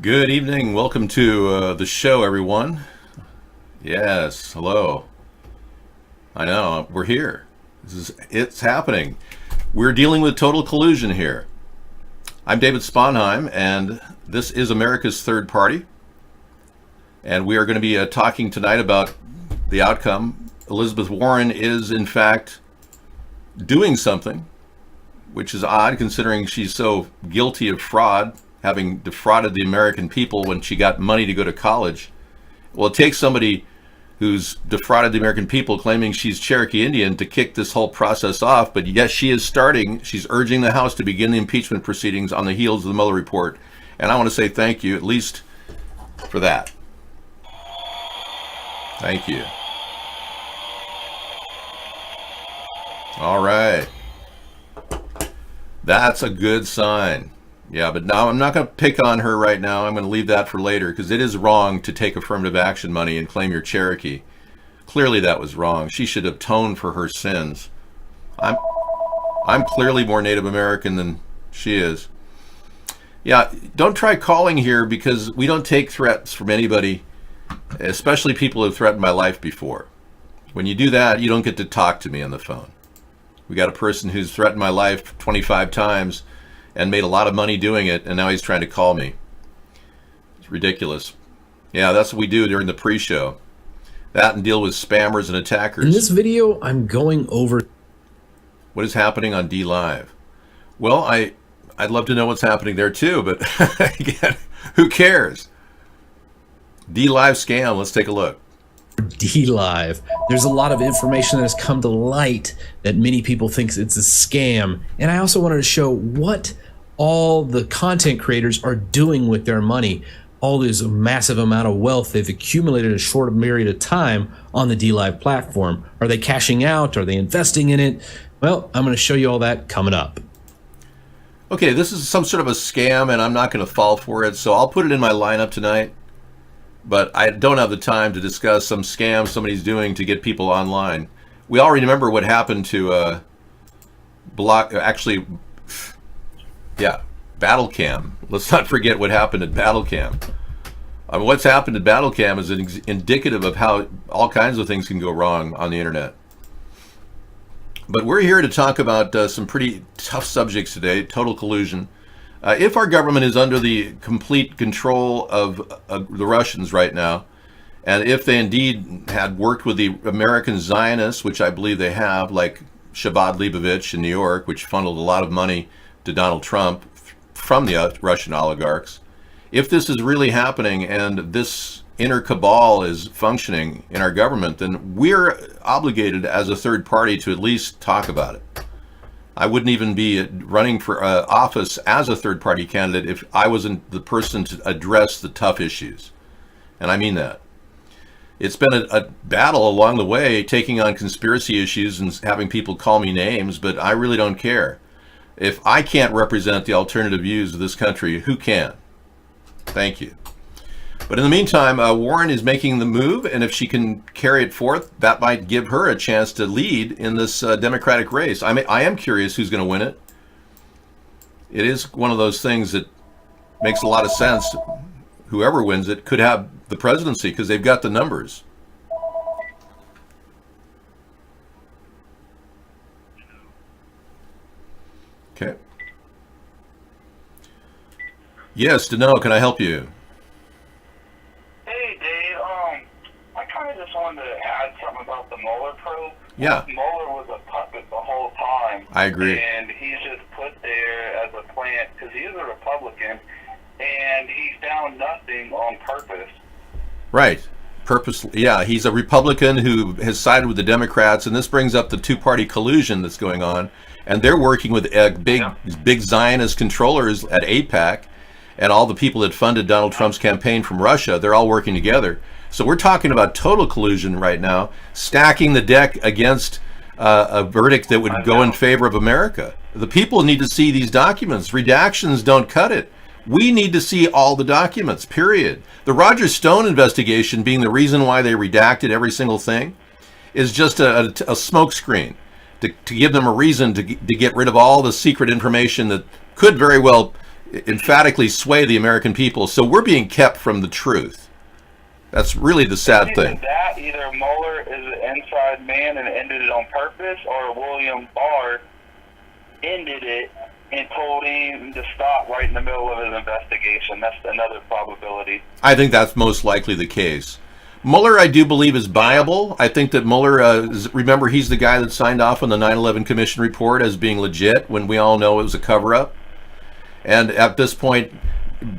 Good evening. Welcome to the show, everyone. Yes, hello. I know, we're here. It's happening. We're dealing with total collusion here. I'm David Sponheim, and this is America's Third Party. And we are going to be talking tonight about the outcome. Elizabeth Warren is, in fact, doing something, which is odd considering she's so guilty of fraud, having defrauded the American people when she got money to go to college. Well, it takes somebody who's defrauded the American people claiming she's Cherokee Indian to kick this whole process off, but yes, she's urging the House to begin the impeachment proceedings on the heels of the Mueller report. And I want to say thank you, at least for that. Thank you. All right. That's a good sign. Yeah, but now I'm not going to pick on her right now. I'm going to leave that for later because it is wrong to take affirmative action money and claim you're Cherokee. Clearly that was wrong. She should atone for her sins. I'm clearly more Native American than she is. Yeah, don't try calling here because we don't take threats from anybody, especially people who have threatened my life before. When you do that, you don't get to talk to me on the phone. We got a person who's threatened my life 25 times and made a lot of money doing it, and now he's trying to call me. It's ridiculous. Yeah, that's what we do during the pre-show. That and deal with spammers and attackers. In this video, I'm going over what is happening on DLive. Well, I'd love to know what's happening there too, but again, who cares? DLive scam, let's take a look. DLive. There's a lot of information that has come to light that many people think it's a scam. And I also wanted to show what all the content creators are doing with their money. All this massive amount of wealth they've accumulated in a short period of time on the DLive platform. Are they cashing out? Are they investing in it? Well, I'm going to show you all that coming up. Okay, this is some sort of a scam, and I'm not going to fall for it, so I'll put it in my lineup tonight. But I don't have the time to discuss some scam somebody's doing to get people online. We all remember what happened to BattleCam. Let's not forget what happened at BattleCam. I mean, what's happened at BattleCam is indicative of how all kinds of things can go wrong on the internet. But we're here to talk about some pretty tough subjects today, total collusion. If our government is under the complete control of the Russians right now, and if they indeed had worked with the American Zionists, which I believe they have, like Shabbat Leibovich in New York, which funneled a lot of money to Donald Trump from the Russian oligarchs, if this is really happening and this inner cabal is functioning in our government, then we're obligated as a third party to at least talk about it. I wouldn't even be running for office as a third-party candidate if I wasn't the person to address the tough issues. And I mean that. It's been a battle along the way, taking on conspiracy issues and having people call me names, but I really don't care. If I can't represent the alternative views of this country, who can? Thank you. But in the meantime, Warren is making the move, and if she can carry it forth, that might give her a chance to lead in this Democratic race. I am curious who's going to win it. It is one of those things that makes a lot of sense. Whoever wins it could have the presidency because they've got the numbers. Okay. Yes, Dano, can I help you? Wanted to add something about the Mueller probe. Yeah. Mueller was a puppet the whole time. I agree. And he's just put there as a plant because he is a Republican, and he's found nothing on purpose. Right. Purposely. Yeah, he's a Republican who has sided with the Democrats, and this brings up the two-party collusion that's going on. And they're working with big Zionist controllers at AIPAC, and all the people that funded Donald Trump's campaign from Russia. They're all working together. So we're talking about total collusion right now, stacking the deck against a verdict that would go in favor of America. The people need to see these documents. Redactions don't cut it. We need to see all the documents, period. The Roger Stone investigation being the reason why they redacted every single thing is just a smokescreen to give them a reason to get rid of all the secret information that could very well emphatically sway the American people. So we're being kept from the truth. That's really the sad thing. That either Mueller is an inside man and ended it on purpose, or William Barr ended it and told him to stop right in the middle of his investigation. That's another probability. I think that's most likely the case. Mueller, I do believe, is viable. I think that Mueller, remember, he's the guy that signed off on the 9/11 Commission report as being legit when we all know it was a cover-up. And at this point,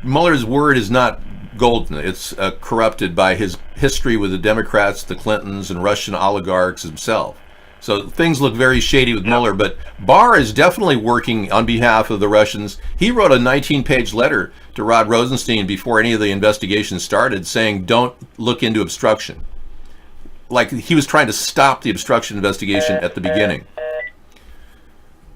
Mueller's word is not golden. It's corrupted by his history with the Democrats, the Clintons, and Russian oligarchs himself. So things look very shady with Mueller, but Barr is definitely working on behalf of the Russians. He wrote a 19-page letter to Rod Rosenstein before any of the investigations started saying, don't look into obstruction. Like he was trying to stop the obstruction investigation at the beginning.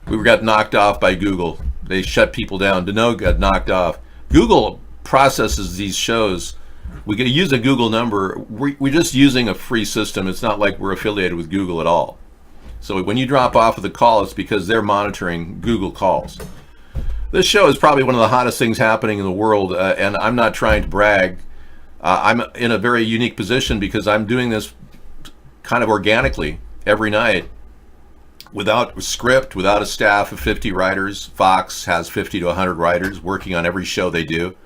We got knocked off by Google. They shut people down. Deneau got knocked off. Google processes these shows. We can use a Google number. We're just using a free system. It's not like we're affiliated with Google at all. So when you drop off of the call, it's because they're monitoring Google calls. This show is probably one of the hottest things happening in the world, and I'm not trying to brag. I'm in a very unique position because I'm doing this kind of organically every night without a script, without a staff of 50 writers. Fox has 50 to 100 writers working on every show they do.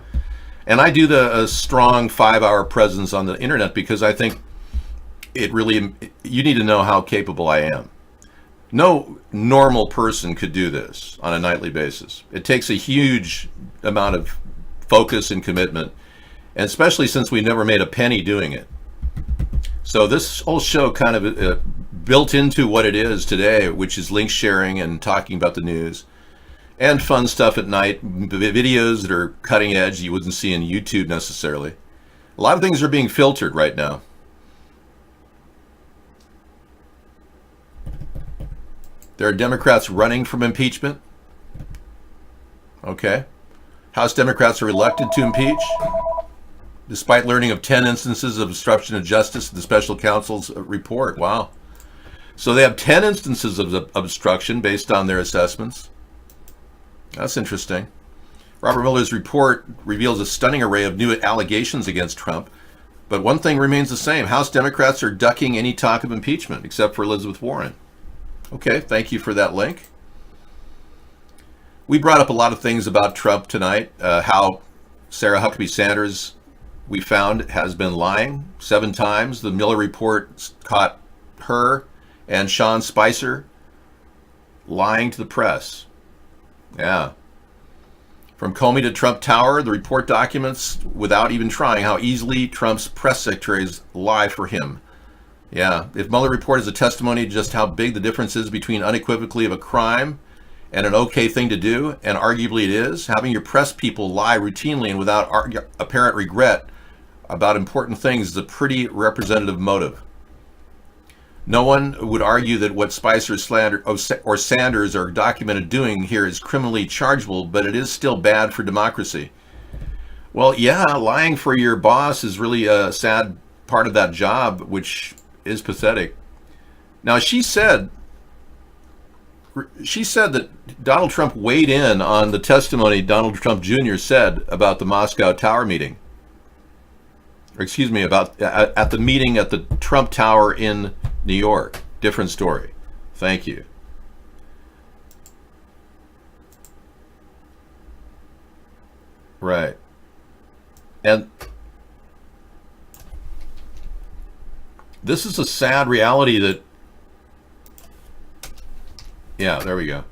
And I do a strong 5-hour presence on the internet because I think you need to know how capable I am. No normal person could do this on a nightly basis. It takes a huge amount of focus and commitment, and especially since we never made a penny doing it. So this whole show kind of built into what it is today, which is link sharing and talking about the news and fun stuff at night, videos that are cutting edge you wouldn't see in YouTube necessarily. A lot of things are being filtered right now. There are Democrats running from impeachment. Okay. House Democrats are elected to impeach, despite learning of 10 instances of obstruction of justice in the special counsel's report. Wow. So they have 10 instances of obstruction based on their assessments. That's interesting. Robert Mueller's report reveals a stunning array of new allegations against Trump, but one thing remains the same. House Democrats are ducking any talk of impeachment, except for Elizabeth Warren. Okay, thank you for that link. We brought up a lot of things about Trump tonight, how Sarah Huckabee Sanders, we found, has been lying 7 times. The Mueller report caught her and Sean Spicer lying to the press. Yeah. From Comey to Trump Tower, the report documents, without even trying, how easily Trump's press secretaries lie for him. Yeah, if Mueller report is a testimony to just how big the difference is between unequivocally of a crime and an okay thing to do, and arguably it is, having your press people lie routinely and without apparent regret about important things is a pretty representative motive. No one would argue that what Spicer, or Sanders are documented doing here is criminally chargeable, but it is still bad for democracy. Well, yeah, lying for your boss is really a sad part of that job, which is pathetic. Now, she said that Donald Trump weighed in on the testimony Donald Trump Jr. said about the Moscow Tower meeting. Or excuse me, about at the meeting at the Trump Tower in New York. Different story. Thank you. Right. And this is a sad reality that, yeah, there we go.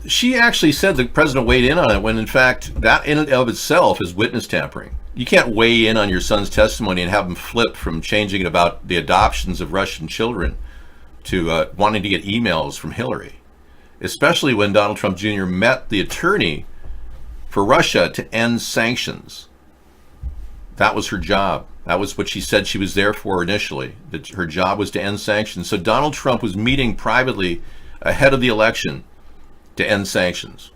She actually said the president weighed in on it when, in fact, that in and of itself is witness tampering. You can't weigh in on your son's testimony and have him flip from changing it about the adoptions of Russian children to wanting to get emails from Hillary, especially when Donald Trump Jr. met the attorney for Russia to end sanctions. That was her job. That was what she said she was there for initially, that her job was to end sanctions. So Donald Trump was meeting privately ahead of the election to end sanctions.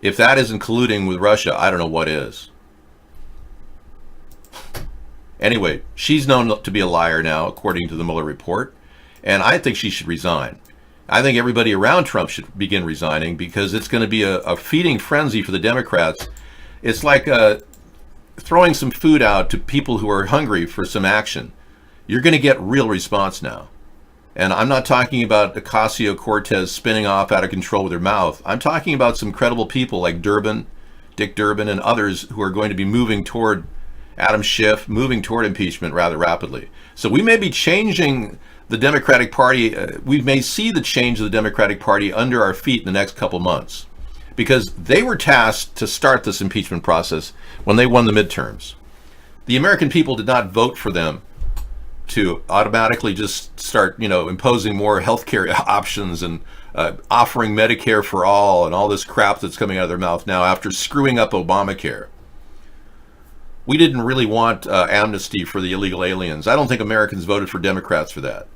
If that isn't colluding with Russia, I don't know what is. Anyway, she's known to be a liar now, according to the Mueller report, and I think she should resign. I think everybody around Trump should begin resigning because it's going to be a feeding frenzy for the Democrats. It's like throwing some food out to people who are hungry for some action. You're going to get real response now. And I'm not talking about Ocasio-Cortez spinning off out of control with her mouth. I'm talking about some credible people like Dick Durbin, and others who are going to be moving toward Adam Schiff, moving toward impeachment rather rapidly. So we may be changing the Democratic Party. We may see the change of the Democratic Party under our feet in the next couple months, because they were tasked to start this impeachment process when they won the midterms. The American people did not vote for them to automatically just start, imposing more healthcare options and offering Medicare for all and all this crap that's coming out of their mouth now after screwing up Obamacare. We didn't really want amnesty for the illegal aliens. I don't think Americans voted for Democrats for that.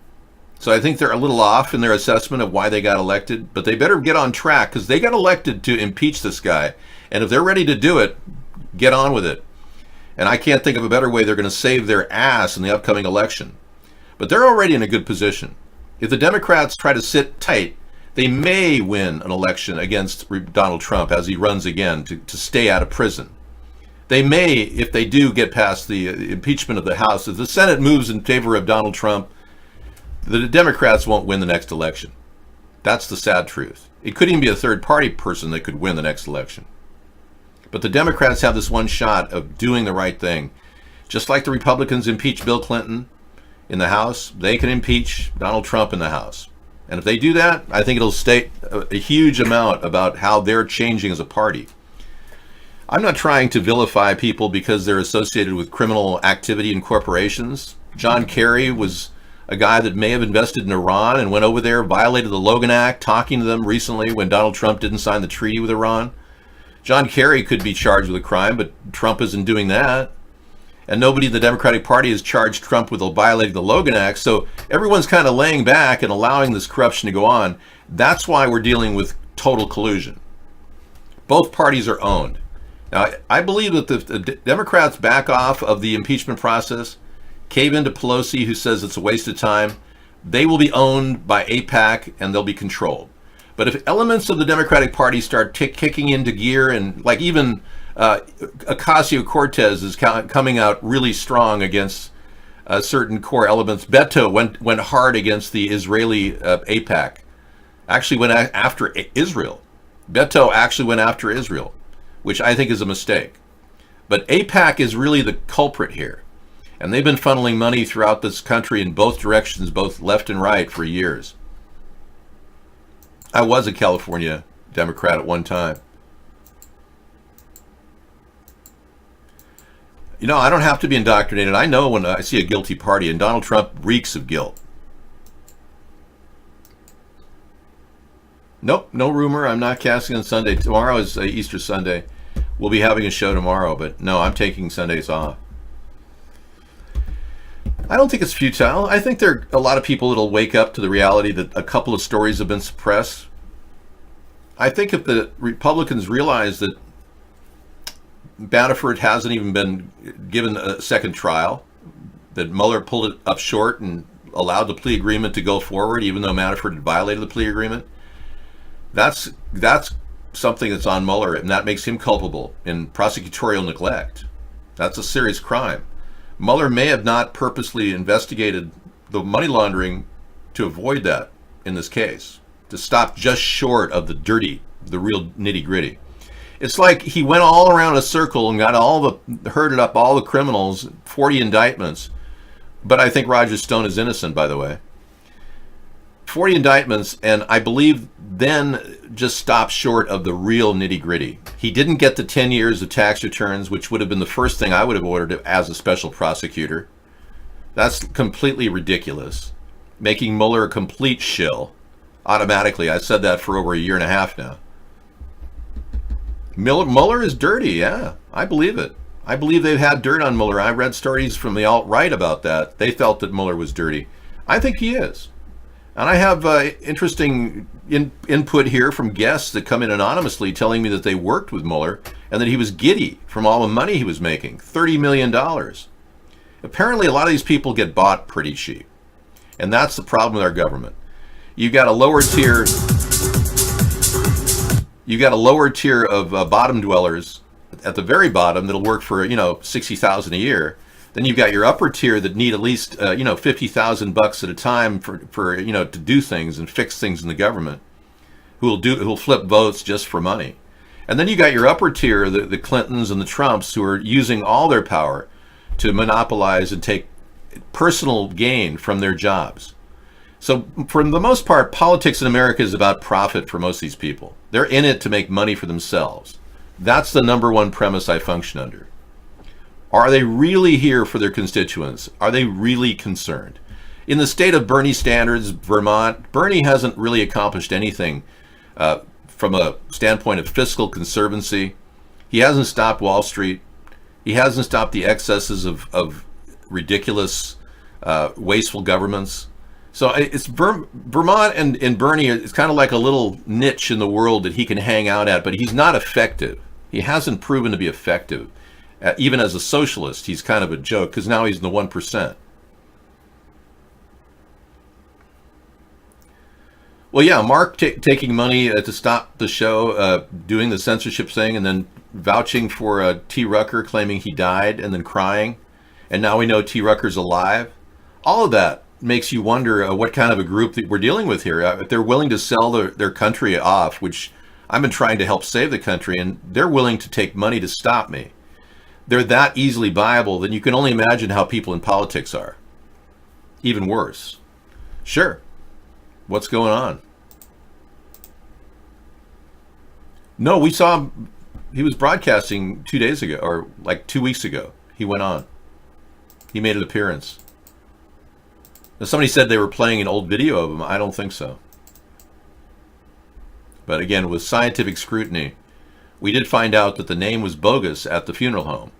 So I think they're a little off in their assessment of why they got elected, but they better get on track because they got elected to impeach this guy. And if they're ready to do it, get on with it. And I can't think of a better way they're going to save their ass in the upcoming election. But they're already in a good position. If the Democrats try to sit tight, they may win an election against Donald Trump as he runs again to stay out of prison. They may, if they do get past the impeachment of the House, if the Senate moves in favor of Donald Trump, the Democrats won't win the next election. That's the sad truth. It could even be a third-party person that could win the next election. But the Democrats have this one shot of doing the right thing. Just like the Republicans impeached Bill Clinton in the House, they can impeach Donald Trump in the House. And if they do that, I think it'll state a huge amount about how they're changing as a party. I'm not trying to vilify people because they're associated with criminal activity in corporations. John Kerry was a guy that may have invested in Iran and went over there, violated the Logan Act, talking to them recently when Donald Trump didn't sign the treaty with Iran. John Kerry could be charged with a crime, but Trump isn't doing that. And nobody in the Democratic Party has charged Trump with violating the Logan Act. So everyone's kind of laying back and allowing this corruption to go on. That's why we're dealing with total collusion. Both parties are owned. Now, I believe that the Democrats back off of the impeachment process, cave into Pelosi, who says it's a waste of time, they will be owned by AIPAC and they'll be controlled. But if elements of the Democratic Party start kicking into gear, and like even Ocasio-Cortez is coming out really strong against certain core elements. Beto went hard against the Israeli AIPAC. Actually went after Israel. Beto actually went after Israel, which I think is a mistake. But AIPAC is really the culprit here. And they've been funneling money throughout this country in both directions, both left and right, for years. I was a California Democrat at one time. I don't have to be indoctrinated. I know when I see a guilty party, and Donald Trump reeks of guilt. Nope, no rumor. I'm not casting on Sunday. Tomorrow is Easter Sunday. We'll be having a show tomorrow, but no, I'm taking Sundays off. I don't think it's futile. I think there are a lot of people that'll wake up to the reality that a couple of stories have been suppressed. I think if the Republicans realize that Manafort hasn't even been given a second trial, that Mueller pulled it up short and allowed the plea agreement to go forward, even though Manafort had violated the plea agreement, that's something that's on Mueller, and that makes him culpable in prosecutorial neglect. That's a serious crime. Mueller may have not purposely investigated the money laundering to avoid that in this case, to stop just short of the real nitty-gritty. It's like he went all around a circle and got herded up all the criminals, 40 indictments. But I think Roger Stone is innocent, by the way. 40 indictments, and I believe then just stopped short of the real nitty-gritty. He didn't get the 10 years of tax returns, which would have been the first thing I would have ordered as a special prosecutor. That's completely ridiculous. Making Mueller a complete shill automatically. I've said that for over a year and a half now. Mueller is dirty, yeah. I believe it. I believe they've had dirt on Mueller. I read stories from the alt-right about that. They felt that Mueller was dirty. I think he is. And I have interesting input here from guests that come in anonymously telling me that they worked with Mueller and that he was giddy from all the money he was making, $30 million. Apparently, a lot of these people get bought pretty cheap. And that's the problem with our government. You got a lower tier. You got a lower tier of bottom dwellers at the very bottom that'll work for $60,000 a year. Then you've got your upper tier that need at least $50,000 at a time for to do things and fix things in the government, who'll flip votes just for money. And then you got your upper tier, the Clintons and the Trumps, who are using all their power to monopolize and take personal gain from their jobs. So for the most part, politics in America is about profit for most of these people. They're in it to make money for themselves. That's the number one premise I function under. Are they really here for their constituents? Are they really concerned? In the state of Bernie standards, Vermont, Bernie hasn't really accomplished anything from a standpoint of fiscal conservancy. He hasn't stopped Wall Street. He hasn't stopped the excesses of ridiculous, wasteful governments. So it's Vermont and Bernie is kind of like a little niche in the world that he can hang out at, but he's not effective. He hasn't proven to be effective. Even as a socialist, he's kind of a joke because now he's in the 1%. Well, yeah, Mark taking money to stop the show, doing the censorship thing, and then vouching for T. Rucker, claiming he died, and then crying. And now we know T. Rucker's alive. All of that makes you wonder what kind of a group that we're dealing with here. If they're willing to sell their country off, which I've been trying to help save the country, and they're willing to take money to stop me. They're that easily viable, then you can only imagine how people in politics are. Even worse. Sure. What's going on? No, we saw him. He was broadcasting 2 days ago, or like 2 weeks ago. He went on. He made an appearance. Now, somebody said they were playing an old video of him. I don't think so. But again, with scientific scrutiny, we did find out that the name was bogus at the funeral home.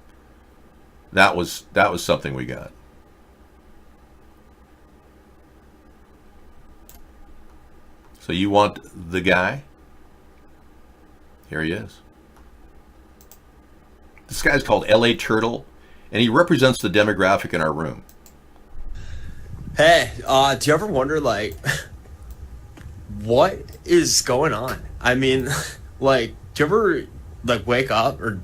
That was something we got. So you want the guy? Here he is. This guy's called L.A. Turtle, and he represents the demographic in our room. Hey, do you ever wonder, like, what is going on? I mean, like, do you ever, like, wake up or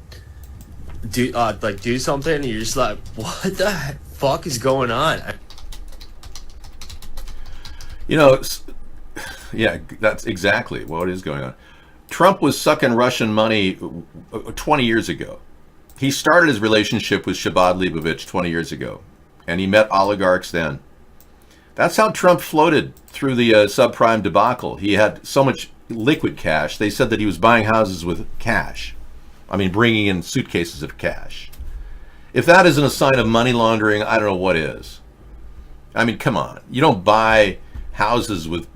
do something and you're just like, what the fuck is going on? Yeah, that's exactly what is going on. Trump was sucking Russian money 20 years ago. He started his relationship with Shabbat Leibovich 20 years ago, and he met oligarchs then. That's how Trump floated through the subprime debacle. He had so much liquid cash. They said that he was buying houses with cash. I mean, bringing in suitcases of cash. If that isn't a sign of money laundering, I don't know what is. I mean, come on. You don't buy houses with,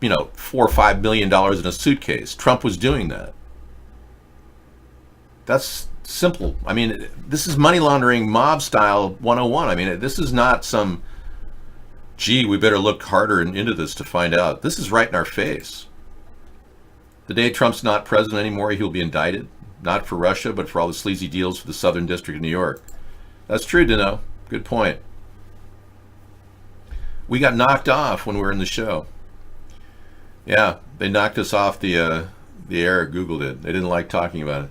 $4 or $5 million in a suitcase. Trump was doing that. That's simple. I mean, this is money laundering mob style 101. I mean, this is not some, gee, we better look harder into this to find out. This is right in our face. The day Trump's not president anymore, he'll be indicted. Not for Russia, but for all the sleazy deals for the Southern District of New York. That's true, Dino. Good point. We got knocked off when we were in the show. Yeah, they knocked us off the air. Google did. They didn't like talking about it.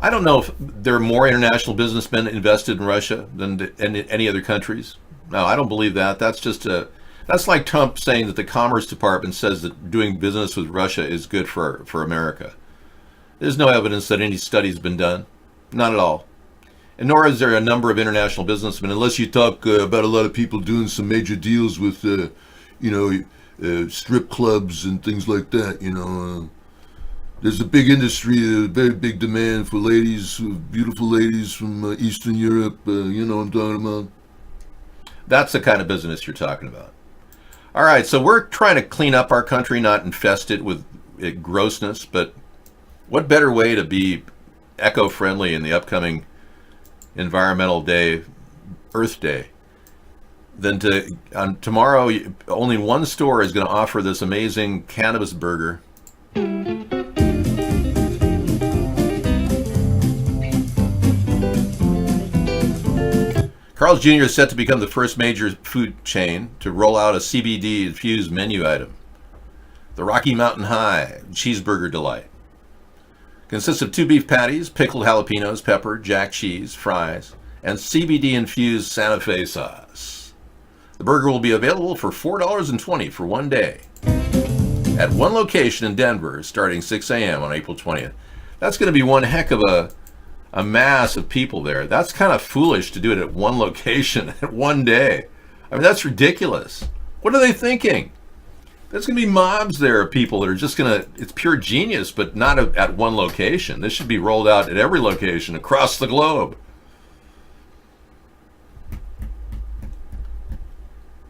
I don't know if there are more international businessmen invested in Russia than in any other countries. No, I don't believe that. That's like Trump saying that the Commerce Department says that doing business with Russia is good for America. There's no evidence that any study's been done. Not at all. And nor is there a number of international businessmen, unless you talk about a lot of people doing some major deals with, strip clubs and things like that, There's a big industry, a very big demand for ladies, beautiful ladies from Eastern Europe, you know what I'm talking about. That's the kind of business you're talking about. All right, so we're trying to clean up our country, not infest it with grossness, but what better way to be eco-friendly in the upcoming Environmental Day, Earth Day, than tomorrow, only one store is going to offer this amazing cannabis burger. Carl's Jr. is set to become the first major food chain to roll out a CBD-infused menu item. The Rocky Mountain High Cheeseburger Delight consists of 2 beef patties, pickled jalapenos, pepper, jack cheese, fries, and CBD-infused Santa Fe sauce. The burger will be available for $4.20 for 1 day at one location in Denver starting 6 a.m. on April 20th. That's going to be one heck of a mass of people there. That's kind of foolish to do it at one location at 1 day. I mean, that's ridiculous. What are they thinking? There's going to be mobs there of people that are just going to, it's pure genius, but not at one location. This should be rolled out at every location across the globe.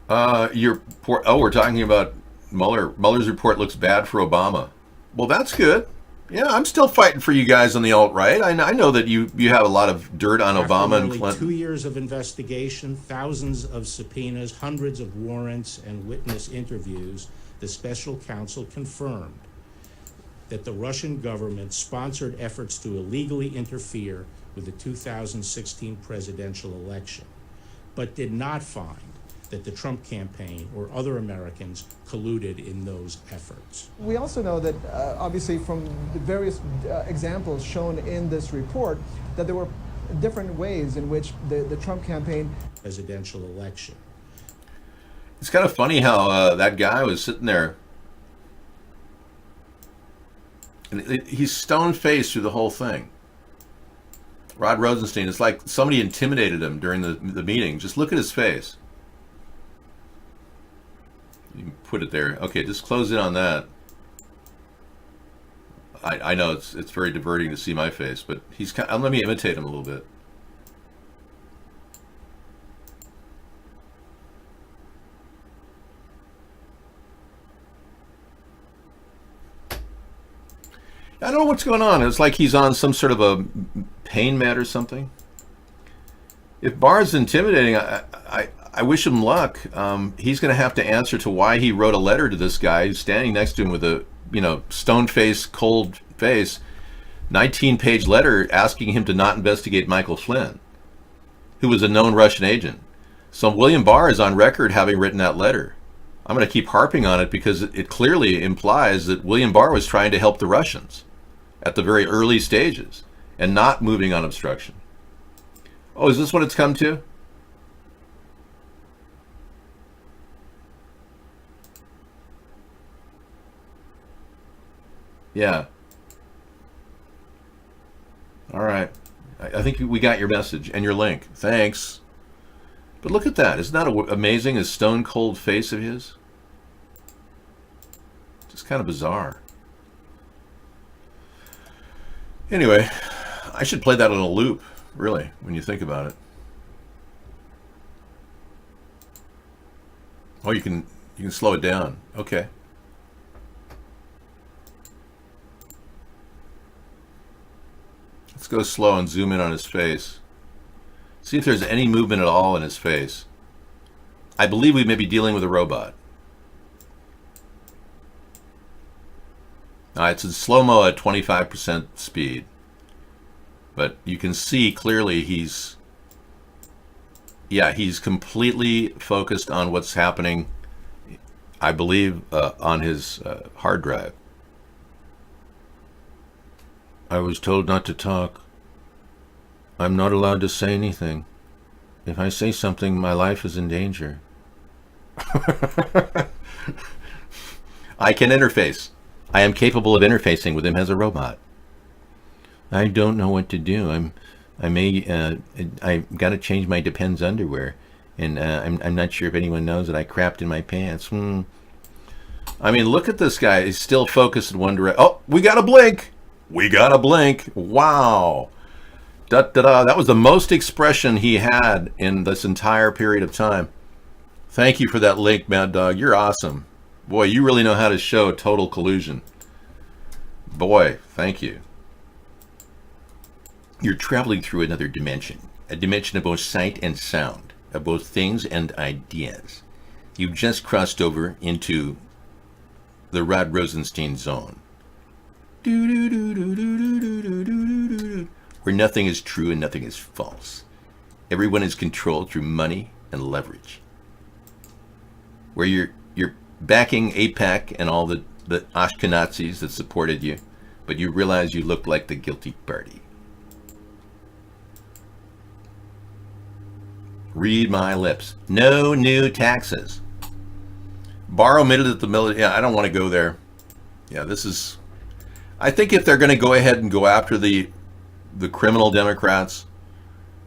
We're talking about Mueller. Mueller's report looks bad for Obama. Well, that's good. Yeah, I'm still fighting for you guys on the alt-right. I know that you have a lot of dirt on Obama and Clinton. 2 years of investigation, thousands of subpoenas, hundreds of warrants, and witness interviews, the special counsel confirmed that the Russian government sponsored efforts to illegally interfere with the 2016 presidential election, but did not find that the Trump campaign or other Americans colluded in those efforts. We also know that, obviously, from the various examples shown in this report, that there were different ways in which the Trump campaign... Presidential election. It's kind of funny how that guy was sitting there, and he's stone-faced through the whole thing. Rod Rosenstein, it's like somebody intimidated him during the meeting. Just look at his face. You can put it there. Okay, just close in on that. I know it's very diverting to see my face, but he's kind of, let me imitate him a little bit. I don't know what's going on. It's like he's on some sort of a pain med or something. If Barr's intimidating, I wish him luck. He's going to have to answer to why he wrote a letter to this guy who's standing next to him with a, stone-faced, cold face, 19-page letter asking him to not investigate Michael Flynn, who was a known Russian agent. So William Barr is on record having written that letter. I'm going to keep harping on it because it clearly implies that William Barr was trying to help the Russians at the very early stages and not moving on obstruction. Oh, is this what it's come to? Yeah. All right. I think we got your message and your link. Thanks. But look at that. Isn't that amazing, his stone cold face of his? Just kind of bizarre. Anyway, I should play that on a loop, really, when you think about it. Oh, you can slow it down. Okay. Let's go slow and zoom in on his face. See if there's any movement at all in his face. I believe we may be dealing with a robot. It's in slow-mo at 25% speed. But you can see clearly he's completely focused on what's happening, I believe, on his hard drive. I was told not to talk. I'm not allowed to say anything. If I say something, my life is in danger. I can interface. I am capable of interfacing with him as a robot. I don't know what to do. I got to change my Depends underwear, and I'm not sure if anyone knows that I crapped in my pants. I mean, look at this guy. He's still focused in one direction. Oh, we got a blink. We got a blink. Wow. Da-da-da. That was the most expression he had in this entire period of time. Thank you for that link, Mad Dog. You're awesome. Boy, you really know how to show total collusion. Boy, thank you. You're traveling through another dimension, a dimension of both sight and sound, of both things and ideas. You've just crossed over into the Rod Rosenstein zone, where nothing is true and nothing is false. Everyone is controlled through money and leverage. Where you're backing AIPAC and all the Ashkenazis that supported you, but you realize you look like the guilty party. Read my lips. No new taxes. Barr omitted at the military. Yeah, I don't want to go there. Yeah, this is... I think if they're going to go ahead and go after the criminal Democrats,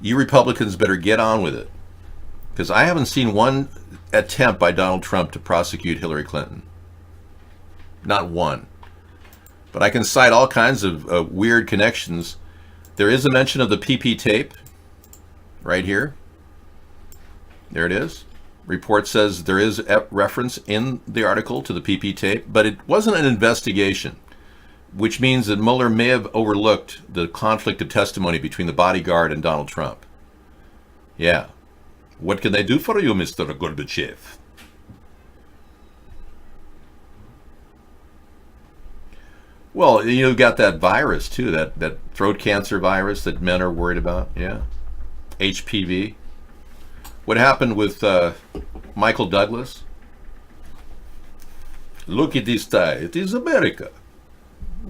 you Republicans better get on with it. Because I haven't seen one attempt by Donald Trump to prosecute Hillary Clinton. Not one. But I can cite all kinds of weird connections. There is a mention of the PP tape right here. There it is. Report says there is a reference in the article to the PP tape, but it wasn't an investigation, which means that Mueller may have overlooked the conflict of testimony between the bodyguard and Donald Trump. Yeah. What can they do for you, Mr. Gorbachev? Well, you got that virus, too, that throat cancer virus that men are worried about. Yeah. HPV. What happened with Michael Douglas? Look at this tie. It is America.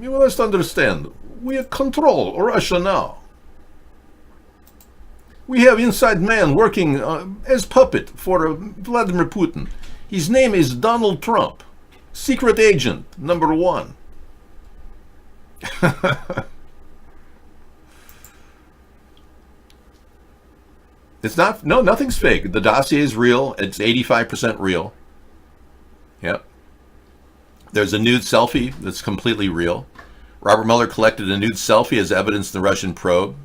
You must understand. We control Russia now. We have inside man working as puppet for Vladimir Putin. His name is Donald Trump. Secret agent number 1. It's not, no, nothing's fake. The dossier is real. It's 85% real. Yep. There's a nude selfie that's completely real. Robert Mueller collected a nude selfie as evidence in the Russian probe.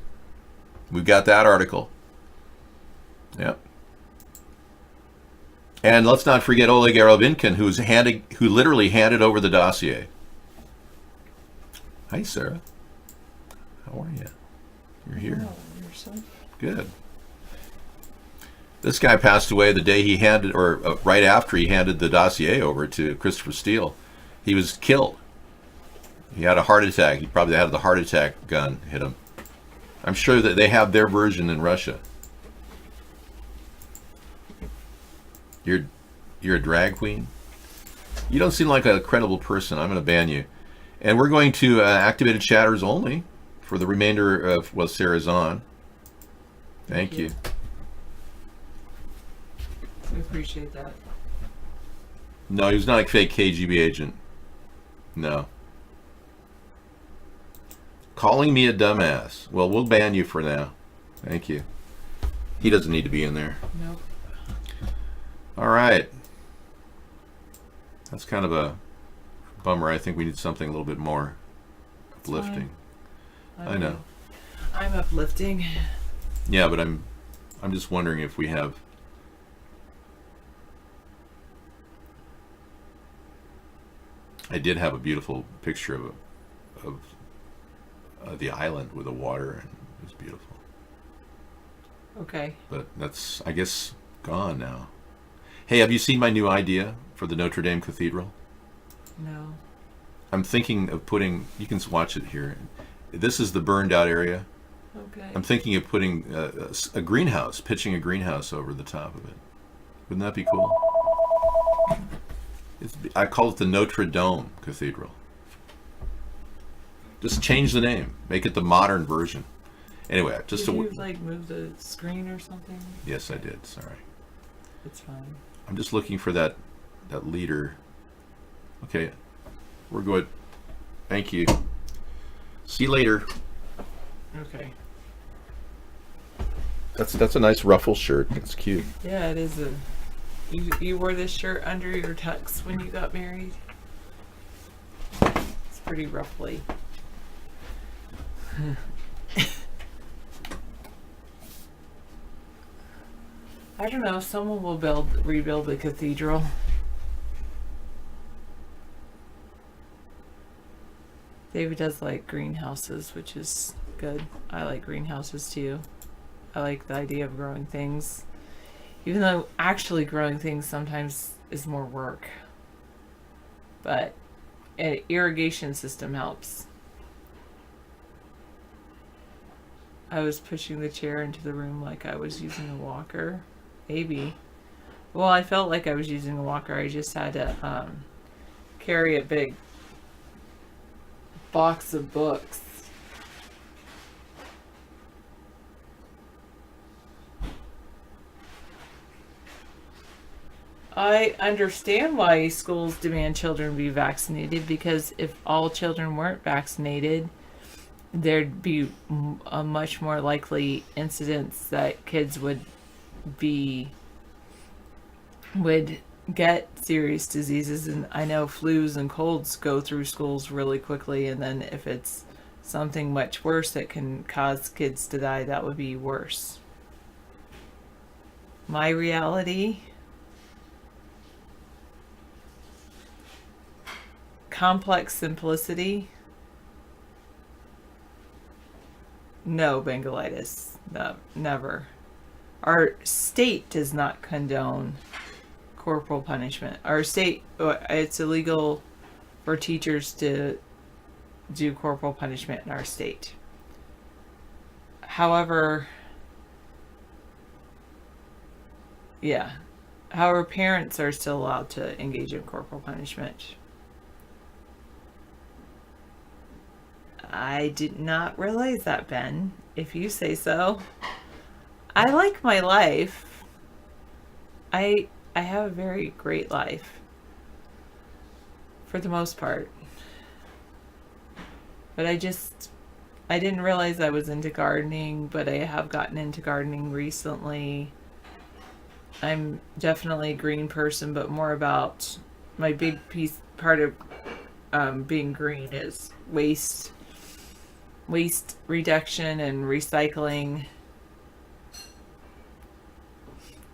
We've got that article. Yep. And let's not forget Oleg Yarovinkin, who literally handed over the dossier. Hi, Sarah. How are you? You're here. Good. This guy passed away the day he handed, or right after he handed the dossier over to Christopher Steele. He was killed. He had a heart attack. He probably had the heart attack gun hit him. I'm sure that they have their version in Russia. You're a drag queen? You don't seem like a credible person. I'm going to ban you. And we're going to activated chatters only for the remainder of what Sarah's on. Thank you. We appreciate that. No, he was not a fake KGB agent. No. Calling me a dumbass. Well, we'll ban you for now. Thank you. He doesn't need to be in there. Nope. All right. That's kind of a bummer. I think we need something a little bit more uplifting. I know. I'm uplifting. Yeah, but I'm just wondering if we have... I did have a beautiful picture of the island with the water, and it was beautiful. Okay. But that's, I guess, gone now. Hey, have you seen my new idea for the Notre Dame Cathedral? No. I'm thinking of putting, you can watch it here. This is the burned out area. Okay. I'm thinking of putting a greenhouse, pitching a greenhouse over the top of it. Wouldn't that be cool? I call it the Notre Dame Cathedral. Just change the name. Make it the modern version. Anyway, just Did you move the screen or something? Yes, I did. Sorry. It's fine. I'm just looking for that leader. Okay, we're good. Thank you. See you later. Okay. That's a nice ruffle shirt. It's cute. Yeah, it is a. You wore this shirt under your tux when you got married. It's pretty roughly. I don't know. Someone will rebuild the cathedral. David does like greenhouses, which is good. I like greenhouses too. I like the idea of growing things. Even though actually growing things sometimes is more work. But an irrigation system helps. I was pushing the chair into the room like I was using a walker. Maybe. Well, I felt like I was using a walker. I just had to carry a big box of books. I understand why schools demand children be vaccinated, because if all children weren't vaccinated, there'd be a much more likely incidence that kids would get serious diseases. And I know flus and colds go through schools really quickly, and then if it's something much worse that can cause kids to die, that would be worse. My reality: complex simplicity. No Bengalitis. No, never. Our state does not condone corporal punishment. Our state, it's illegal for teachers to do corporal punishment in our state. However, however, parents are still allowed to engage in corporal punishment. I did not realize that, Ben. If you say so. I like my life. I have a very great life. For the most part. But I didn't realize I was into gardening, but I have gotten into gardening recently. I'm definitely a green person, but more about my big part of being green is waste reduction and recycling.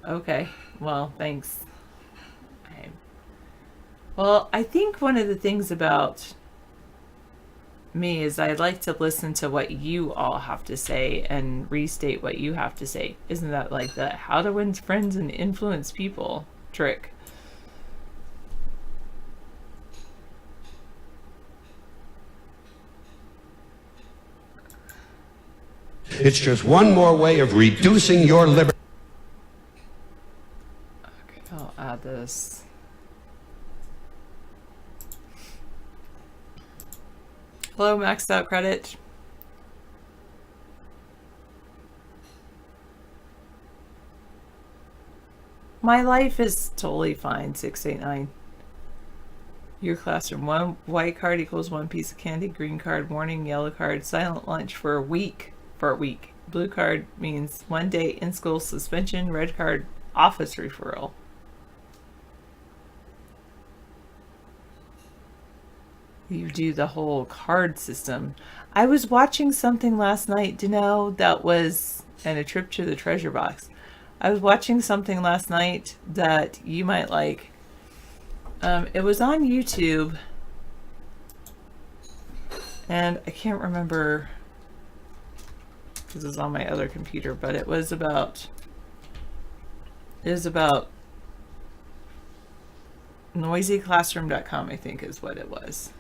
Okay, well, thanks. I think one of the things about me is I like to listen to what you all have to say and restate what you have to say. Isn't that like the how to win friends and influence people trick? It's just one more way of reducing your liberty. Okay, I'll add this. Hello, maxed out credit. My life is totally fine, 689. Your classroom. 1 white card equals 1 piece of candy. Green card, warning. Yellow card, silent lunch for a week. Blue card means 1 day in school suspension. Red card, office referral. You do the whole card system. I was watching something last night, Danelle, that was, and a trip to the treasure box. I was watching something last night that you might like. It was on YouTube, and I can't remember because it's on my other computer, but it was about noisyclassroom.com, I think is what it was.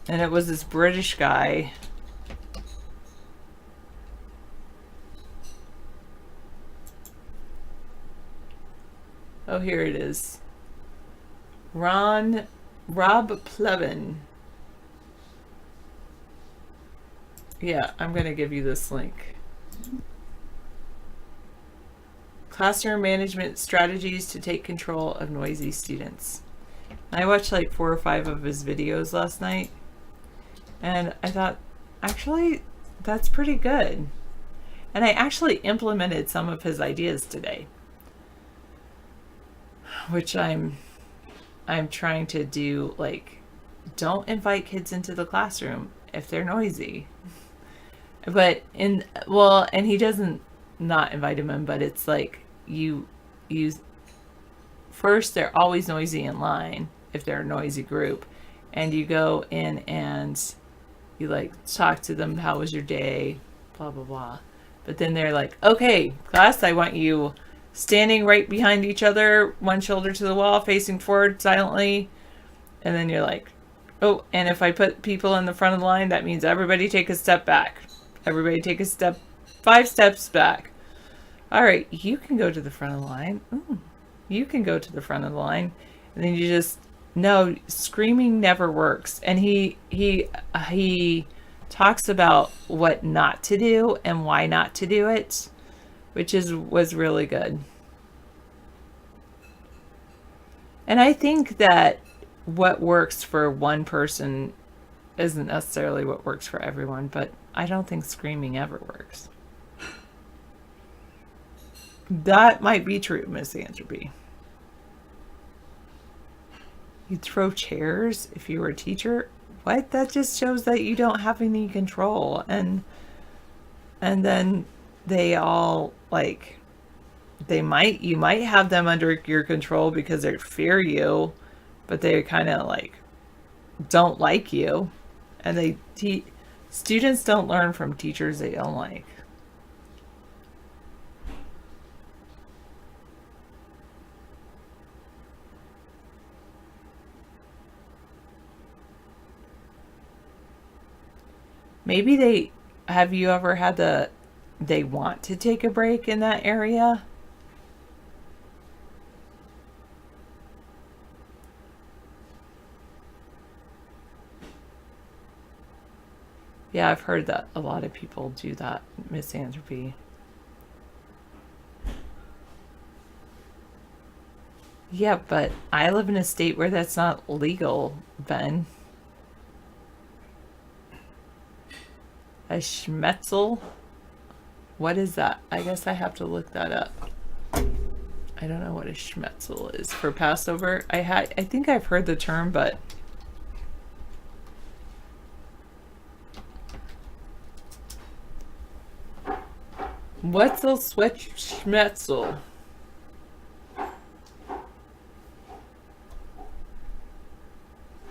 And it was this British guy. Oh, here it is. Rob Plevin. Yeah, I'm going to give you this link. Classroom management strategies to take control of noisy students. I watched like 4 or 5 of his videos last night. And I thought, actually, that's pretty good. And I actually implemented some of his ideas today, which I'm trying to do. Like, don't invite kids into the classroom if they're noisy. But and he doesn't not invite them in, but it's like you first, they're always noisy in line if they're a noisy group, and you go in and you like talk to them, how was your day, blah blah blah. But then they're like, okay, class, I want you standing right behind each other, one shoulder to the wall, facing forward silently. And then you're like, oh, and if I put people in the front of the line, that means everybody take a step back. Everybody take 5 steps back. All right, you can go to the front of the line. Ooh, you can go to the front of the line. And then you just, no, screaming never works. And he talks about what not to do and why not to do it, which was really good. And I think that what works for one person isn't necessarily what works for everyone, but I don't think screaming ever works. That might be true, Misanthropy. You'd throw chairs if you were a teacher? What? That just shows that you don't have any control. And then they all, like, you might have them under your control because they fear you, but they kind of, like, don't like you. And students don't learn from teachers they don't like. Maybe have you ever had they want to take a break in that area? Yeah, I've heard that a lot of people do that, Misanthropy. Yeah, but I live in a state where that's not legal, Ben. A schmetzel? What is that? I guess I have to look that up. I don't know what a schmetzel is for Passover. I think I've heard the term, but what's a schmetzel?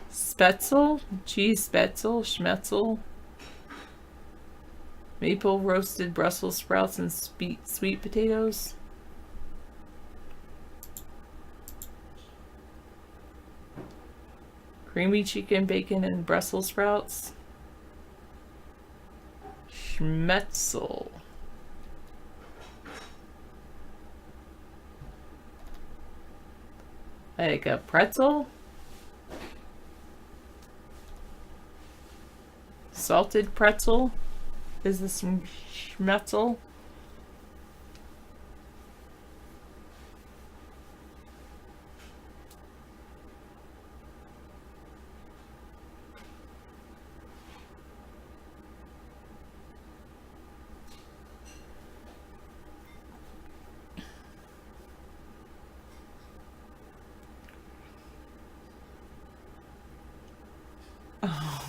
Spätzle? Cheese spätzle? Schmetzel? Maple roasted Brussels sprouts and sweet potatoes. Creamy chicken, bacon, and Brussels sprouts. Schmetzel. Like a pretzel? Salted pretzel? Is this some schmetzel?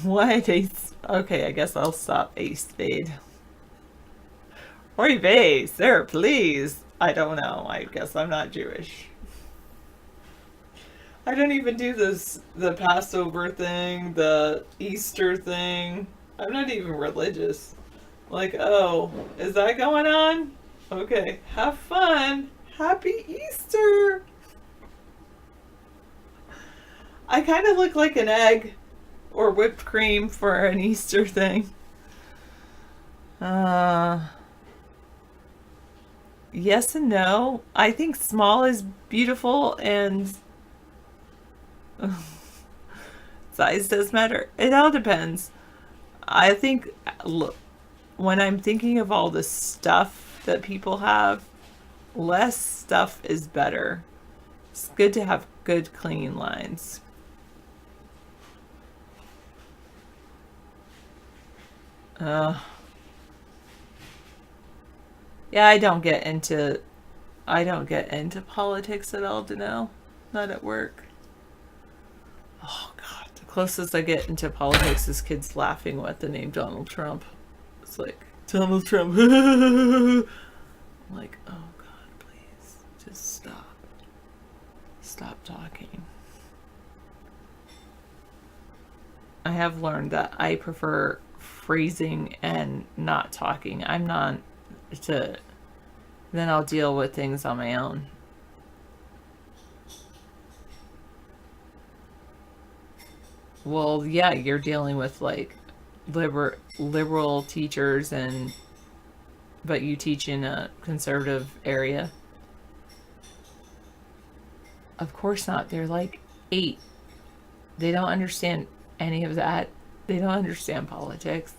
What? Okay, I guess I'll stop Ace Fade. Oy vey, sir, please. I don't know. I guess I'm not Jewish. I don't even do the Passover thing, the Easter thing. I'm not even religious. Like, oh, is that going on? Okay, have fun. Happy Easter. I kind of look like an egg or whipped cream for an Easter thing. Yes and no. I think small is beautiful and size does matter. It all depends. I think, look, when I'm thinking of all the stuff that people have, less stuff is better. It's good to have good clean lines. Yeah, I don't get into politics at all, Dano. Not at work. Oh God, the closest I get into politics is kids laughing at the name Donald Trump. It's like, Donald Trump. I'm like, oh God, please, just stop. Stop talking. I have learned that I prefer freezing and not talking. Then I'll deal with things on my own. Well, yeah, you're dealing with, like, liberal teachers but you teach in a conservative area? Of course not. They're like 8. They don't understand any of that. They don't understand politics.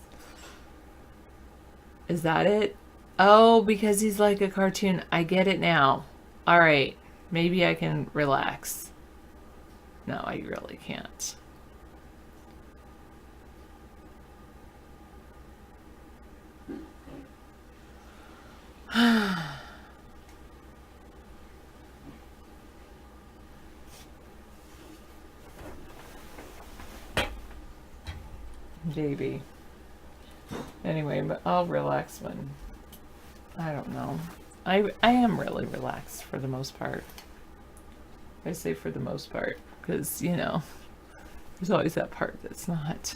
Is that it? Oh, because he's like a cartoon. I get it now. All right. Maybe I can relax. No, I really can't. Maybe. Anyway, but I'll relax when, I don't know. I am really relaxed for the most part. I say for the most part, because, you know, there's always that part that's not.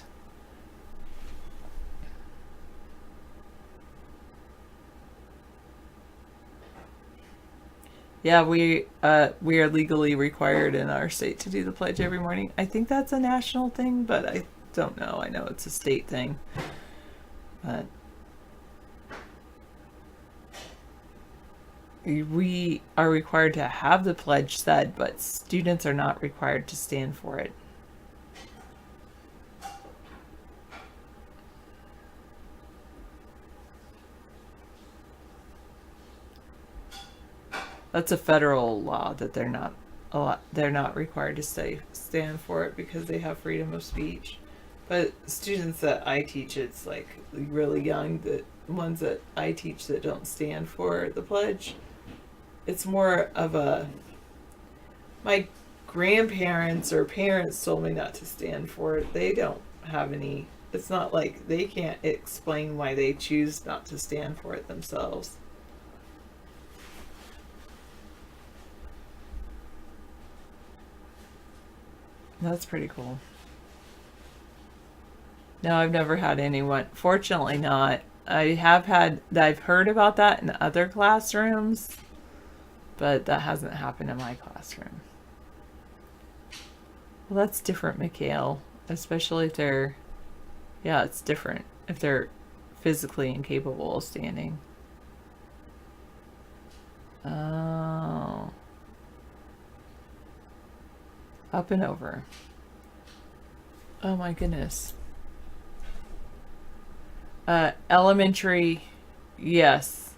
Yeah, we are legally required in our state to do the pledge every morning. I think that's a national thing, but I don't know. I know it's a state thing. But we are required to have the pledge said, but students are not required to stand for it. That's a federal law that they're not required to stand for it because they have freedom of speech. But students that I teach, it's like really young, the ones that I teach that don't stand for the pledge, it's more of a, my grandparents or parents told me not to stand for it. They don't have any, it's not like they can't explain why they choose not to stand for it themselves. That's pretty cool. No, I've never had anyone, fortunately not. I've heard about that in other classrooms, but that hasn't happened in my classroom. Well, that's different, Mikhail, especially if they're, yeah, it's different if they're physically incapable of standing. Oh. Up and over. Oh my goodness. Elementary, yes.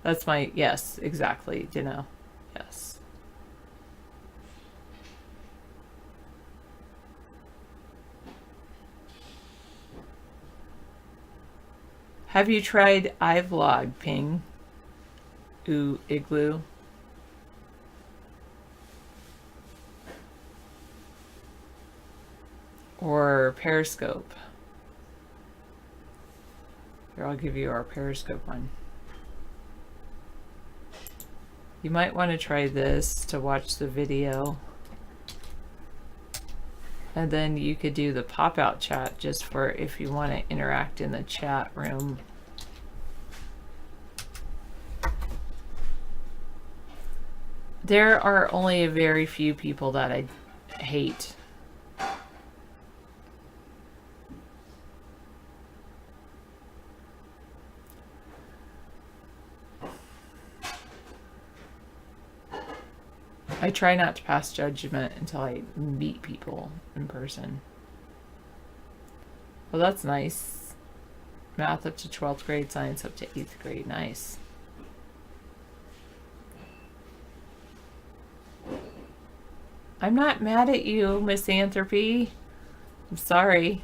That's my, yes, exactly, Dino. Yes. Have you tried iVlog, Ping? Ooh, Igloo? Or Periscope? Here, I'll give you our Periscope one. You might want to try this to watch the video. And then you could do the pop-out chat just for if you want to interact in the chat room. There are only a very few people that I hate. I try not to pass judgment until I meet people in person. Well, that's nice. Math up to 12th grade, science up to 8th grade. Nice. I'm not mad at you, Misanthropy. I'm sorry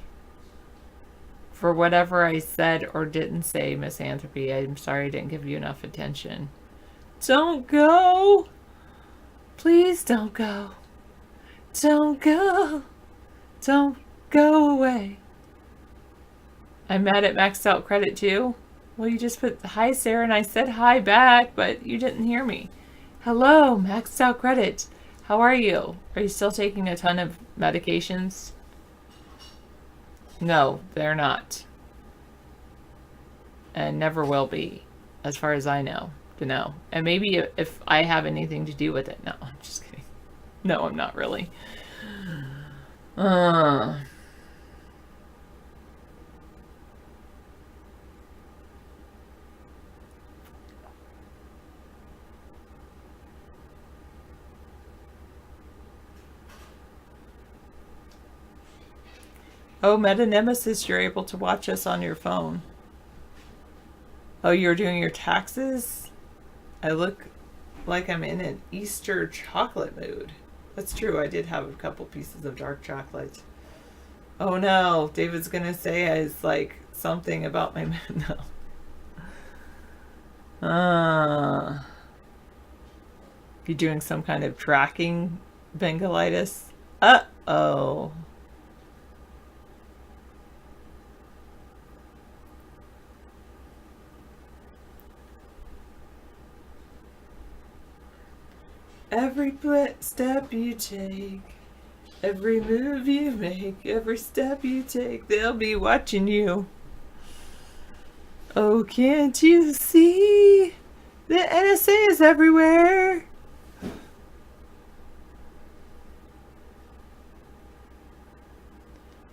for whatever I said or didn't say, Misanthropy. I'm sorry I didn't give you enough attention. Don't go! Please don't go. Don't go. Don't go away. I'm mad at maxed out credit too. Well, you just put hi, Sarah, and I said hi back, but you didn't hear me. Hello, maxed out credit. How are you? Are you still taking a ton of medications? No, they're not. And never will be, as far as I know. To know. And maybe if I have anything to do with it. No, I'm just kidding. No, I'm not really. Oh, Meta Nemesis, you're able to watch us on your phone. Oh, you're doing your taxes? I look like I'm in an Easter chocolate mood. That's true, I did have a couple pieces of dark chocolate. Oh no, David's gonna say it's like something about my no. You're doing some kind of tracking bengalitis? Uh-oh. Every step you take, every move you make, every step you take, they'll be watching you. Oh, can't you see? The NSA is everywhere.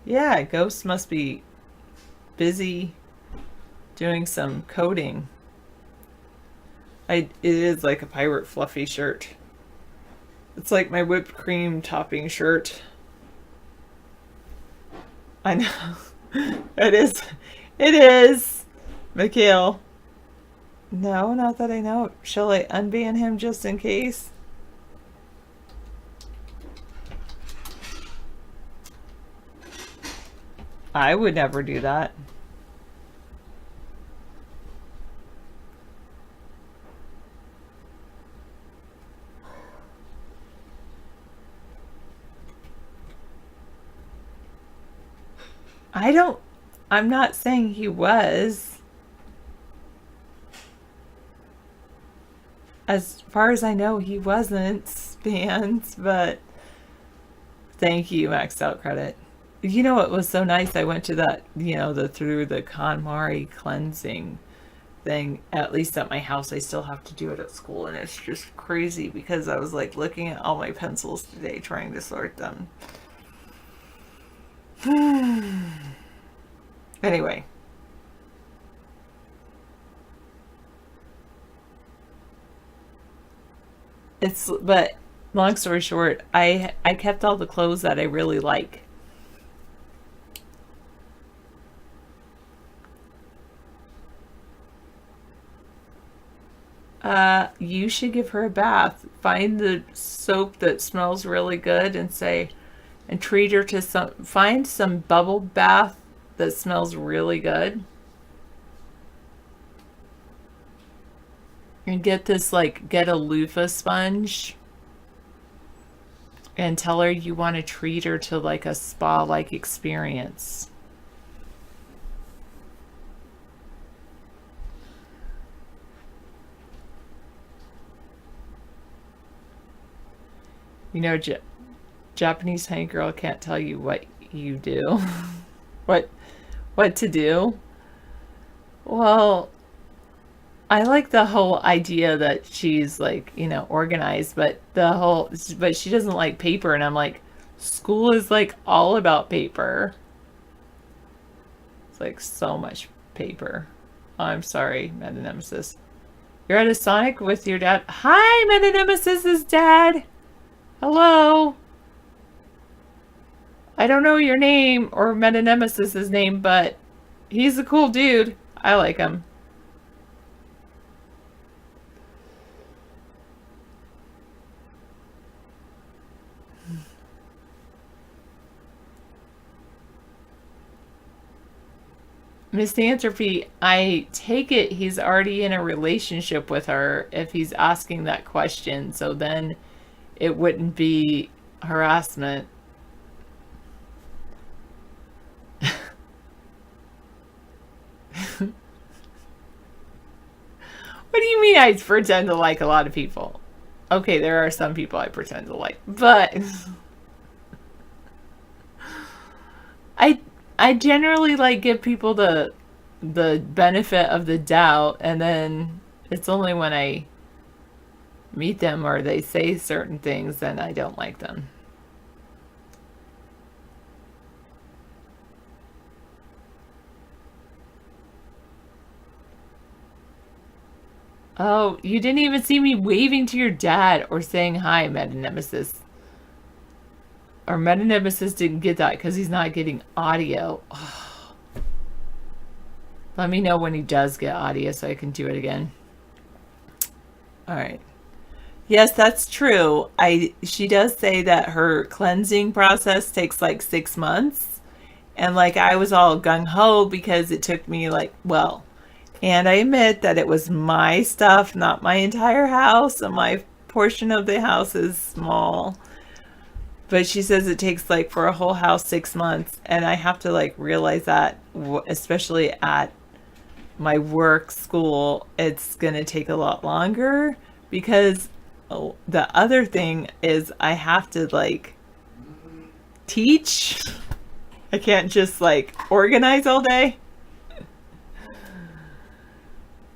Yeah, Ghost must be busy doing some coding. It is like a pirate fluffy shirt. It's like my whipped cream topping shirt. I know. It is. It is. Mikhail. No, not that I know. Shall I unban him just in case? I would never do that. I'm not saying he was. As far as I know, he wasn't banned, but thank you, maxed out credit. You know what was so nice? I went to that, through the KonMari cleansing thing, at least at my house. I still have to do it at school, and it's just crazy because I was like looking at all my pencils today trying to sort them. Anyway. But long story short, I kept all the clothes that I really like. You should give her a bath. Find the soap that smells really good and treat her to find some bubble bath that smells really good. And get a loofah sponge and tell her you want to treat her to like a spa-like experience. Japanese honey girl can't tell you what you do. what to do. Well, I like the whole idea that she's organized, but she doesn't like paper, and I'm like, school is like all about paper. It's like so much paper. Oh, I'm sorry, Meta Nemesis. You're at a Sonic with your dad. Hi, Meta Nemesis's dad. Hello. I don't know your name or Meta Nemesis's name, but he's a cool dude. I like him. Misanthropy, I take it he's already in a relationship with her if he's asking that question, so then it wouldn't be harassment. What do you mean I pretend to like a lot of people? Okay, there are some people I pretend to like, but I generally give people the benefit of the doubt, and then it's only when I meet them or they say certain things then I don't like them. Oh, you didn't even see me waving to your dad or saying hi, Meta Nemesis. Or Meta Nemesis didn't get that because he's not getting audio. Oh. Let me know when he does get audio so I can do it again. All right. Yes, that's true. She does say that her cleansing process takes like 6 months. And like I was all gung-ho because it took me like, well, and I admit that it was my stuff, not my entire house, and my portion of the house is small. But she says it takes like for a whole house 6 months, and I have to like realize that, especially at my work school, it's gonna take a lot longer because the other thing is I have to like teach. I can't just like organize all day.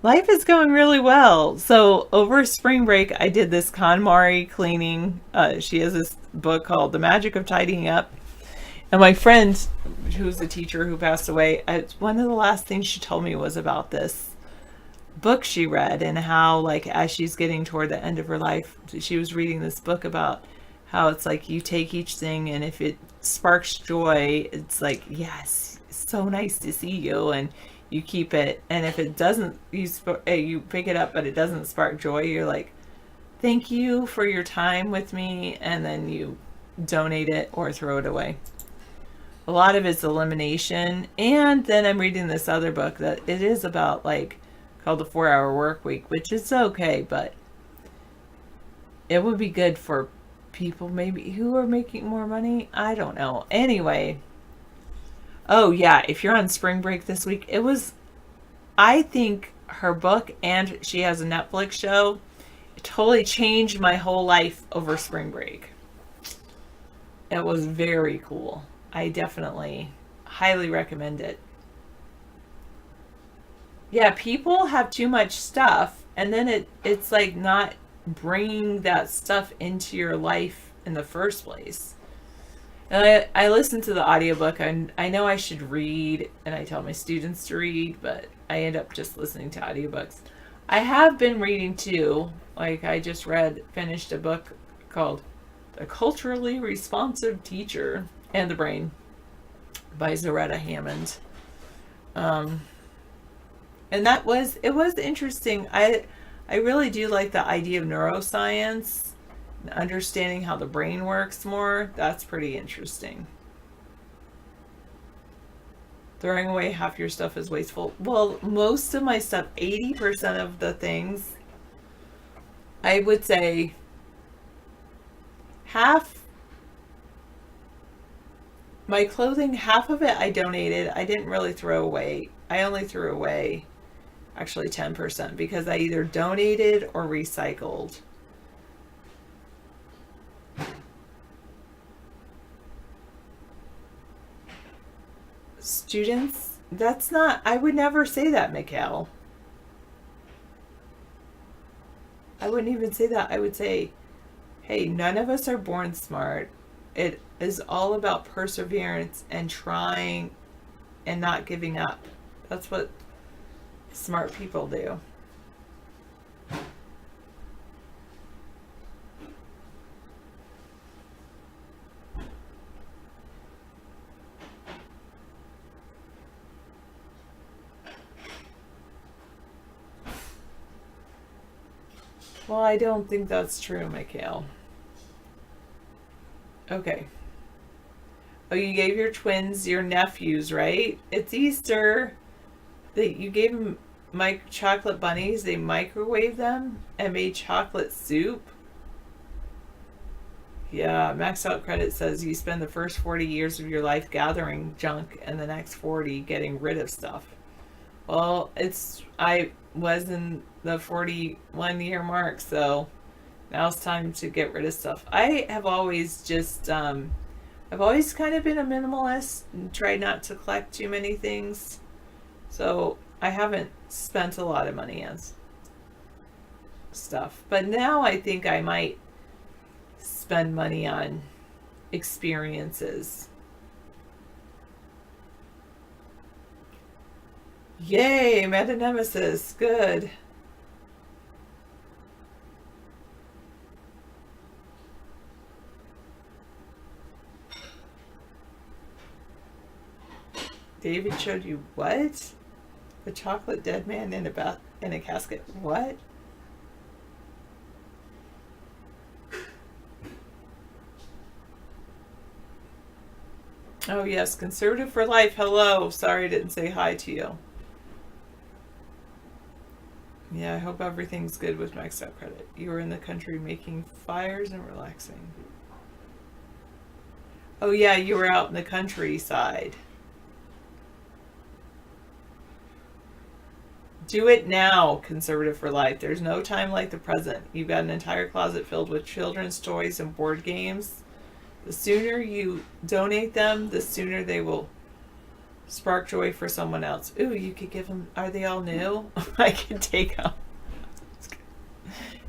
Life is going really well. So over spring break, I did this KonMari cleaning. She has this book called The Magic of Tidying Up. And my friend, who's a teacher who passed away, one of the last things she told me was about this book she read and how, like, as she's getting toward the end of her life, she was reading this book about how it's like you take each thing and if it sparks joy, it's like, yes, it's so nice to see you, and you keep it. And if it doesn't, you pick it up but it doesn't spark joy, you're like, thank you for your time with me, and then you donate it or throw it away. A lot of it's elimination. And then I'm reading this other book that it is about, like, called The 4-Hour Work Week, which is okay, but it would be good for people maybe who are making more money. I don't know. Anyway. Oh yeah, if you're on spring break this week, I think her book, and she has a Netflix show, it totally changed my whole life over spring break. It was very cool. I definitely highly recommend it. Yeah, people have too much stuff, and then it's like not bringing that stuff into your life in the first place. And I listen to the audiobook, and I know I should read, and I tell my students to read, but I end up just listening to audiobooks. I have been reading too. Like, I just finished a book called The Culturally Responsive Teacher and the Brain by Zaretta Hammond. And it was interesting. I really do like the idea of neuroscience, understanding how the brain works more. That's pretty interesting. Throwing away half your stuff is wasteful. Well, most of my stuff, 80% of the things, I would say half. My clothing, half of it I donated. I didn't really throw away. I only threw away actually 10% because I either donated or recycled. Students, I would never say that, Mikhail. I wouldn't even say that. I would say, hey, none of us are born smart. It is all about perseverance and trying and not giving up. That's what smart people do. Well, I don't think that's true, Mikhail. Okay. Oh, you gave your twins your nephews, right? It's Easter. You gave them chocolate bunnies. They microwaved them and made chocolate soup. Yeah, Max Out Credit says you spend the first 40 years of your life gathering junk and the next 40 getting rid of stuff. Well, I was in the 41-year mark, so now it's time to get rid of stuff. I have always just, I've always kind of been a minimalist and tried not to collect too many things. So I haven't spent a lot of money on stuff. But now I think I might spend money on experiences. Yay, Meta Nemesis. Good. David showed you what? A chocolate dead man in a casket. What? Oh yes, conservative for life. Hello. Sorry I didn't say hi to you. Yeah, I hope everything's good with maxed out credit. You were in the country making fires and relaxing. Oh yeah, you were out in the countryside. Do it now, conservative for life. There's no time like the present. You've got an entire closet filled with children's toys and board games. The sooner you donate them, the sooner they will spark joy for someone else. Ooh, you could give them, are they all new? I could take them.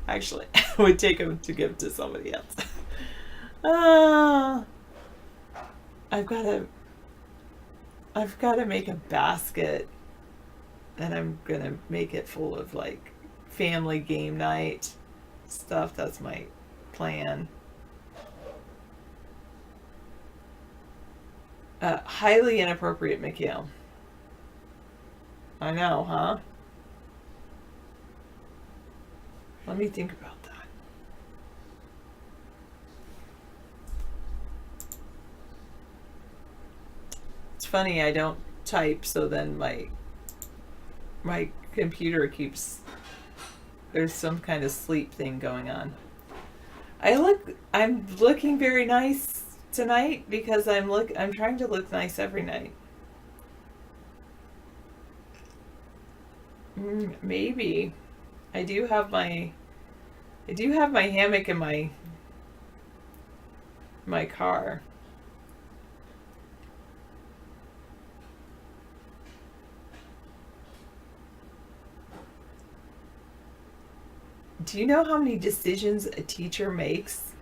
Actually, I would take them to give to somebody else. I've got to make a basket, and I'm going to make it full of like family game night stuff. That's my plan. Highly inappropriate, Mikhail. I know, huh? Let me think about that. It's funny, I don't type, so then my computer keeps, there's some kind of sleep thing going on. I'm looking very nice tonight because I'm trying to look nice every night. Maybe. I do have my hammock in my car. Do you know how many decisions a teacher makes?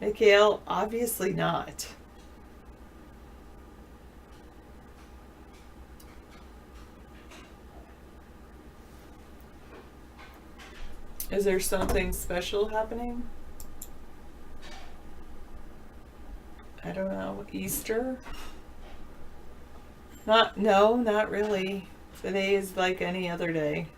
Mikhail, obviously not. Is there something special happening? I don't know. Easter? No, not really. Today is like any other day.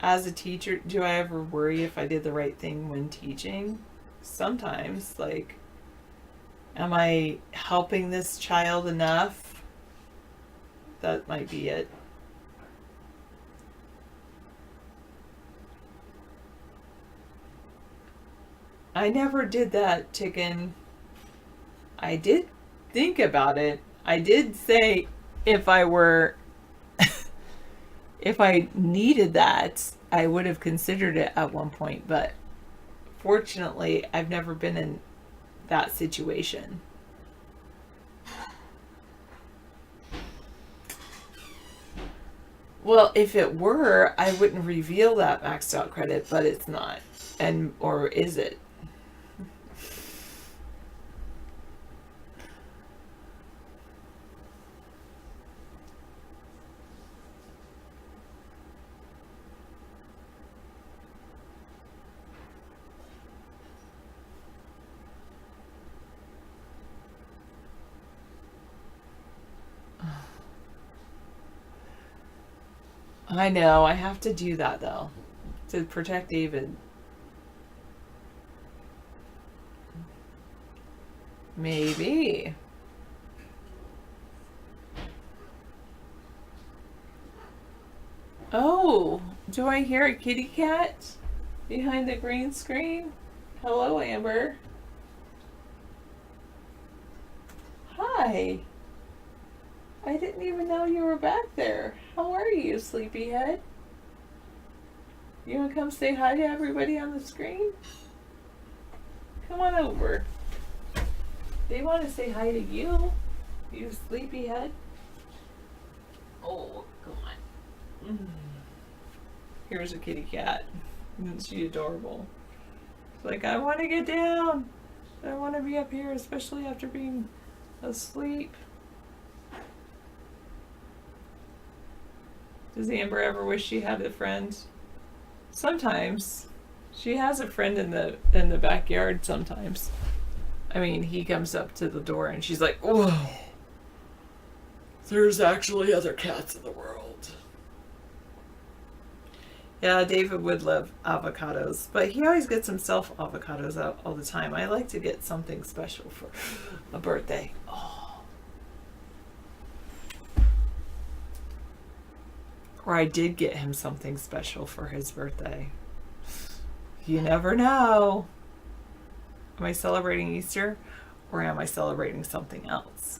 As a teacher, do I ever worry if I did the right thing when teaching? Sometimes, like, am I helping this child enough? That might be it. I never did that, chicken. I did think about it. I did say if I were if I needed that, I would have considered it at one point, but fortunately, I've never been in that situation. Well, if it were, I wouldn't reveal that maxed out credit, but it's not. Or is it? I know, I have to do that though, to protect David. Maybe. Oh, do I hear a kitty cat behind the green screen? Hello, Amber. Hi. I didn't even know you were back there. How are you, sleepyhead? You want to come say hi to everybody on the screen? Come on over. They want to say hi to you, you sleepyhead. Oh, come on. Here's a kitty cat. Isn't she adorable? It's like, I want to get down. I want to be up here, especially after being asleep. Does Amber ever wish she had a friend? Sometimes. She has a friend in the backyard sometimes. I mean, he comes up to the door and she's like, "Whoa. There's actually other cats in the world." Yeah, David would love avocados, but he always gets himself avocados out all the time. I like to get something special for a birthday. Oh. Or I did get him something special for his birthday. You never know. Am I celebrating Easter or am I celebrating something else?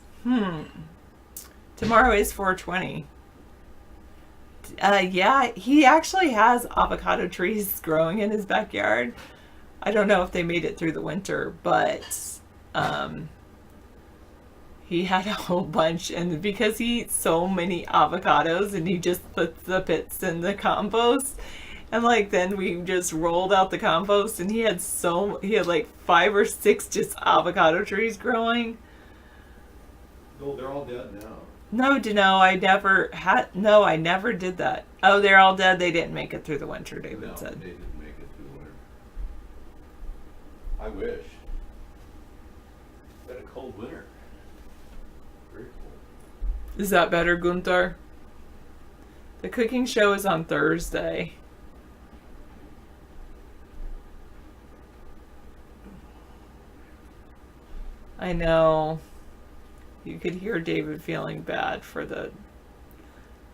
Tomorrow is 420. Yeah, he actually has avocado trees growing in his backyard. I don't know if they made it through the winter, but he had a whole bunch, and because he eats so many avocados and he just puts the pits in the compost, and like then we just rolled out the compost and he had like 5 or 6 just avocado trees growing. No, they're all dead now. No, I never did that. Oh, they're all dead. They didn't make it through the winter, David said. They didn't make it through the winter. I wish. Had a cold winter. Very cold. Is that better, Gunther? The cooking show is on Thursday. I know. You could hear David feeling bad for the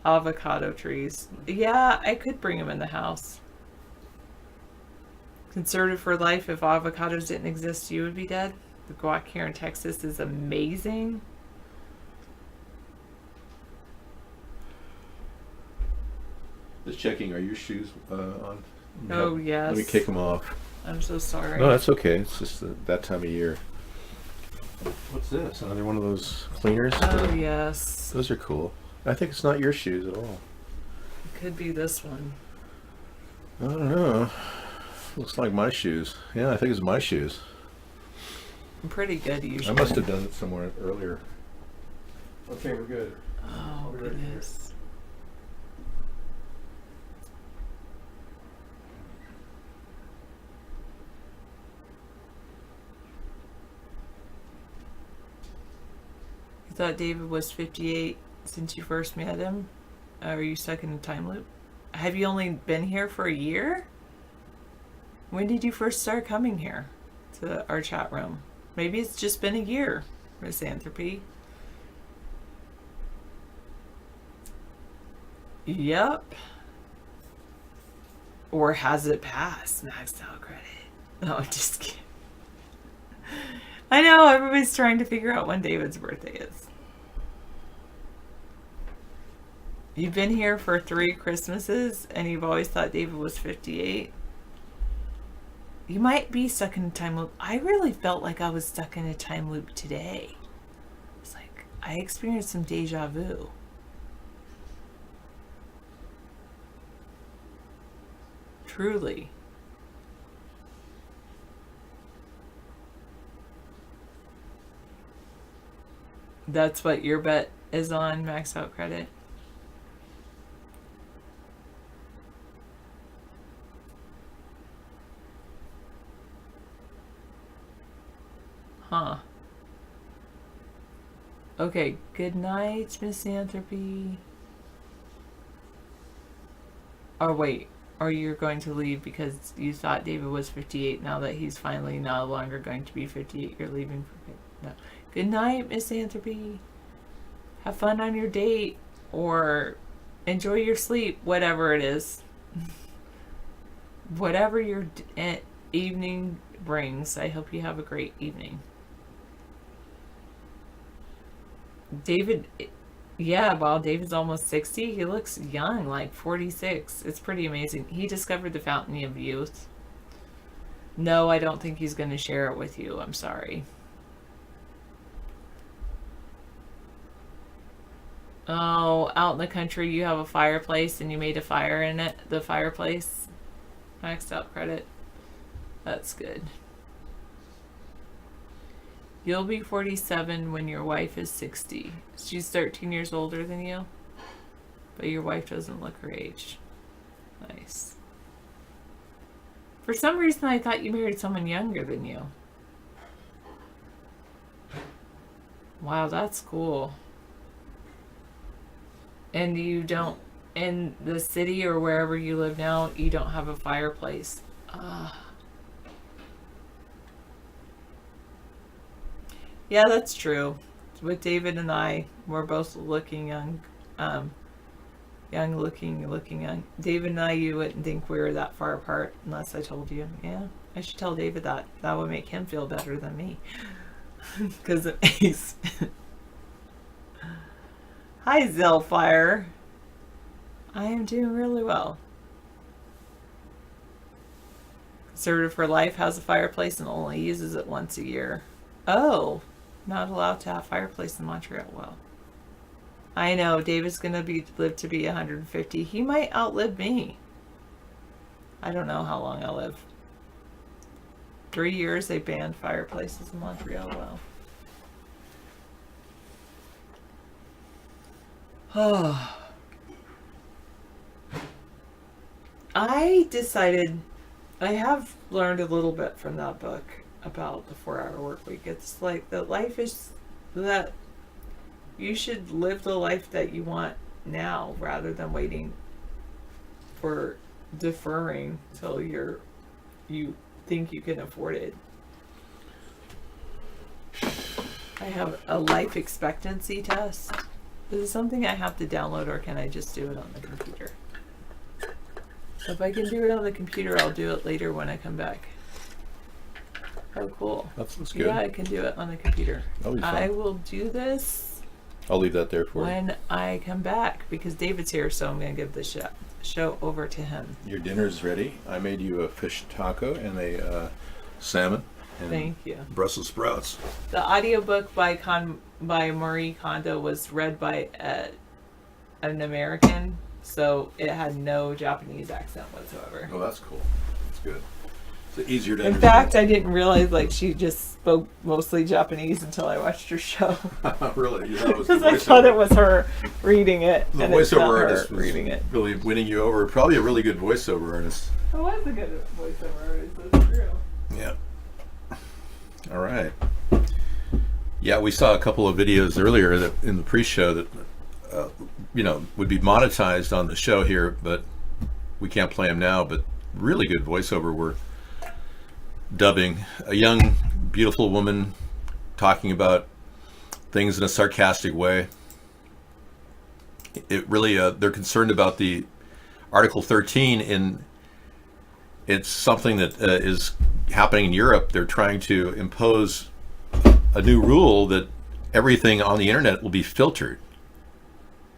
avocado trees. Yeah, I could bring them in the house. Conservative for life. If avocados didn't exist, you would be dead. The guac here in Texas is amazing. Just checking, are your shoes on? Oh, yes. Let me kick them off. I'm so sorry. No, that's okay. It's just that time of year. What's this? Another one of those cleaners? Oh, yes. Those are cool. I think it's not your shoes at all. It could be this one. I don't know. Looks like my shoes. Yeah, I think it's my shoes. I'm pretty good usually. I must have done it somewhere earlier. Okay, we're good. Oh, goodness. You thought David was 58 since you first met him? Are you stuck in a time loop? Have you only been here for a year? When did you first start coming here to our chat room? Maybe it's just been a year, Misanthropy. Yep. Or has it passed? Maxed out credit. No, I'm just kidding. I know, everybody's trying to figure out when David's birthday is. You've been here for 3 Christmases and you've always thought David was 58. You might be stuck in a time loop. I really felt like I was stuck in a time loop today. It's like I experienced some deja vu. Truly. That's what your bet is on, max out credit? Huh. Okay, good night, Misanthropy. Oh, wait. Or you're going to leave because you thought David was 58. Now that he's finally no longer going to be 58, you're leaving for... No. Good night, Misanthropy. Have fun on your date. Or enjoy your sleep, whatever it is. Whatever your evening brings, I hope you have a great evening. David, yeah, while David's almost 60, he looks young, like 46. It's pretty amazing. He discovered the fountain of youth. No, I don't think he's going to share it with you. I'm sorry. Oh, out in the country, you have a fireplace and you made a fire in it. The fireplace. Maxed out credit. That's good. You'll be 47 when your wife is 60. She's 13 years older than you. But your wife doesn't look her age. Nice. For some reason, I thought you married someone younger than you. Wow, that's cool. And you don't, in the city or wherever you live now, you don't have a fireplace. Yeah, that's true. With David and I, we're both looking young. Looking young. David and I, you wouldn't think we were that far apart unless I told you. Yeah, I should tell David that. That would make him feel better than me. Because of Ace. Hi, Zellfire. I am doing really well. Conservative for Life has a fireplace and only uses it once a year. Oh, not allowed to have fireplace in Montreal. Well, I know David's gonna live to be 150. He might outlive me. I don't know how long I'll live. 3 years they banned fireplaces in Montreal. Well. Oh. I decided, I have learned a little bit from that book about the 4-hour work week. It's like that life is that you should live the life that you want now rather than waiting for deferring till you think you can afford it. I have a life expectancy test. Is it something I have to download or can I just do it on the computer? So if I can do it on the computer, I'll do it later when I come back. Oh, cool. That looks good. Yeah, I can do it on the computer. That'll be fun. I will do this I'll leave that there for you. when I come back because David's here, so I'm going to give the show over to him. Your dinner's ready. I made you a fish taco and a salmon and Thank you. Brussels sprouts. The audiobook by Marie Kondo was read by an American, so it had no Japanese accent whatsoever. Oh, that's cool. That's good. It's easier to In fact, I didn't realize like she just spoke mostly Japanese until I watched her show. really? Yeah, Because I thought it was her reading it. The and it's not voiceover her artist was reading it. really winning you over. Probably a really good voiceover artist. I was a good voiceover artist, that's true. Yeah. All right. Yeah, we saw a couple of videos earlier that in the pre-show that would be monetized on the show here, but we can't play them now. But really good voiceover. We're dubbing a young, beautiful woman talking about things in a sarcastic way. It really, they're concerned about the Article 13 in. It's something that is happening in Europe. They're trying to impose a new rule that everything on the internet will be filtered.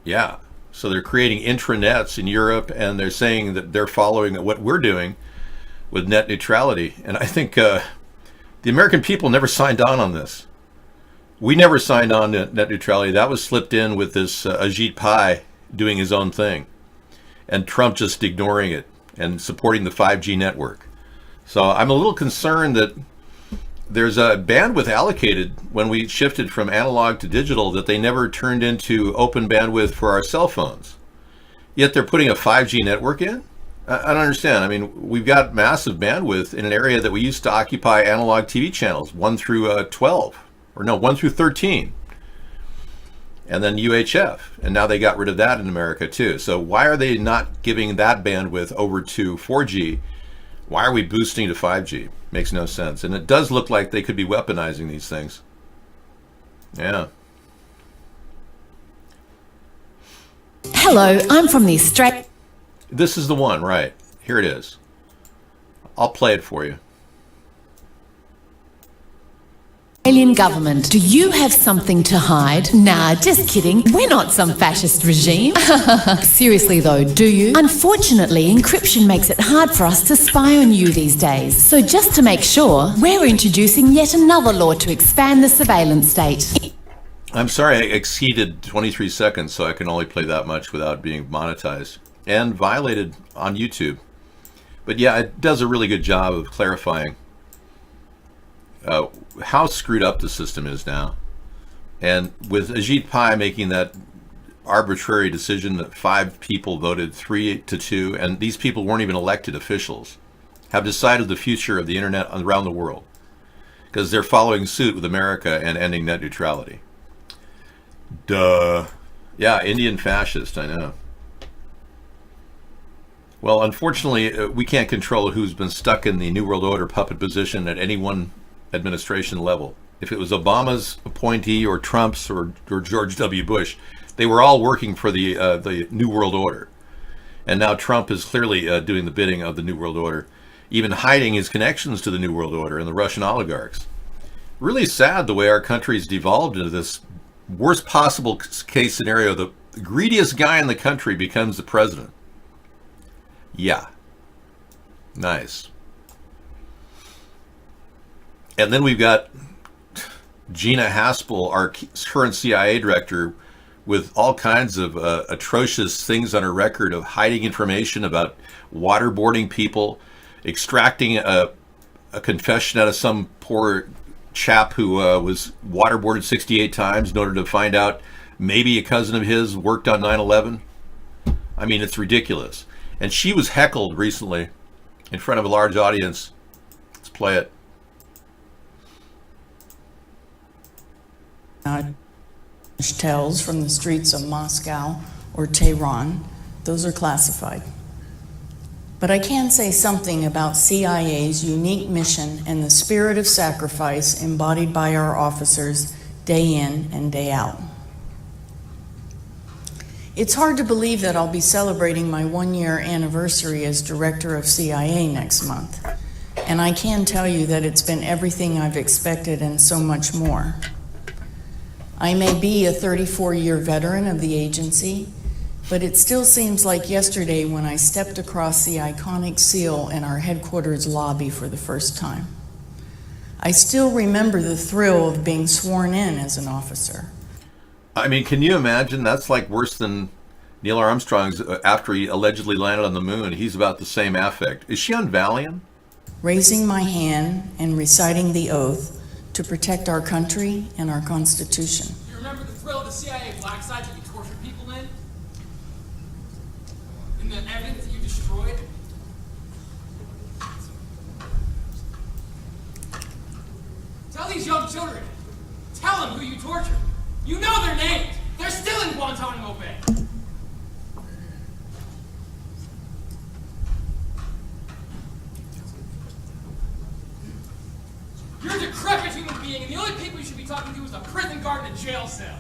Yeah. So they're creating intranets in Europe, and they're saying that they're following what we're doing with net neutrality. And I think the American people never signed on this. We never signed on to net neutrality. That was slipped in with this Ajit Pai doing his own thing, and Trump just ignoring it and supporting the 5G network. So I'm a little concerned that there's a bandwidth allocated when we shifted from analog to digital that they never turned into open bandwidth for our cell phones. Yet they're putting a 5G network in? I don't understand. I mean, we've got massive bandwidth in an area that we used to occupy analog TV channels, 1 through 12, or no, 1 through 13. And then UHF, and now they got rid of that in America too. So why are they not giving that bandwidth over to 4G? Why are we boosting to 5G? Makes no sense. And it does look like they could be weaponizing these things. Yeah. Hello, I'm from the Australian. This is the one, right? Here it is. I'll play it for you. Government. Do you have something to hide? Nah, just kidding. We're not some fascist regime. Seriously though, do you? Unfortunately, encryption makes it hard for us to spy on you these days. So just to make sure, we're introducing yet another law to expand the surveillance state. I'm sorry I exceeded 23 seconds, so I can only play that much without being monetized and violated on YouTube. But yeah, it does a really good job of clarifying how screwed up the system is now. And with Ajit Pai making that arbitrary decision that 5 people voted 3-2, and these people weren't even elected officials, have decided the future of the internet around the world because they're following suit with America and ending net neutrality. Duh. Yeah, Indian fascist, I know. Well, unfortunately, we can't control who's been stuck in the New World Order puppet position at any one administration level. If it was Obama's appointee or Trump's or George W. Bush, they were all working for the New World Order. And now Trump is clearly doing the bidding of the New World Order, even hiding his connections to the New World Order and the Russian oligarchs. Really sad the way our country's devolved into this worst possible case scenario. The greediest guy in the country becomes the president. Yeah. Nice. And then we've got Gina Haspel, our current CIA director, with all kinds of atrocious things on her record of hiding information about waterboarding people, extracting a confession out of some poor chap who was waterboarded 68 times in order to find out maybe a cousin of his worked on 9/11. I mean, it's ridiculous. And she was heckled recently in front of a large audience. Let's play it. Tells from the streets of Moscow or Tehran, those are classified. But I can say something about CIA's unique mission and the spirit of sacrifice embodied by our officers day in and day out. It's hard to believe that I'll be celebrating my 1-year anniversary as director of CIA next month. And I can tell you that it's been everything I've expected and so much more. I may be a 34-year veteran of the agency, but it still seems like yesterday when I stepped across the iconic seal in our headquarters lobby for the first time. I still remember the thrill of being sworn in as an officer. I mean, can you imagine? That's like worse than Neil Armstrong's after he allegedly landed on the moon. He's about the same affect. Is she on Valium? Raising my hand and reciting the oath to protect our country and our Constitution. You remember the thrill of the CIA black site that you tortured people in? And the evidence that you destroyed? Tell these young children. Tell them who you tortured. You know their names. They're still in Guantanamo Bay. You're a decrepit human being, and the only people you should be talking to is a prison guard in a jail cell.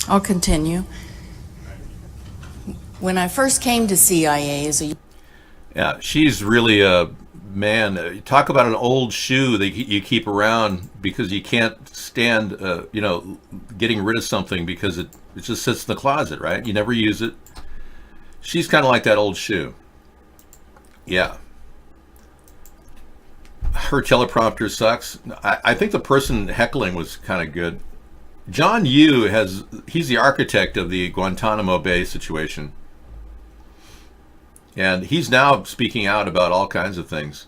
I'll continue. When I first came to CIA as a Yeah, she's really a man. Talk about an old shoe that you keep around because you can't stand, getting rid of something because it just sits in the closet, right? You never use it. She's kind of like that old shoe. Yeah. Her teleprompter sucks. I think the person heckling was kind of good. John Yoo he's the architect of the Guantanamo Bay situation. And he's now speaking out about all kinds of things.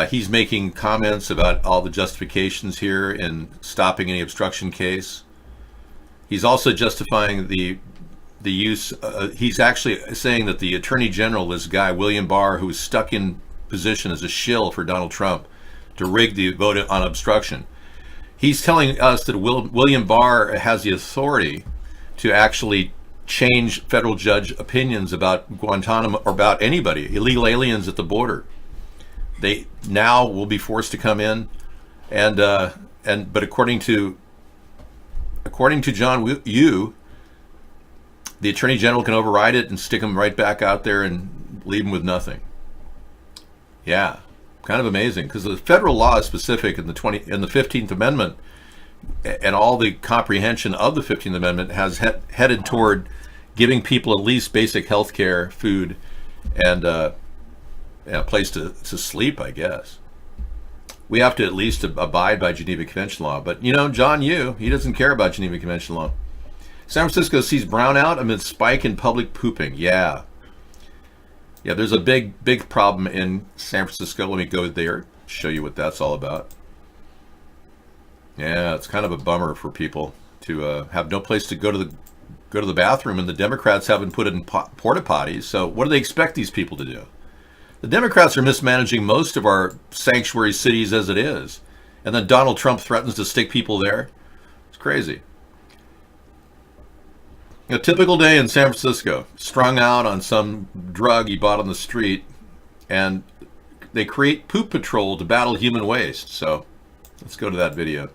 He's making comments about all the justifications here in stopping any obstruction case. He's also justifying the use. He's actually saying that the Attorney General, this guy, William Barr, who was stuck in position as a shill for Donald Trump to rig the vote on obstruction. He's telling us that William Barr has the authority to actually change federal judge opinions about Guantanamo or about anybody, illegal aliens at the border. They now will be forced to come in, but according to John Yoo, the Attorney General can override it and stick them right back out there and leave them with nothing. Yeah, kind of amazing because the federal law is specific in the 15th Amendment, and all the comprehension of the 15th Amendment has headed toward giving people at least basic health care, food, and a place to sleep, I guess. We have to at least abide by Geneva Convention law. But, John Yoo, he doesn't care about Geneva Convention law. San Francisco sees brownout amid spike in public pooping. Yeah. Yeah, there's a big problem in San Francisco. Let me go there, show you what that's all about. Yeah, it's kind of a bummer for people to have no place to go to the bathroom, and the Democrats haven't put in porta potties. So what do they expect these people to do? The Democrats are mismanaging most of our sanctuary cities as it is, and then Donald Trump threatens to stick people there. It's crazy. A typical day in San Francisco, strung out on some drug he bought on the street, and they create Poop Patrol to battle human waste. So let's go to that video.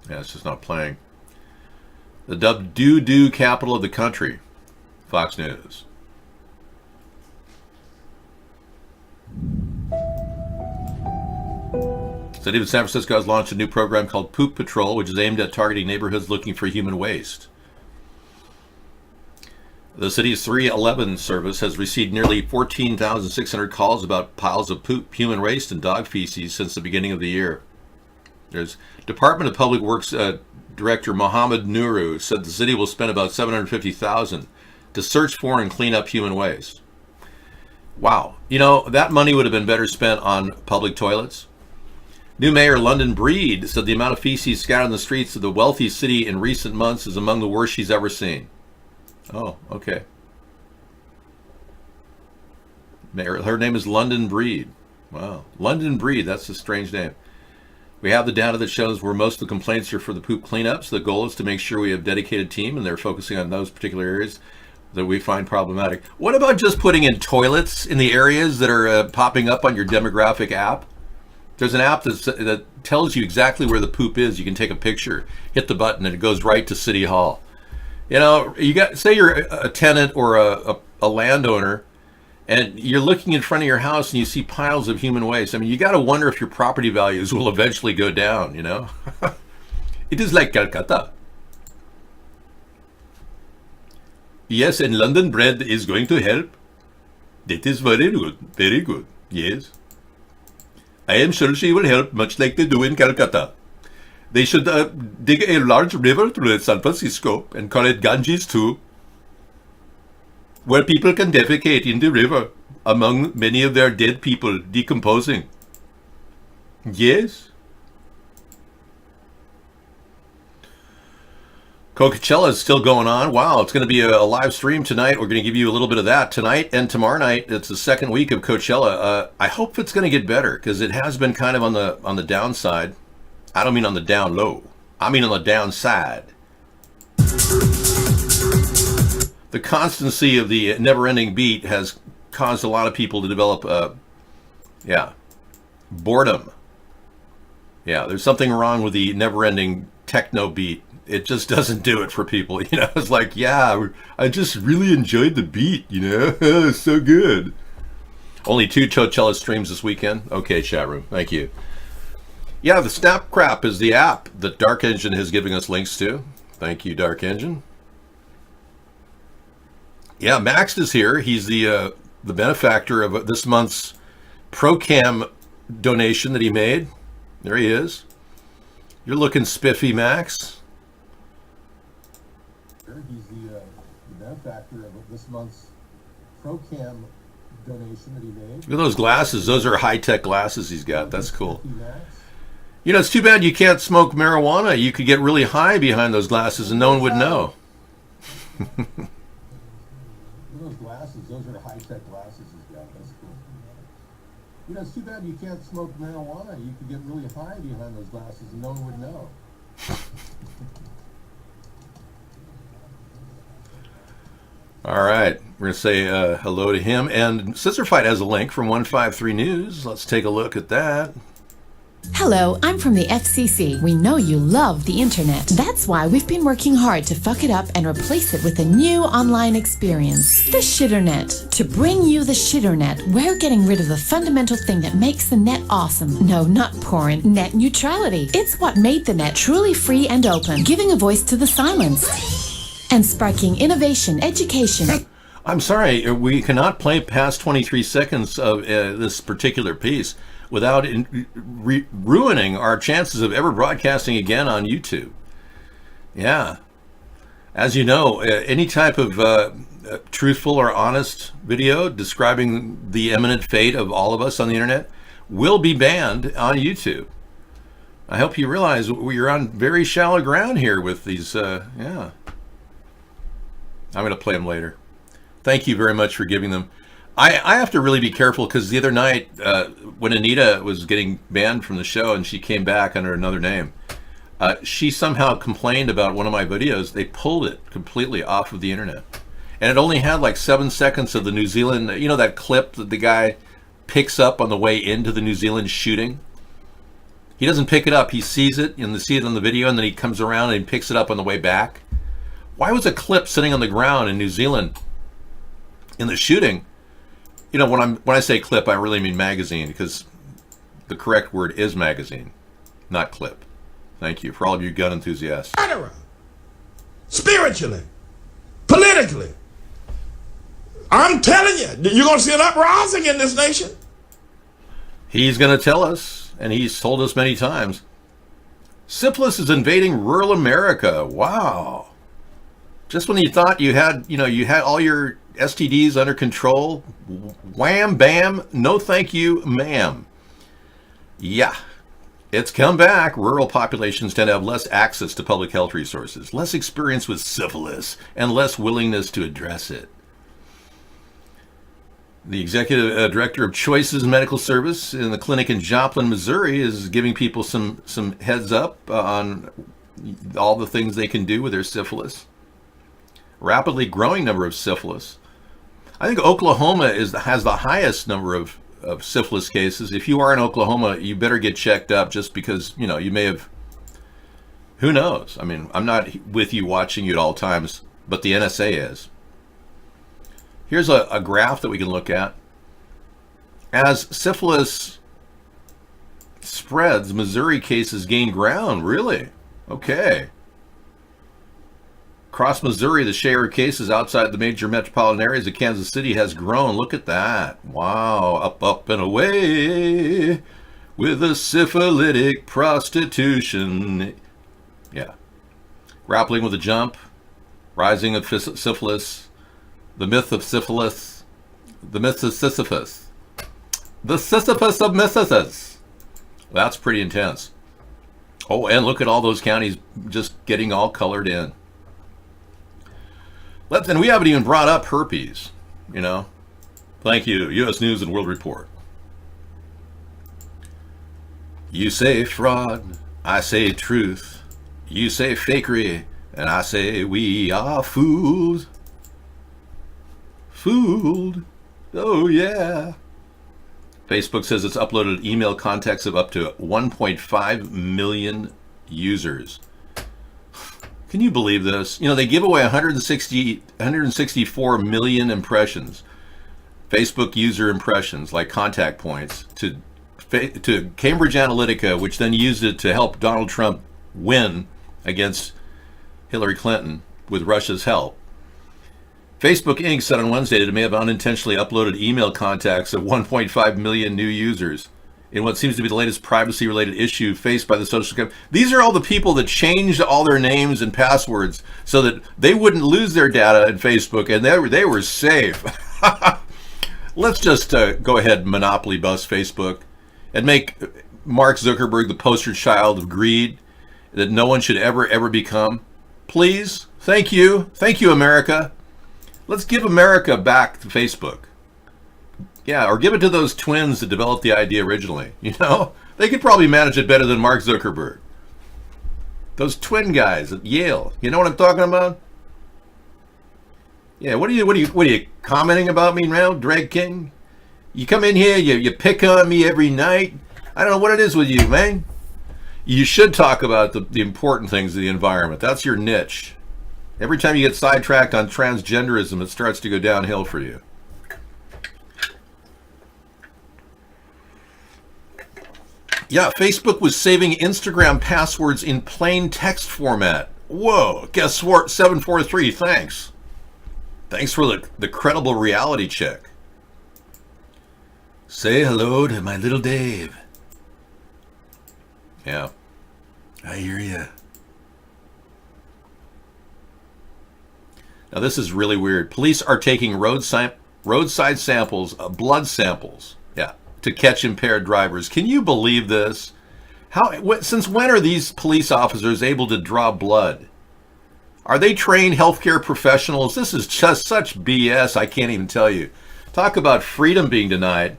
Yeah, it's just not playing. The dubbed doo-doo capital of the country, Fox News. City of San Francisco has launched a new program called Poop Patrol, which is aimed at targeting neighborhoods looking for human waste. The city's 311 service has received nearly 14,600 calls about piles of poop, human waste, and dog feces since the beginning of the year. There's Department of Public Works Director Mohammed Nuru said the city will spend about $750,000 to search for and clean up human waste. Wow. You know, that money would have been better spent on public toilets. New Mayor London Breed said the amount of feces scattered on the streets of the wealthy city in recent months is among the worst she's ever seen. Oh, okay. Mayor, her name is London Breed. Wow. London Breed, that's a strange name. We have the data that shows where most of the complaints are for the poop cleanups. The goal is to make sure we have a dedicated team and they're focusing on those particular areas that we find problematic. What about just putting in toilets in the areas that are popping up on your demographic app? There's an app that tells you exactly where the poop is. You can take a picture, hit the button, and it goes right to City Hall. You know, say you're a tenant or a landowner, and you're looking in front of your house and you see piles of human waste. I mean, you got to wonder if your property values will eventually go down, you know? It is like Calcutta. Yes, and London Bread is going to help. That is very good. Very good. Yes. I am sure she will help, much like they do in Calcutta. They should dig a large river through San Francisco and call it Ganges too, where people can defecate in the river among many of their dead people decomposing. Yes. Coachella is still going on. Wow, it's going to be a live stream tonight. We're going to give you a little bit of that tonight and tomorrow night. It's the second week of Coachella. I hope it's going to get better because it has been kind of on the downside. I don't mean on the down low. I mean on the downside. The constancy of the never-ending beat has caused a lot of people to develop, boredom. Yeah, there's something wrong with the never-ending techno beat. It just doesn't do it for people, you know. It's like, yeah, I just really enjoyed the beat, you know. It's so good. Only 2 Coachella streams this weekend. Okay, chat room, thank you. Yeah, the Snap Crap is the app that Dark Engine is giving us links to. Thank you, Dark Engine. Yeah, Max is here. He's the benefactor of this month's ProCam donation that he made. There he is. You're looking spiffy, Max. He's the benefactor of this month's ProCam donation that he made. Look at those glasses. Those are high-tech glasses he's got. That's cool. You know, it's too bad you can't smoke marijuana. You could get really high behind those glasses and no one would know. Those glasses, those are high-tech glasses he's got. That's cool. You know, it's too bad you can't smoke marijuana. You could get really high behind those glasses and no one would know. All right, we're going to say hello to him. And Scissor Fight has a link from 153 News. Let's take a look at that. Hello, I'm from the FCC. We know you love the internet. That's why we've been working hard to fuck it up and replace it with a new online experience, the Shitternet. To bring you the Shitternet, we're getting rid of the fundamental thing that makes the net awesome. No, not porn. Net neutrality. It's what made the net truly free and open, giving a voice to the silenced and sparking innovation, education. I'm sorry, we cannot play past 23 seconds of this particular piece without ruining our chances of ever broadcasting again on YouTube. Yeah. As you know, any type of truthful or honest video describing the imminent fate of all of us on the internet will be banned on YouTube. I hope you realize we're on very shallow ground here with these, yeah. I'm going to play them later. Thank you very much for giving them. I have to really be careful because the other night when Anita was getting banned from the show and she came back under another name, she somehow complained about one of my videos. They pulled it completely off of the internet. And it only had like 7 seconds of the New Zealand, you know, that clip that the guy picks up on the way into the New Zealand shooting? He doesn't pick it up. He sees it and see it on the video, and then he comes around and he picks it up on the way back. Why was a clip sitting on the ground in New Zealand in the shooting? You know, when I say clip, I really mean magazine, because the correct word is magazine, not clip. Thank you for all of you gun enthusiasts. Spiritually, politically. I'm telling you, you're going to see an uprising in this nation. He's going to tell us, and he's told us many times, syphilis is invading rural America. Wow. Just when you thought you had all your STDs under control, wham, bam, no thank you, ma'am. Yeah, it's come back. Rural populations tend to have less access to public health resources, less experience with syphilis, and less willingness to address it. The executive director of Choices Medical Service in the clinic in Joplin, Missouri, is giving people some heads up on all the things they can do with their syphilis. Rapidly growing number of syphilis. I think Oklahoma has the highest number of syphilis cases. If you are in Oklahoma, you better get checked up, just because, you know, you may have, who knows? I mean, I'm not with you watching you at all times, but the NSA is. Here's a graph that we can look at. As syphilis spreads, Missouri cases gain ground. Really? Okay. Across Missouri, the share of cases outside the major metropolitan areas of Kansas City has grown. Look at that. Wow. Up, up, and away with a syphilitic prostitution. Yeah. Grappling with a jump. Rising of syphilis. The myth of syphilis. The myth of Sisyphus. The Sisyphus of Sisyphus. That's pretty intense. Oh, and look at all those counties just getting all colored in. And we haven't even brought up herpes, you know. Thank you, U.S. News and World Report. You say fraud, I say truth. You say fakery, and I say we are fools. Fooled. Oh, yeah. Facebook says it's uploaded email contacts of up to 1.5 million users. Can you believe this? You know, they give away 164 million impressions, Facebook user impressions, like contact points, to Cambridge Analytica, which then used it to help Donald Trump win against Hillary Clinton with Russia's help. Facebook Inc. said on Wednesday that it may have unintentionally uploaded email contacts of 1.5 million new users in what seems to be the latest privacy-related issue faced by the social security. These are all the people that changed all their names and passwords so that they wouldn't lose their data in Facebook, and they were safe. Let's just go ahead and monopoly bust Facebook and make Mark Zuckerberg the poster child of greed that no one should ever become. Please, thank you, America. Let's give America back to Facebook. Yeah, or give it to those twins that developed the idea originally. You know, they could probably manage it better than Mark Zuckerberg. Those twin guys at Yale. You know what I'm talking about? Yeah. What are you commenting about me now, Drag King? You come in here, you pick on me every night. I don't know what it is with you, man. You should talk about the important things of the environment. That's your niche. Every time you get sidetracked on transgenderism, it starts to go downhill for you. Yeah, Facebook was saving Instagram passwords in plain text format. Whoa, guess what? 743, thanks. Thanks for the credible reality check. Say hello to my little Dave. Yeah, I hear ya. Now this is really weird. Police are taking roadside samples, blood samples, to catch impaired drivers. Can you believe this? Since when are these police officers able to draw blood? Are they trained healthcare professionals? This is just such BS, I can't even tell you. Talk about freedom being denied.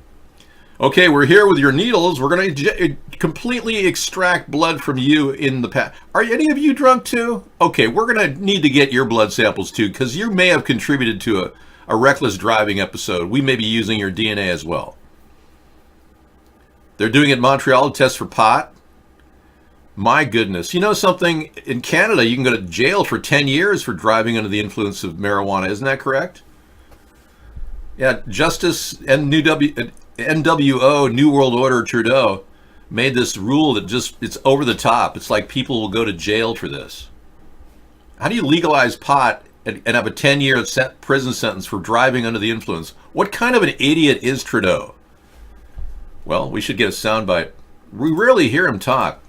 Okay, we're here with your needles. We're going to completely extract blood from you in the past. Are any of you drunk too? Okay, we're going to need to get your blood samples too, because you may have contributed to a reckless driving episode. We may be using your DNA as well. They're doing it in Montreal to test for pot. My goodness. You know something? In Canada, you can go to jail for 10 years for driving under the influence of marijuana. Isn't that correct? Yeah, Justice NWO, New World Order Trudeau, made this rule that it's over the top. It's like people will go to jail for this. How do you legalize pot and have a 10-year prison sentence for driving under the influence? What kind of an idiot is Trudeau? Well, we should get a soundbite. We rarely hear him talk.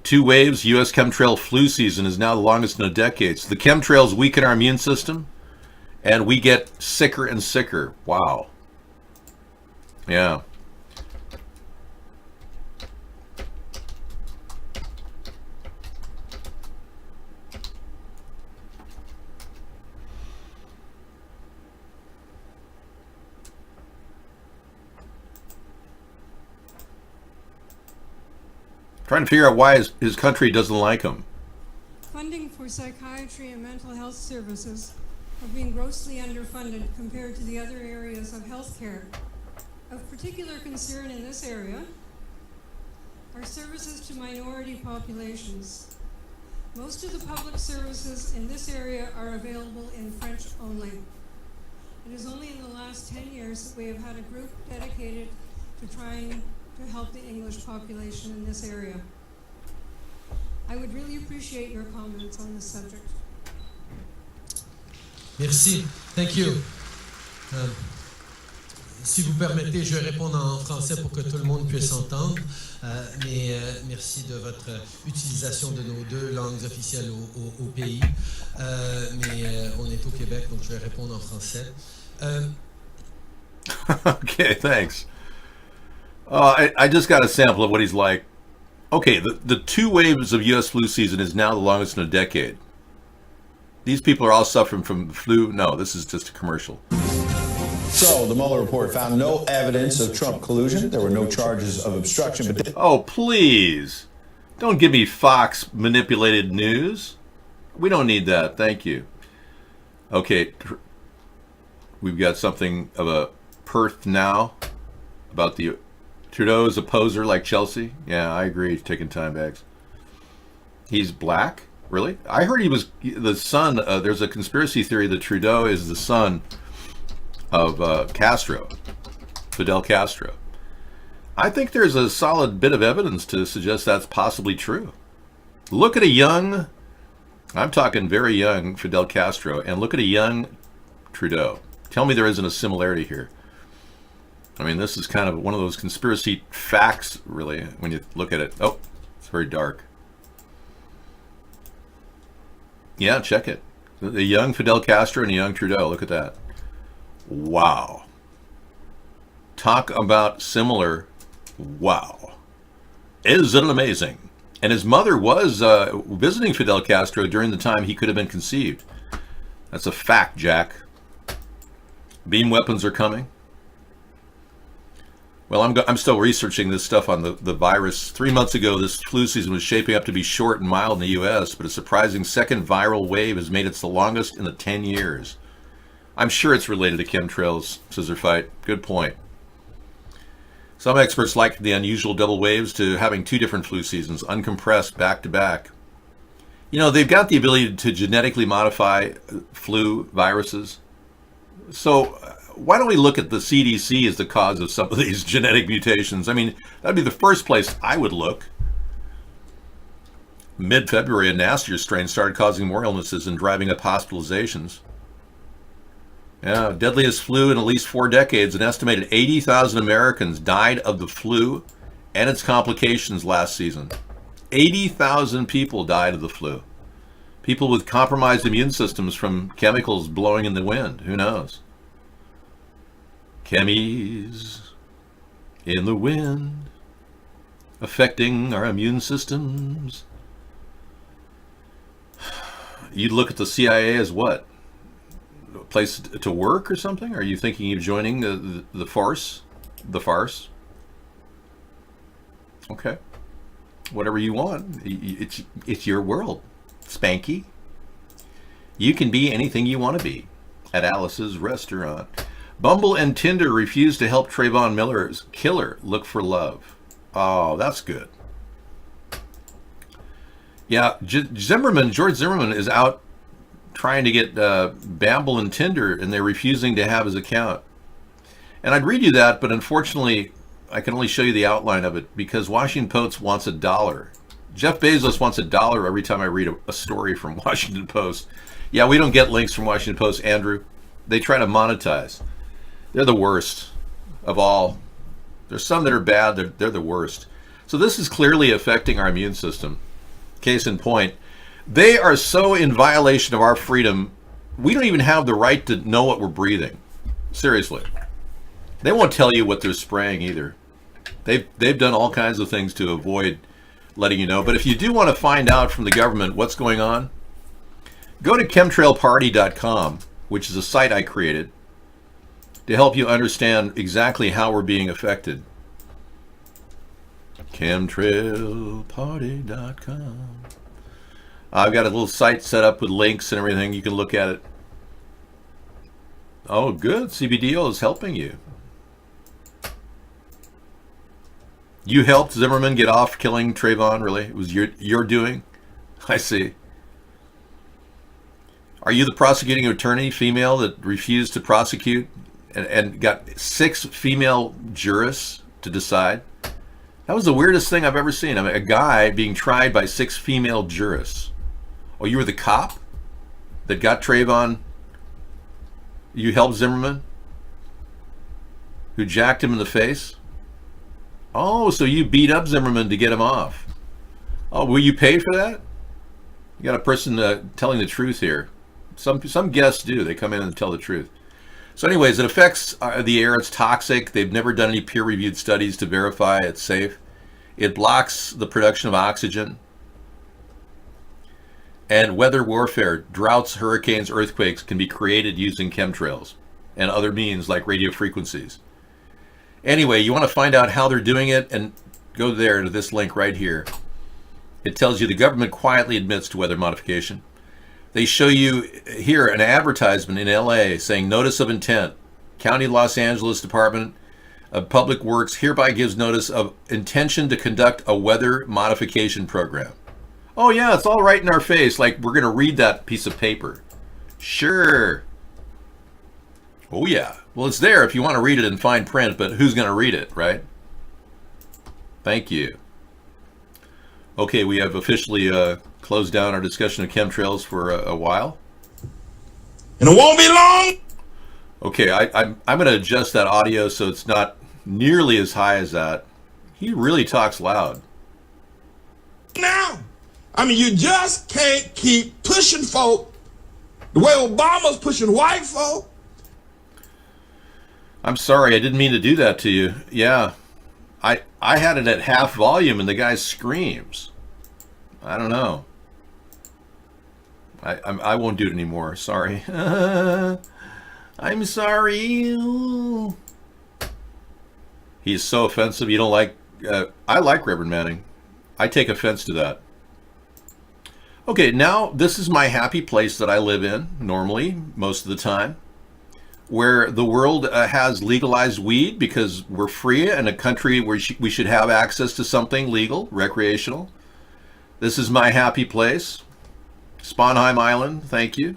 2 waves, U.S. chemtrail flu season is now the longest in a decade. So the chemtrails weaken our immune system, and we get sicker and sicker. Wow. Yeah. Trying to figure out why his country doesn't like him. Funding for psychiatry and mental health services have been grossly underfunded compared to the other areas of healthcare. Of particular concern in this area are services to minority populations. Most of the public services in this area are available in French only. It is only in the last 10 years that we have had a group dedicated to trying to help the English population in this area. I would really appreciate your comments on this subject. Merci. Thank you. Si vous permettez, je vais répondre en français pour que tout le monde puisse entendre. Mais merci de votre utilisation de nos 2 langues officielles au pays. Mais on est au Québec, donc je vais répondre en français. Okay, thanks. I just got a sample of what he's like. Okay, the 2 waves of U.S. flu season is now the longest in a decade. These people are all suffering from flu. No, this is just a commercial. So, the Mueller report found no evidence of Trump collusion. There were no charges of obstruction. But oh, please. Don't give me Fox manipulated news. We don't need that. Thank you. Okay, we've got something of a Perth now about the Trudeau is a poser like Chelsea. Yeah, I agree. He's taking time bags. He's black? Really? I heard he was the son. There's a conspiracy theory that Trudeau is the son of Castro, Fidel Castro. I think there's a solid bit of evidence to suggest that's possibly true. Look at a young, I'm talking very young Fidel Castro, and look at a young Trudeau. Tell me there isn't a similarity here. I mean, this is kind of one of those conspiracy facts, really, when you look at it. Oh, it's very dark. Yeah, check it. The young Fidel Castro and the young Trudeau. Look at that. Wow. Talk about similar. Wow. Isn't it amazing? And his mother was visiting Fidel Castro during the time he could have been conceived. That's a fact, Jack. Beam weapons are coming. Well, I'm still researching this stuff on the virus. 3 months ago, this flu season was shaping up to be short and mild in the U.S., but a surprising second viral wave has made it the longest in the 10 years. I'm sure it's related to chemtrails, Scissor Fight. Good point. Some experts liken the unusual double waves to having 2 different flu seasons, uncompressed back-to-back. You know, they've got the ability to genetically modify flu viruses. So why don't we look at the CDC as the cause of some of these genetic mutations? I mean, that'd be the first place I would look. Mid-February, a nastier strain started causing more illnesses and driving up hospitalizations. Yeah, deadliest flu in at least 4 decades. An estimated 80,000 Americans died of the flu and its complications last season. 80,000 people died of the flu. People with compromised immune systems from chemicals blowing in the wind. Who knows? Chemies in the wind, affecting our immune systems. You'd look at the CIA as what? A place to work or something? Are you thinking of joining the farce? The farce? Okay. Whatever you want. It's your world. Spanky. You can be anything you want to be at Alice's restaurant. Bumble and Tinder refuse to help Trayvon Miller's killer look for love. Oh, that's good. Yeah, George Zimmerman is out trying to get Bumble and Tinder, and they're refusing to have his account. And I'd read you that, but unfortunately, I can only show you the outline of it because Washington Post wants $1. Jeff Bezos wants $1 every time I read a story from Washington Post. Yeah, we don't get links from Washington Post, Andrew. They try to monetize. They're the worst of all. There's some that are bad. They're the worst. So this is clearly affecting our immune system. Case in point, they are so in violation of our freedom, we don't even have the right to know what we're breathing. Seriously. They won't tell you what they're spraying either. They've done all kinds of things to avoid letting you know. But if you do want to find out from the government what's going on, go to chemtrailparty.com, which is a site I created to help you understand exactly how we're being affected. Chemtrailparty.com. I've got a little site set up with links and everything. You can look at it. Oh, good. CBDO is helping you. You helped Zimmerman get off killing Trayvon, really? It was your doing? I see. Are you the prosecuting attorney, female, that refused to prosecute and got 6 female jurists to decide? That was the weirdest thing I've ever seen. I mean, a guy being tried by 6 female jurists. Oh, you were the cop that got Trayvon? You helped Zimmerman? Who jacked him in the face? Oh, so you beat up Zimmerman to get him off. Oh, were you paid for that? You got a person telling the truth here. Some guests do. They come in and tell the truth. So anyways, it affects the air. It's toxic. They've never done any peer-reviewed studies to verify it's safe. It blocks the production of oxygen. And weather warfare, droughts, hurricanes, earthquakes can be created using chemtrails and other means like radio frequencies. Anyway, you want to find out how they're doing it, and go there to this link right here. It tells you the government quietly admits to weather modification. They show you here an advertisement in LA saying notice of intent. County Los Angeles Department of Public Works hereby gives notice of intention to conduct a weather modification program. Oh yeah, it's all right in our face, like we're going to read that piece of paper. Sure. Oh yeah. Well, it's there if you want to read it in fine print, but who's going to read it, right? Thank you. Okay, we have officially closed down our discussion of chemtrails for a while. And it won't be long. Okay, I'm going to adjust that audio so it's not nearly as high as that. He really talks loud. Now, I mean, you just can't keep pushing folk the way Obama's pushing white folk. I'm sorry, I didn't mean to do that to you. Yeah, I had it at half volume and the guy screams. I don't know. I won't do it anymore. Sorry. I'm sorry. He's so offensive. You don't like... I like Reverend Manning. I take offense to that. Okay, now this is my happy place that I live in, normally, most of the time, where the world has legalized weed because we're free in a country where we should have access to something legal, recreational. This is my happy place. Sponheim Island, thank you.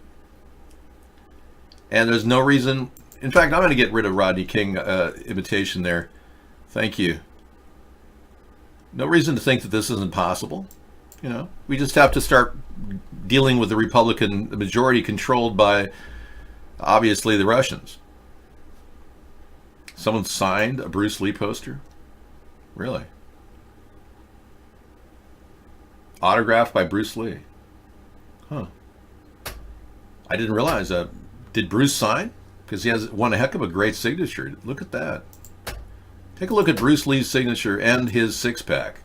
And there's no reason... In fact, I'm going to get rid of Rodney King imitation there. Thank you. No reason to think that this isn't possible. You know, we just have to start dealing with the Republican majority controlled by, obviously, the Russians. Someone signed a Bruce Lee poster? Really? Autographed by Bruce Lee? Huh. I didn't realize that. Did Bruce sign? Because he has one heck of a great signature. Look at that. Take a look at Bruce Lee's signature and his six-pack.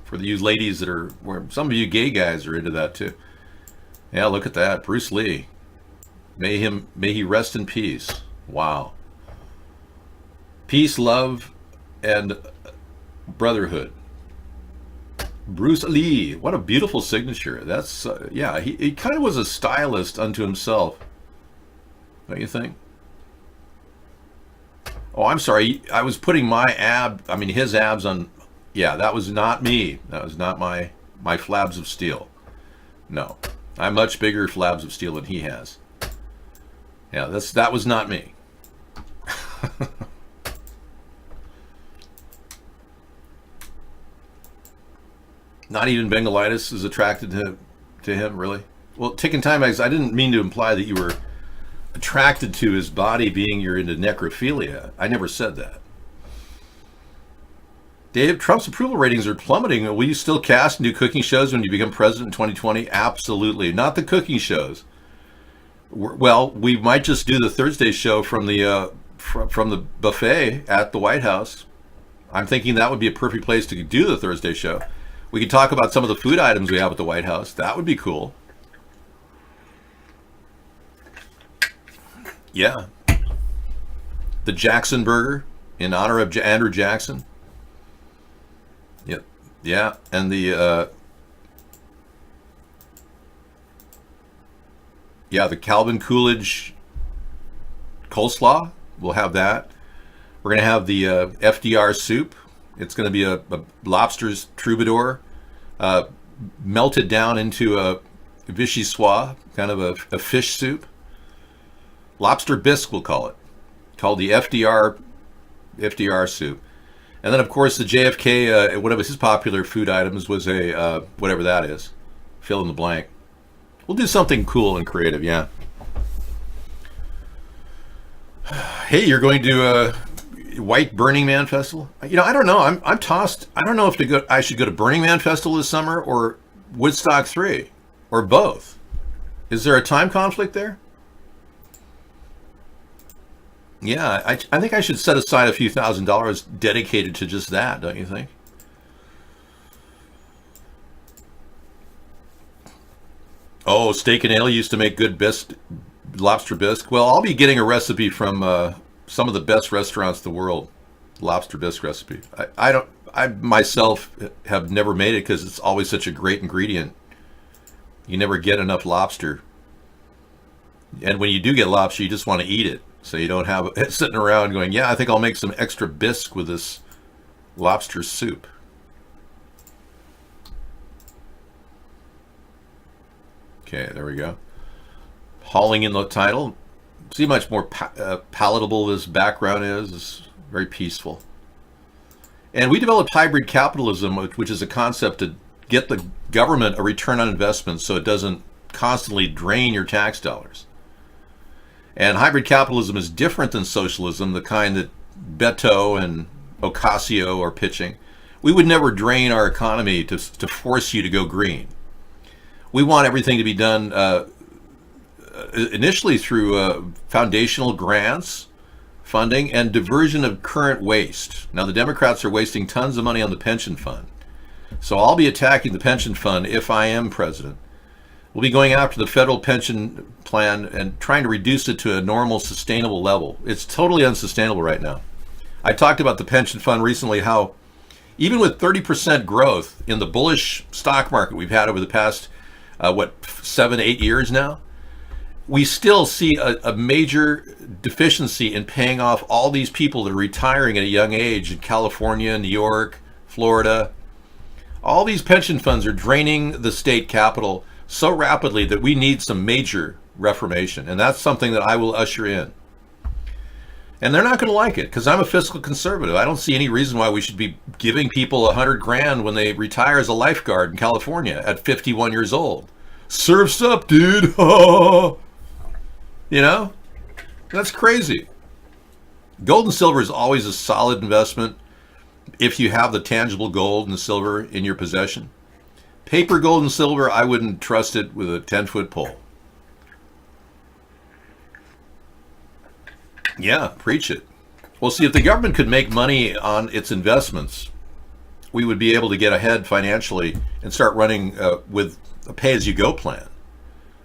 For you ladies that are, some of you gay guys are into that too. Yeah, look at that. Bruce Lee. May he rest in peace. Wow. Peace, love, and brotherhood. Bruce Lee. What a beautiful signature. That's, yeah, he kind of was a stylist unto himself. Don't you think? Oh, I'm sorry. I was putting his abs on. Yeah, that was not me. That was not my flabs of steel. No. I'm much bigger flabs of steel than he has. Yeah, that was not me. Not even Bengalitis is attracted to him, really? Well, Ticking Time Bags, I didn't mean to imply that you were attracted to his body being you're into necrophilia. I never said that. Dave, Trump's approval ratings are plummeting. Will you still cast and do cooking shows when you become president in 2020? Absolutely. Not the cooking shows. Well, we might just do the Thursday show from the buffet at the White House. I'm thinking that would be a perfect place to do the Thursday show. We could talk about some of the food items we have at the White House. That would be cool. Yeah. The Jackson Burger in honor of Andrew Jackson. Yep. Yeah. And the Calvin Coolidge coleslaw. We'll have that. We're going to have the FDR soup. It's going to be a lobster's troubadour melted down into a vichyssoise, kind of a fish soup. Lobster bisque, we'll call it. Called the FDR soup. And then, of course, the JFK, one of his popular food items was a, whatever that is. Fill in the blank. We'll do something cool and creative, yeah. Hey, you're going to a White Burning Man Festival? You know, I don't know. I'm tossed. I don't know if I should go to Burning Man Festival this summer or Woodstock 3 or both. Is there a time conflict there? Yeah, I think I should set aside a few $1,000s dedicated to just that, don't you think? Oh, Steak and Ale used to make good lobster bisque. Well, I'll be getting a recipe from some of the best restaurants in the world. Lobster bisque recipe. I myself have never made it because it's always such a great ingredient. You never get enough lobster. And when you do get lobster, you just want to eat it. So you don't have it sitting around going, yeah, I think I'll make some extra bisque with this lobster soup. Okay, there we go. Hauling in the title. See how much more palatable this background is. It's very peaceful. And we developed hybrid capitalism, which is a concept to get the government a return on investment so it doesn't constantly drain your tax dollars. And hybrid capitalism is different than socialism, the kind that Beto and Ocasio are pitching. We would never drain our economy to force you to go green. We want everything to be done initially through foundational grants, funding, and diversion of current waste. Now, the Democrats are wasting tons of money on the pension fund. So I'll be attacking the pension fund if I am president. We'll be going after the federal pension plan and trying to reduce it to a normal, sustainable level. It's totally unsustainable right now. I talked about the pension fund recently, how even with 30% growth in the bullish stock market we've had over the past, 7-8 years now, we still see a major deficiency in paying off all these people that are retiring at a young age in California, New York, Florida. All these pension funds are draining the state capital so rapidly that we need some major reformation, and that's something that I will usher in. And they're not going to like it because I'm a fiscal conservative. I don't see any reason why we should be giving people $100,000 when they retire as a lifeguard in California at 51 years old. Surf's up, dude. You know, that's crazy. Gold and silver is always a solid investment if you have the tangible gold and silver in your possession. Paper gold and silver, I wouldn't trust it with a 10-foot pole. Yeah, preach it. Well, see, if the government could make money on its investments, we would be able to get ahead financially and start running with a pay-as-you-go plan.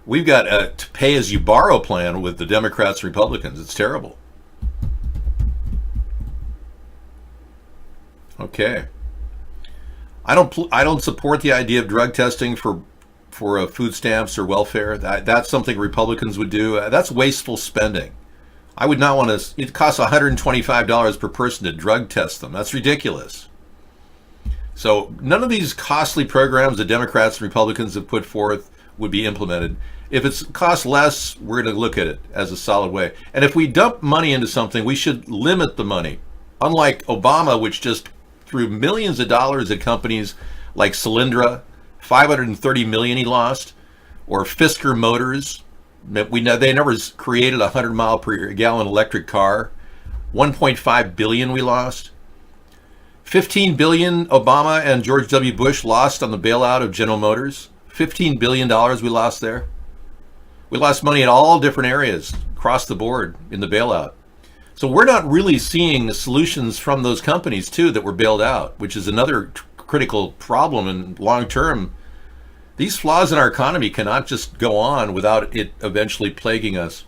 We've got a pay-as-you-borrow plan with the Democrats and Republicans. It's terrible. Okay. I don't support the idea of drug testing for food stamps or welfare. That's something Republicans would do. That's wasteful spending. I would not want to. It costs $125 per person to drug test them. That's ridiculous. So none of these costly programs the Democrats and Republicans have put forth would be implemented. If it costs less, we're going to look at it as a solid way. And if we dump money into something, we should limit the money. Unlike Obama, which just threw millions of dollars at companies like Solyndra, $530 million he lost, or Fisker Motors. We know they never created a 100-mile-per-gallon electric car. $1.5 billion we lost. $15 billion Obama and George W. Bush lost on the bailout of General Motors. $15 billion we lost there. We lost money in all different areas across the board in the bailout. So we're not really seeing the solutions from those companies, too, that were bailed out, which is another critical problem in long term. These flaws in our economy cannot just go on without it eventually plaguing us.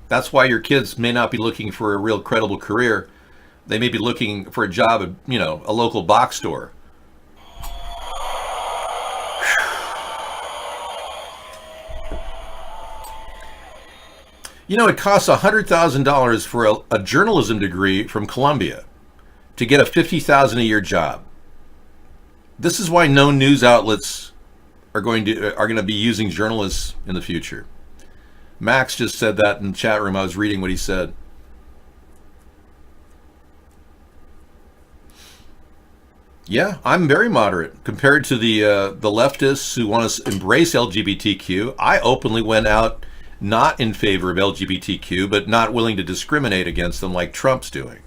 That's why your kids may not be looking for a real credible career. They may be looking for a job at, a local box store. It costs $100,000 for a journalism degree from Columbia to get a $50,000 a year job. This is why no news outlets are going to be using journalists in the future. Max just said that in the chat room. I was reading what he said. Yeah, I'm very moderate compared to the leftists who want to embrace LGBTQ. I openly went out not in favor of LGBTQ, but not willing to discriminate against them like Trump's doing.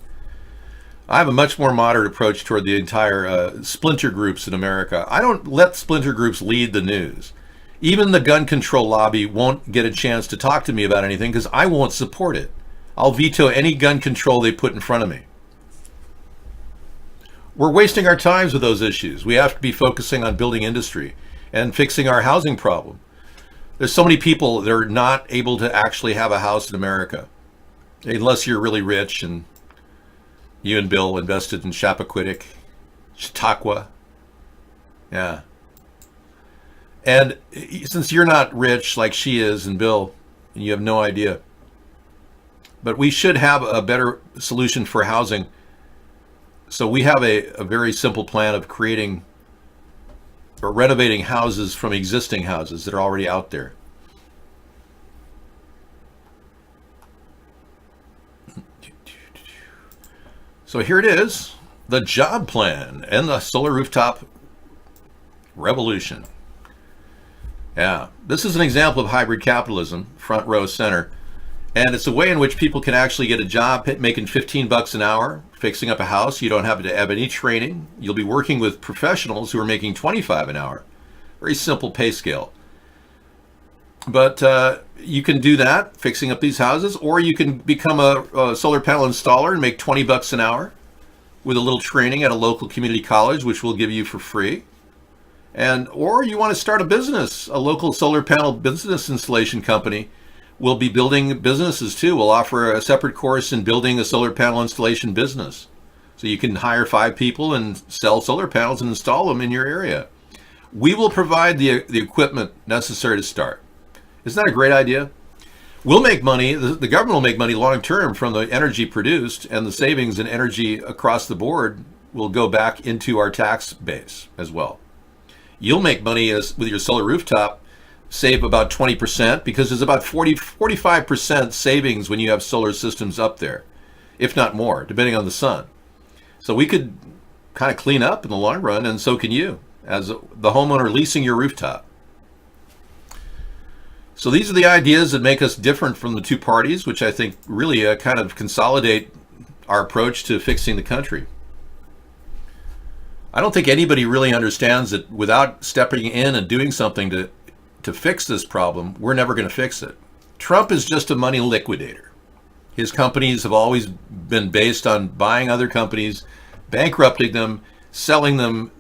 I have a much more moderate approach toward the entire splinter groups in America. I don't let splinter groups lead the news. Even the gun control lobby won't get a chance to talk to me about anything because I won't support it. I'll veto any gun control they put in front of me. We're wasting our times with those issues. We have to be focusing on building industry and fixing our housing problem. There's so many people that are not able to actually have a house in America, unless you're really rich, and you and Bill invested in Chappaquiddick, Chautauqua. Yeah. And since you're not rich like she is and Bill, you have no idea. But we should have a better solution for housing. So we have a very simple plan of creating or renovating houses from existing houses that are already out there. So here it is, the job plan and the solar rooftop revolution. Yeah, this is an example of hybrid capitalism, front row center. And it's a way in which people can actually get a job making $15 an hour, fixing up a house. You don't have to have any training. You'll be working with professionals who are making $25 an hour. Very simple pay scale. But you can do that, fixing up these houses, or you can become a solar panel installer and make $20 an hour with a little training at a local community college, which we'll give you for free. Or you want to start a business, a local solar panel business installation company. We'll be building businesses too. We'll offer a separate course in building a solar panel installation business. So you can hire 5 people and sell solar panels and install them in your area. We will provide the equipment necessary to start. Isn't that a great idea? We'll make money, the government will make money long term from the energy produced, and the savings in energy across the board will go back into our tax base as well. You'll make money with your solar rooftop, save about 20%, because there's about 45% savings when you have solar systems up there, if not more, depending on the sun. So we could kind of clean up in the long run, and so can you, as the homeowner leasing your rooftop. So these are the ideas that make us different from the two parties, which I think really kind of consolidate our approach to fixing the country. I don't think anybody really understands that without stepping in and doing something to fix this problem, we're never going to fix it. Trump is just a money liquidator. His companies have always been based on buying other companies, bankrupting them, selling them,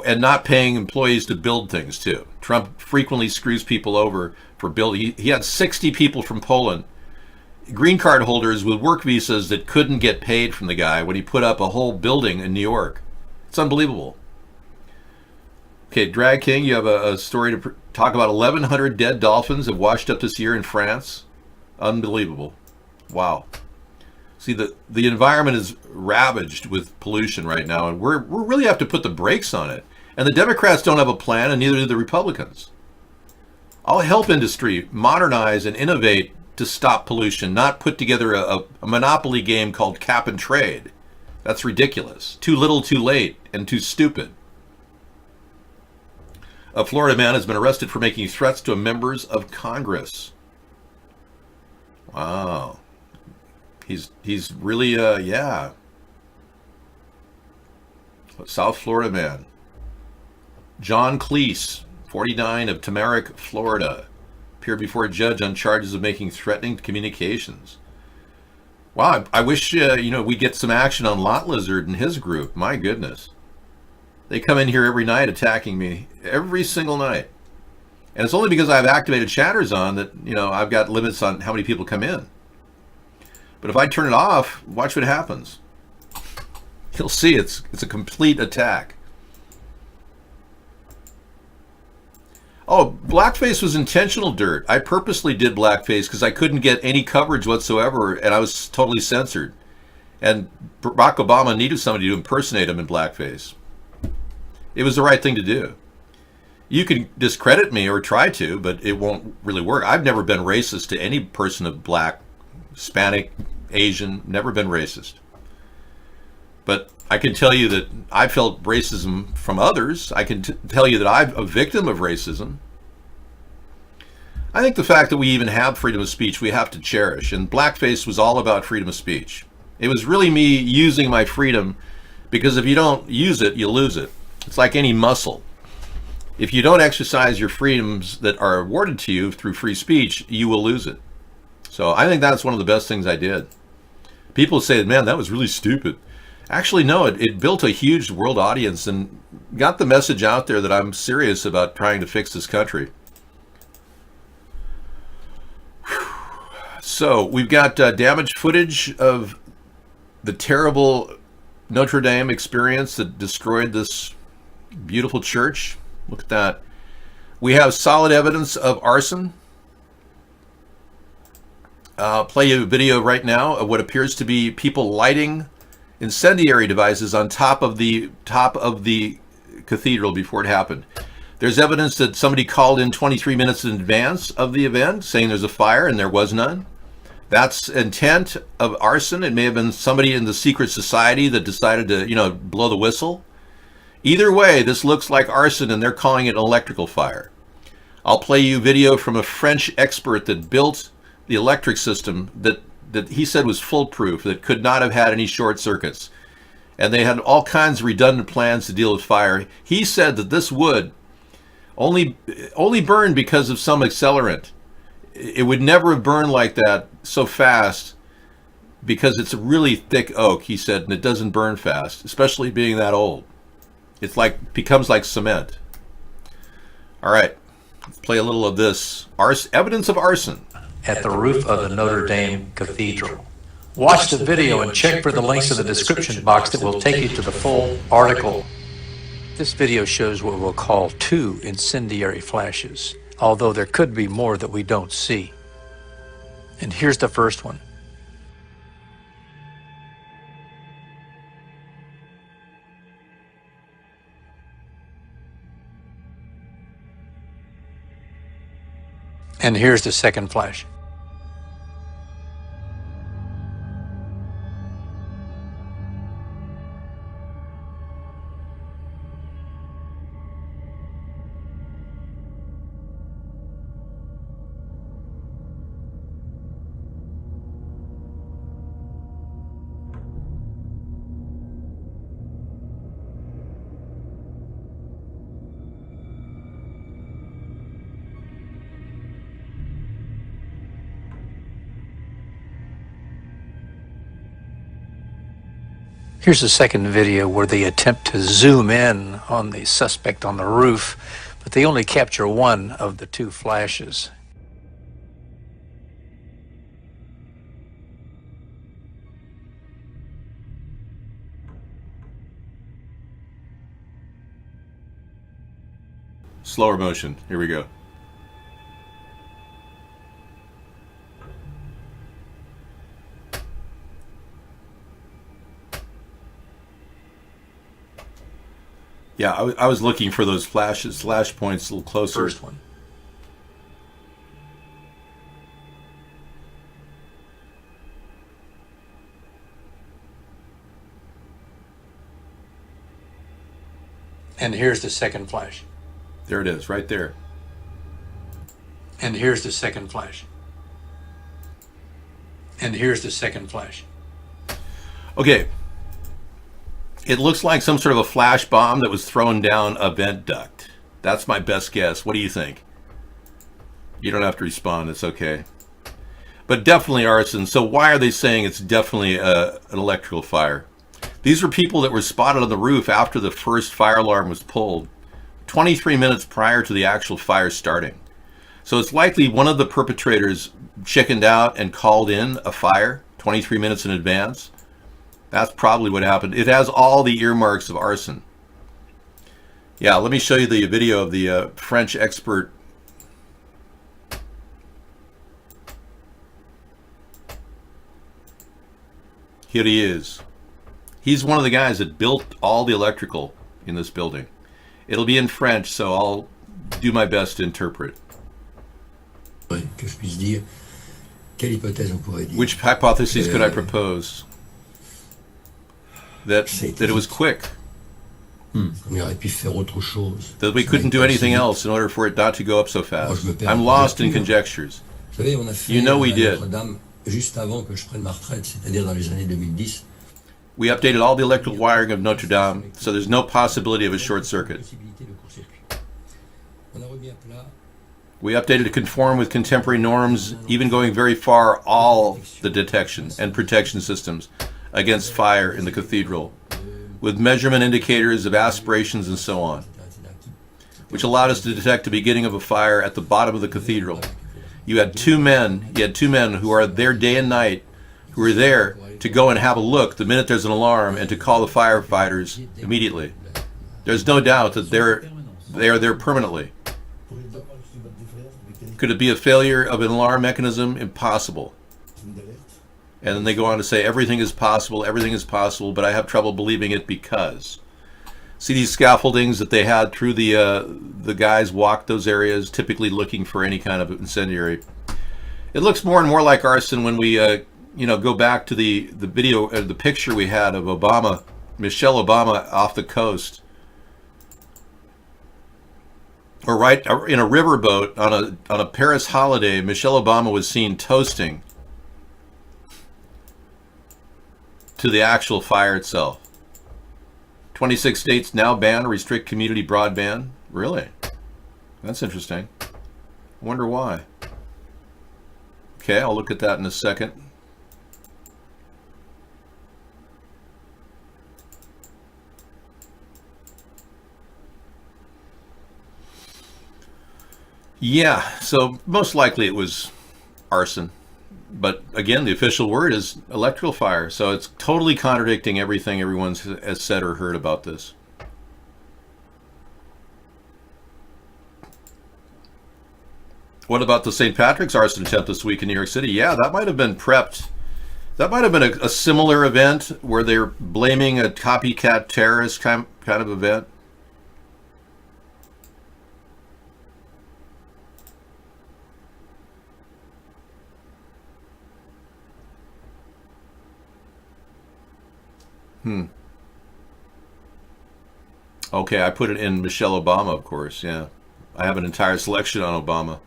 and not paying employees to build things too. Trump frequently screws people over for building. He had 60 people from Poland, green card holders with work visas that couldn't get paid from the guy when he put up a whole building in New York. It's unbelievable. Okay, Drag King, you have a story to talk about. 1,100 dead dolphins have washed up this year in France. Unbelievable. Wow. See, the environment is ravaged with pollution right now, and we really have to put the brakes on it. And the Democrats don't have a plan, and neither do the Republicans. I'll help industry modernize and innovate to stop pollution, not put together a monopoly game called cap and trade. That's ridiculous. Too little, too late, and too stupid. A Florida man has been arrested for making threats to members of Congress. Wow. He's really, yeah. South Florida man. John Cleese, 49, of Tamarack, Florida, appeared before a judge on charges of making threatening communications. Wow, I wish, we get some action on Lot Lizard and his group. My goodness. They come in here every night attacking me, every single night. And it's only because I've activated chatters on that, I've got limits on how many people come in. But if I turn it off, watch what happens. You'll see it's a complete attack. Oh, blackface was intentional dirt. I purposely did blackface because I couldn't get any coverage whatsoever, and I was totally censored. And Barack Obama needed somebody to impersonate him in blackface. It was the right thing to do. You can discredit me or try to, but it won't really work. I've never been racist to any person of black, Hispanic, Asian, never been racist. But I can tell you that I felt racism from others. I can tell you that I'm a victim of racism. I think the fact that we even have freedom of speech, we have to cherish. And blackface was all about freedom of speech. It was really me using my freedom, because if you don't use it, you lose it. It's like any muscle. If you don't exercise your freedoms that are awarded to you through free speech, you will lose it. So I think that's one of the best things I did. People say, man, that was really stupid. Actually, no, it built a huge world audience and got the message out there that I'm serious about trying to fix this country. So we've got damaged footage of the terrible Notre Dame experience that destroyed this beautiful church. Look at that. We have solid evidence of arson. Play you a video right now of what appears to be people lighting incendiary devices on top of the cathedral before it happened. There's evidence that somebody called in 23 minutes in advance of the event saying there's a fire, and there was none. That's intent of arson. It may have been somebody in the secret society that decided to, blow the whistle. Either way, this looks like arson, and they're calling it an electrical fire. I'll play you video from a French expert that built the electric system that he said was foolproof, that could not have had any short circuits. And they had all kinds of redundant plans to deal with fire. He said that this wood only burned because of some accelerant. It would never have burned like that so fast because it's a really thick oak, he said, and it doesn't burn fast, especially being that old. It's becomes like cement. All right, let's play a little of this. Evidence of arson. At the roof of the Notre Dame Cathedral. Watch the video and check for the links in the description box that will take you to the full article. This video shows what we'll call 2 incendiary flashes, although there could be more that we don't see. And here's the first one. And here's the second flash. Here's a second video where they attempt to zoom in on the suspect on the roof, but they only capture one of the two flashes. Slower motion. Here we go. Yeah, I was looking for those flash points a little closer. First one. And here's the second flash. There it is, right there. And here's the second flash. And here's the second flash. Okay. It looks like some sort of a flash bomb that was thrown down a vent duct. That's my best guess. What do you think? You don't have to respond. It's okay. But definitely arson. So why are they saying it's definitely an electrical fire? These were people that were spotted on the roof after the first fire alarm was pulled, 23 minutes prior to the actual fire starting. So it's likely one of the perpetrators chickened out and called in a fire 23 minutes in advance. That's probably what happened. It has all the earmarks of arson. Yeah, let me show you the video of the French expert. Here he is. He's one of the guys that built all the electrical in this building. It'll be in French, so I'll do my best to interpret. Which hypotheses could I propose? That it was quick. That we couldn't do anything else in order for it not to go up so fast. I'm lost in conjectures. You know we did. We updated all the electrical wiring of Notre Dame, so there's no possibility of a short circuit. We updated to conform with contemporary norms, even going very far, all the detection and protection systems against fire in the cathedral, with measurement indicators of aspirations and so on, which allowed us to detect the beginning of a fire at the bottom of the cathedral. You had two men who are there day and night, who are there to go and have a look the minute there's an alarm and to call the firefighters immediately. There's no doubt that they are there permanently. Could it be a failure of an alarm mechanism? Impossible. And then they go on to say everything is possible, but I have trouble believing it because. See these scaffoldings that they had through the guys walked those areas, typically looking for any kind of incendiary. It looks more and more like arson when we go back to the video, the picture we had of Obama, Michelle Obama off the coast, or right in a riverboat on a Paris holiday. Michelle Obama was seen toasting to the actual fire itself. 26 states now ban or restrict community broadband. Really? That's interesting. I wonder why. Okay, I'll look at that in a second. Yeah, so most likely it was arson. But again, the official word is electrical fire, so it's totally contradicting everything everyone has said or heard about this. What about the St. Patrick's arson attempt this week in New York City? Yeah, that might have been prepped. That might have been a similar event where they're blaming a copycat terrorist kind of event. Okay, I put it in Michelle Obama, of course, yeah. I have an entire selection on Obama.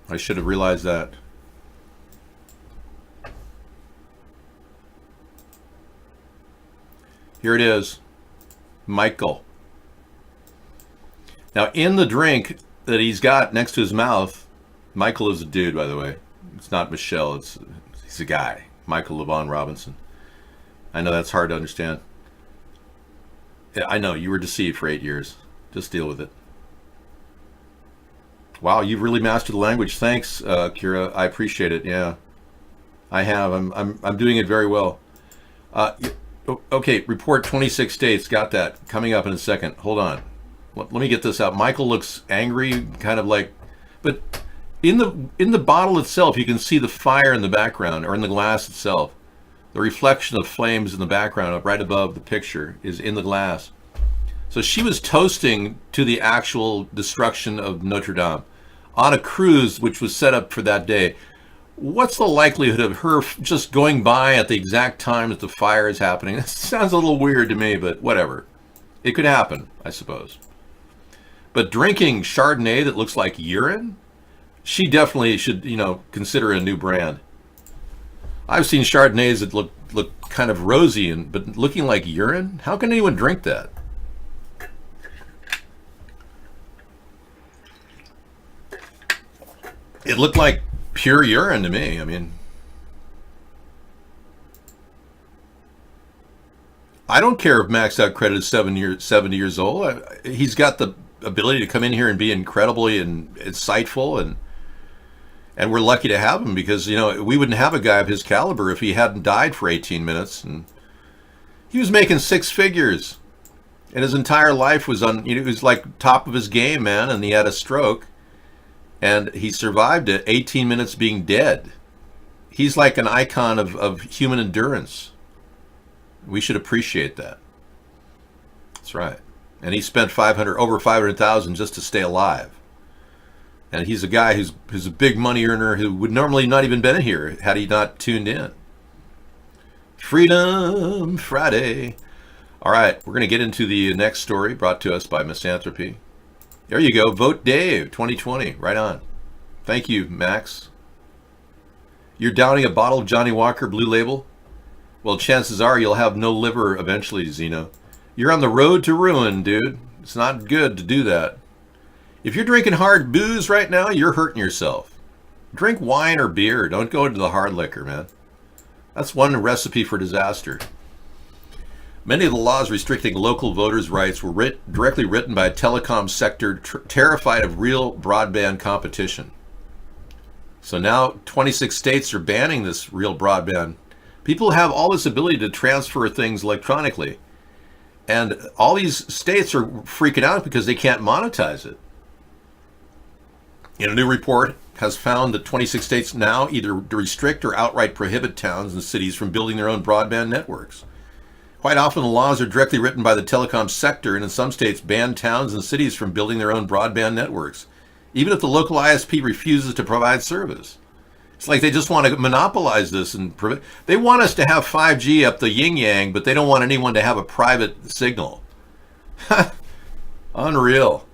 I should have realized that. Here it is. Michael. Now, in the drink that he's got next to his mouth, Michael is a dude, by the way. It's not Michelle, he's a guy. Michael LeVon Robinson. I know that's hard to understand. Yeah, I know, you were deceived for 8 years. Just deal with it. Wow, you've really mastered the language. Thanks, Kira. I appreciate it. Yeah, I have. I'm doing it very well. Okay, report 26 states. Got that. Coming up in a second. Hold on. Let me get this out. Michael looks angry, kind of like, but in the bottle itself, you can see the fire in the background, or in the glass itself. The reflection of flames in the background, right above the picture, is in the glass. So she was toasting to the actual destruction of Notre Dame on a cruise which was set up for that day. What's the likelihood of her just going by at the exact time that the fire is happening? That sounds a little weird to me, but whatever. It could happen, I suppose. But drinking Chardonnay that looks like urine? She definitely should, consider a new brand. I've seen Chardonnays that look kind of rosy, but looking like urine? How can anyone drink that? It looked like pure urine to me. I mean, I don't care if Max Out Credit is 70 years old. He's got the ability to come in here and be incredibly insightful, and we're lucky to have him, because we wouldn't have a guy of his caliber if he hadn't died for 18 minutes. And he was making six figures, and his entire life was he was like top of his game, man, and he had a stroke. And he survived it, 18 minutes being dead. He's like an icon of human endurance. We should appreciate that. That's right. And he spent over $500,000 just to stay alive. And he's a guy who's a big money earner who would normally not even been here had he not tuned in. Freedom Friday. All right, we're going to get into the next story brought to us by Misanthropy. There you go. Vote Dave 2020. Right on. Thank you, Max. You're downing a bottle of Johnny Walker Blue Label? Well, chances are you'll have no liver eventually, Zeno. You're on the road to ruin, dude. It's not good to do that. If you're drinking hard booze right now, you're hurting yourself. Drink wine or beer. Don't go into the hard liquor, man. That's one recipe for disaster. Many of the laws restricting local voters' rights were directly written by a telecom sector terrified of real broadband competition. So now 26 states are banning this real broadband. People have all this ability to transfer things electronically. And all these states are freaking out because they can't monetize it. In a new report has found that 26 states now either restrict or outright prohibit towns and cities from building their own broadband networks. Quite often the laws are directly written by the telecom sector, and in some states ban towns and cities from building their own broadband networks, even if the local ISP refuses to provide service. It's like they just want to monopolize this, and they want us to have 5G up the yin-yang, but they don't want anyone to have a private signal. Unreal.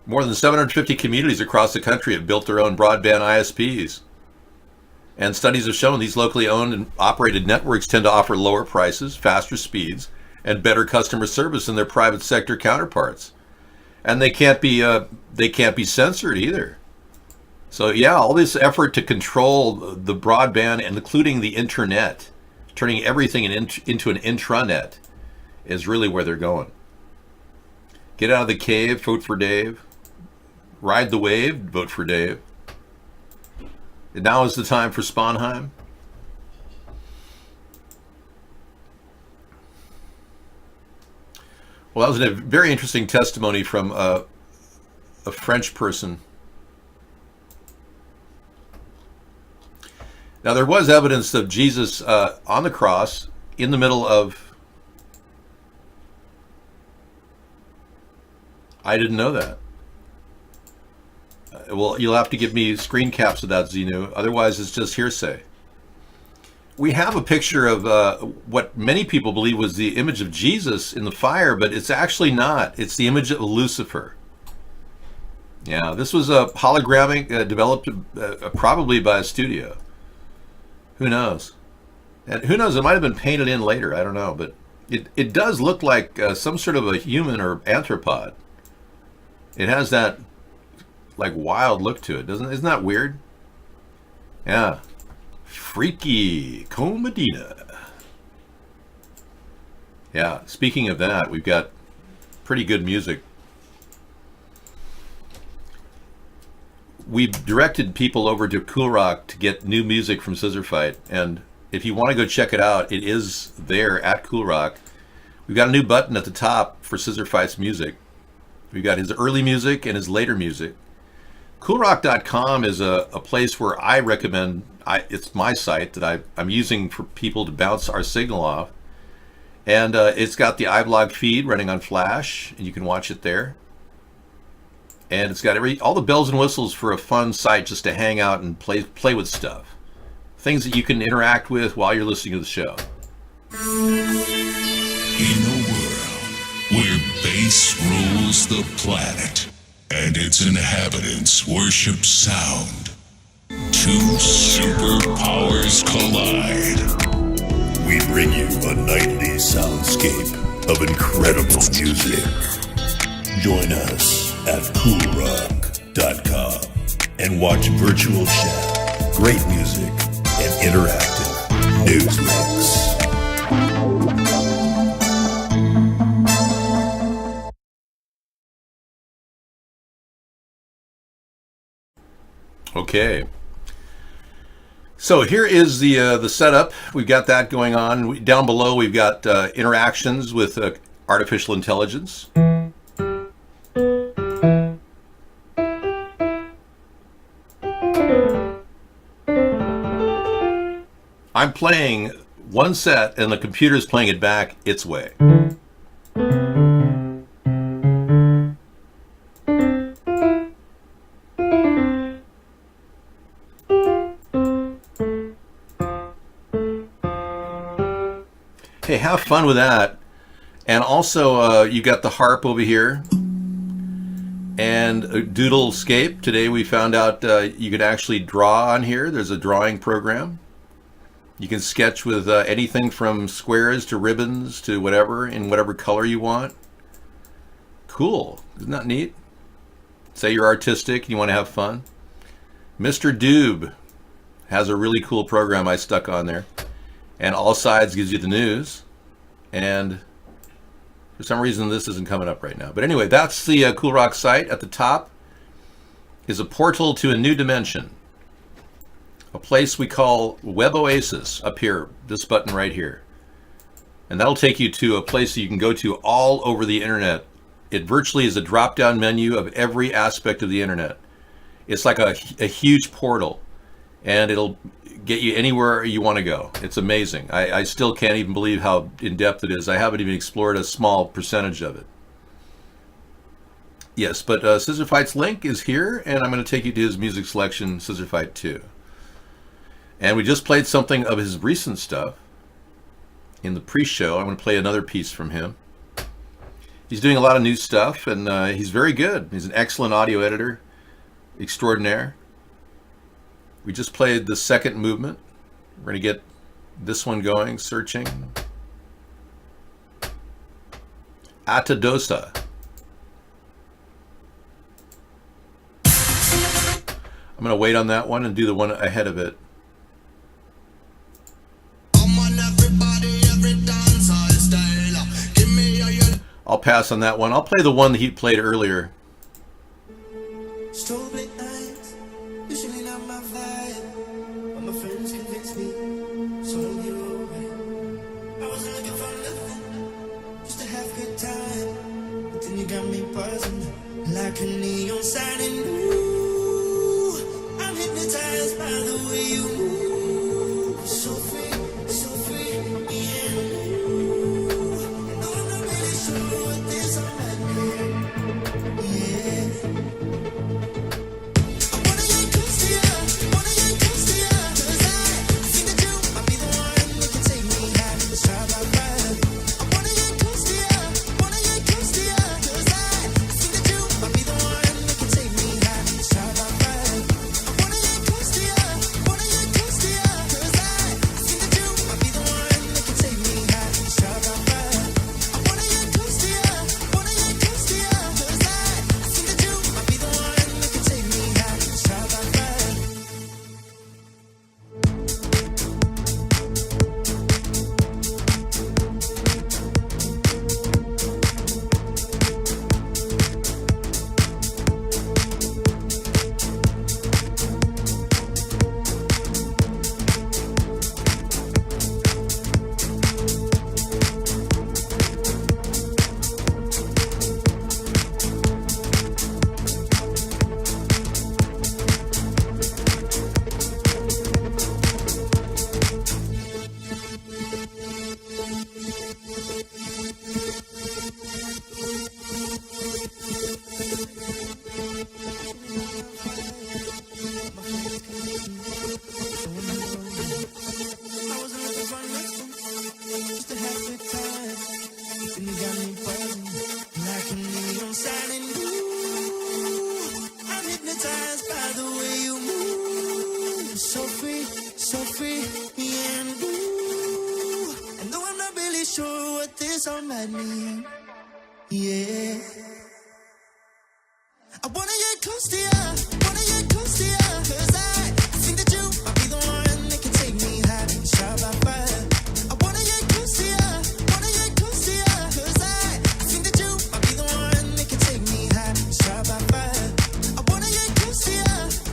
More than 750 communities across the country have built their own broadband ISPs. And studies have shown these locally owned and operated networks tend to offer lower prices, faster speeds, and better customer service than their private sector counterparts. And they can't be censored either. So yeah, all this effort to control the broadband, and including the internet, turning everything into an intranet, is really where they're going. Get out of the cave, vote for Dave. Ride the wave, vote for Dave. And now is the time for Sponheim. Well, that was a very interesting testimony from a French person. Now, there was evidence of Jesus on the cross in the middle of... I didn't know that. Well, you'll have to give me screen caps of that, Xenu. Otherwise, it's just hearsay. We have a picture of what many people believe was the image of Jesus in the fire, but it's actually not. It's the image of Lucifer. Yeah, this was a holographic developed probably by a studio. Who knows? And who knows? It might have been painted in later. I don't know, but it does look like some sort of a human or anthropod. It has that like wild look to it, doesn't it? Isn't that weird? Yeah. Freaky Comedina. Yeah, speaking of that, we've got pretty good music. We've directed people over to Cool Rock to get new music from Scissorfight, and if you want to go check it out, it is there at Cool Rock. We've got a new button at the top for Scissorfight's music. We've got his early music and his later music. CoolRock.com is a place where I recommend, it's my site that I'm using for people to bounce our signal off. And it's got the iBlog feed running on Flash, and you can watch it there. And it's got all the bells and whistles for a fun site just to hang out and play with stuff. Things that you can interact with while you're listening to the show. In a world where bass rules the planet and its inhabitants worship sound, two superpowers collide. We bring you a nightly soundscape of incredible music. Join us at CoolRock.com and watch virtual chat, great music, and interactive news links. Okay. So here is the setup. We've got that going on. Down below, we've got interactions with artificial intelligence. I'm playing one set, and the computer's playing it back its way. Hey, have fun with that. And also, you got the harp over here and Doodlescape. Today we found out you can actually draw on here. There's a drawing program. You can sketch with anything from squares to ribbons to whatever, in whatever color you want. Cool. Isn't that neat? Say you're artistic and you want to have fun. Mr. Doob has a really cool program I stuck on there. And All Sides gives you the news. And for some reason this isn't coming up right now. But anyway, that's the Cool Rock site. At the top is a portal to a new dimension. A place we call Web Oasis up here, this button right here. And that'll take you to a place that you can go to all over the internet. It virtually is a drop-down menu of every aspect of the internet. It's like a huge portal, and it'll get you anywhere you want to go. It's amazing. I still can't even believe how in-depth it is. I haven't even explored a small percentage of it. Yes, but Scissorfight's link is here, and I'm going to take you to his music selection, Scissorfight 2. And we just played something of his recent stuff in the pre-show. I'm going to play another piece from him. He's doing a lot of new stuff, and he's very good. He's an excellent audio editor extraordinaire. We just played the second movement. We're going to get this one going, searching. Atadosa. I'm going to wait on that one and do the one ahead of it. I'll pass on that one. I'll play the one that he played earlier. Usually not my vibe, but my friends convinced me, so you're alright. I wasn't looking for nothing, just to have a good time. But then you got me buzzing like a neon sign, and ooh, I'm hypnotized by the way you move. So free, yeah. No, I'm not really sure what this all like, yeah. sure what this all might mean. Yeah. I wanna get close to you, wanna get close to you, 'cause I think that you might be the one that can take me high, shot by fire. I wanna get close to you, wanna get close to you, 'cause I think that you might be the one that can take me high, shot by fire. I wanna get close to you,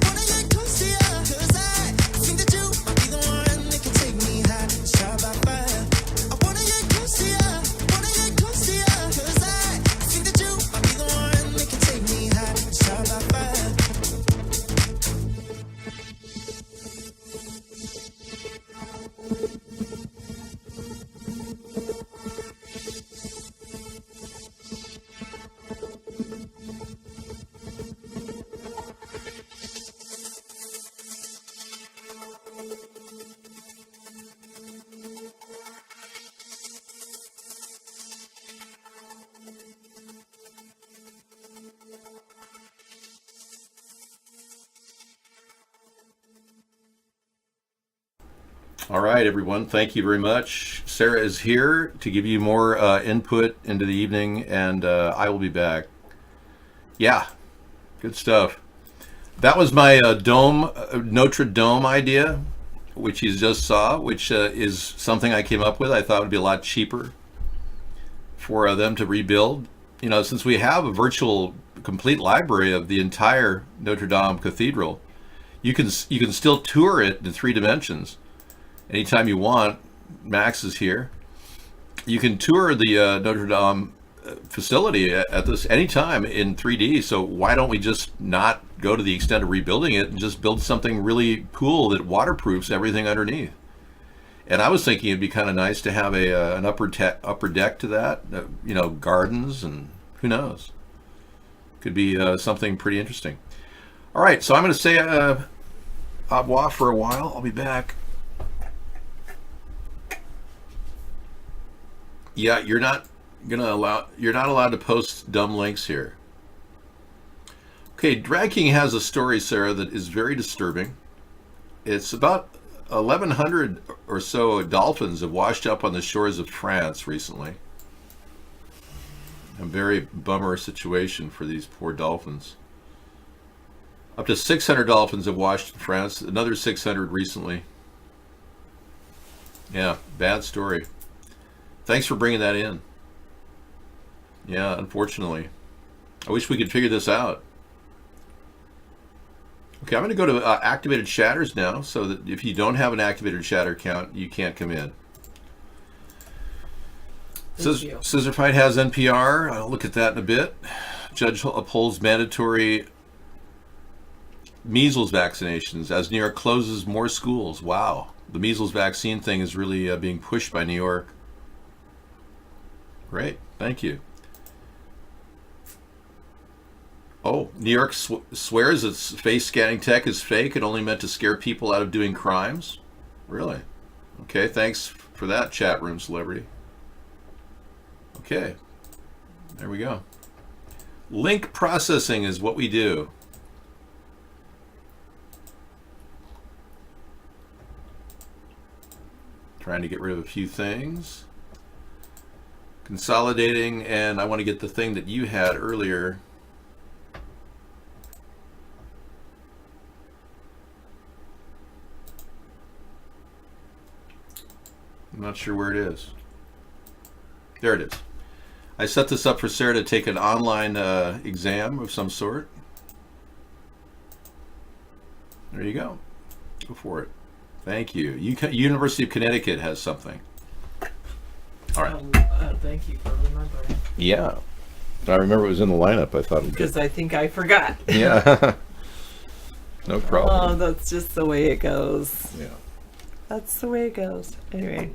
wanna get close to you, 'cause I think that you might be the one that can take me high, shot by fire. I wanna get close to you, wanna get close to you, 'cause I think that you might be the one that can take me high, shot by fire. All right, everyone. Thank you very much. Sarah is here to give you more input into the evening, and I will be back. Yeah, good stuff. That was my Notre Dame idea, which you just saw, which is something I came up with. I thought it would be a lot cheaper for them to rebuild. You know, since we have a virtual complete library of the entire Notre Dame Cathedral, you can still tour it in 3 dimensions. Anytime you want. Max is here. You can tour the Notre Dame facility at this anytime in 3D. So why don't we just not go to the extent of rebuilding it and just build something really cool that waterproofs everything underneath? And I was thinking it'd be kind of nice to have an upper deck to that. You know, gardens, and who knows? Could be something pretty interesting. All right, so I'm going to say au revoir for a while. I'll be back. Yeah, you're not allowed to post dumb links here. Okay, Drag King has a story, Sarah, that is very disturbing. It's about 1,100 or so dolphins have washed up on the shores of France recently. A very bummer situation for these poor dolphins. Up to 600 dolphins have washed in France, another 600 recently. Yeah, bad story. Thanks for bringing that in. Yeah, unfortunately. I wish we could figure this out. Okay, I'm going to go to activated chatters now, so that if you don't have an activated chatter account, you can't come in. Scissor Fight has NPR. I'll look at that in a bit. Judge upholds mandatory measles vaccinations as New York closes more schools. Wow. The measles vaccine thing is really being pushed by New York. Great, thank you. Oh, New York swears its face scanning tech is fake and only meant to scare people out of doing crimes? Really? Okay, thanks for that, chat room celebrity. Okay, there we go. Link processing is what we do. Trying to get rid of a few things. Consolidating, and I want to get the thing that you had earlier. I'm not sure where it is. There it is. I set this up for Sarah to take an online exam of some sort. There you go. Go for it. Thank you. University of Connecticut has something. All right. Thank you for remembering. Yeah. I remember it was in the lineup. I thought because I think I forgot. Yeah. No problem. Oh, that's just the way it goes. Yeah. That's the way it goes. Anyway.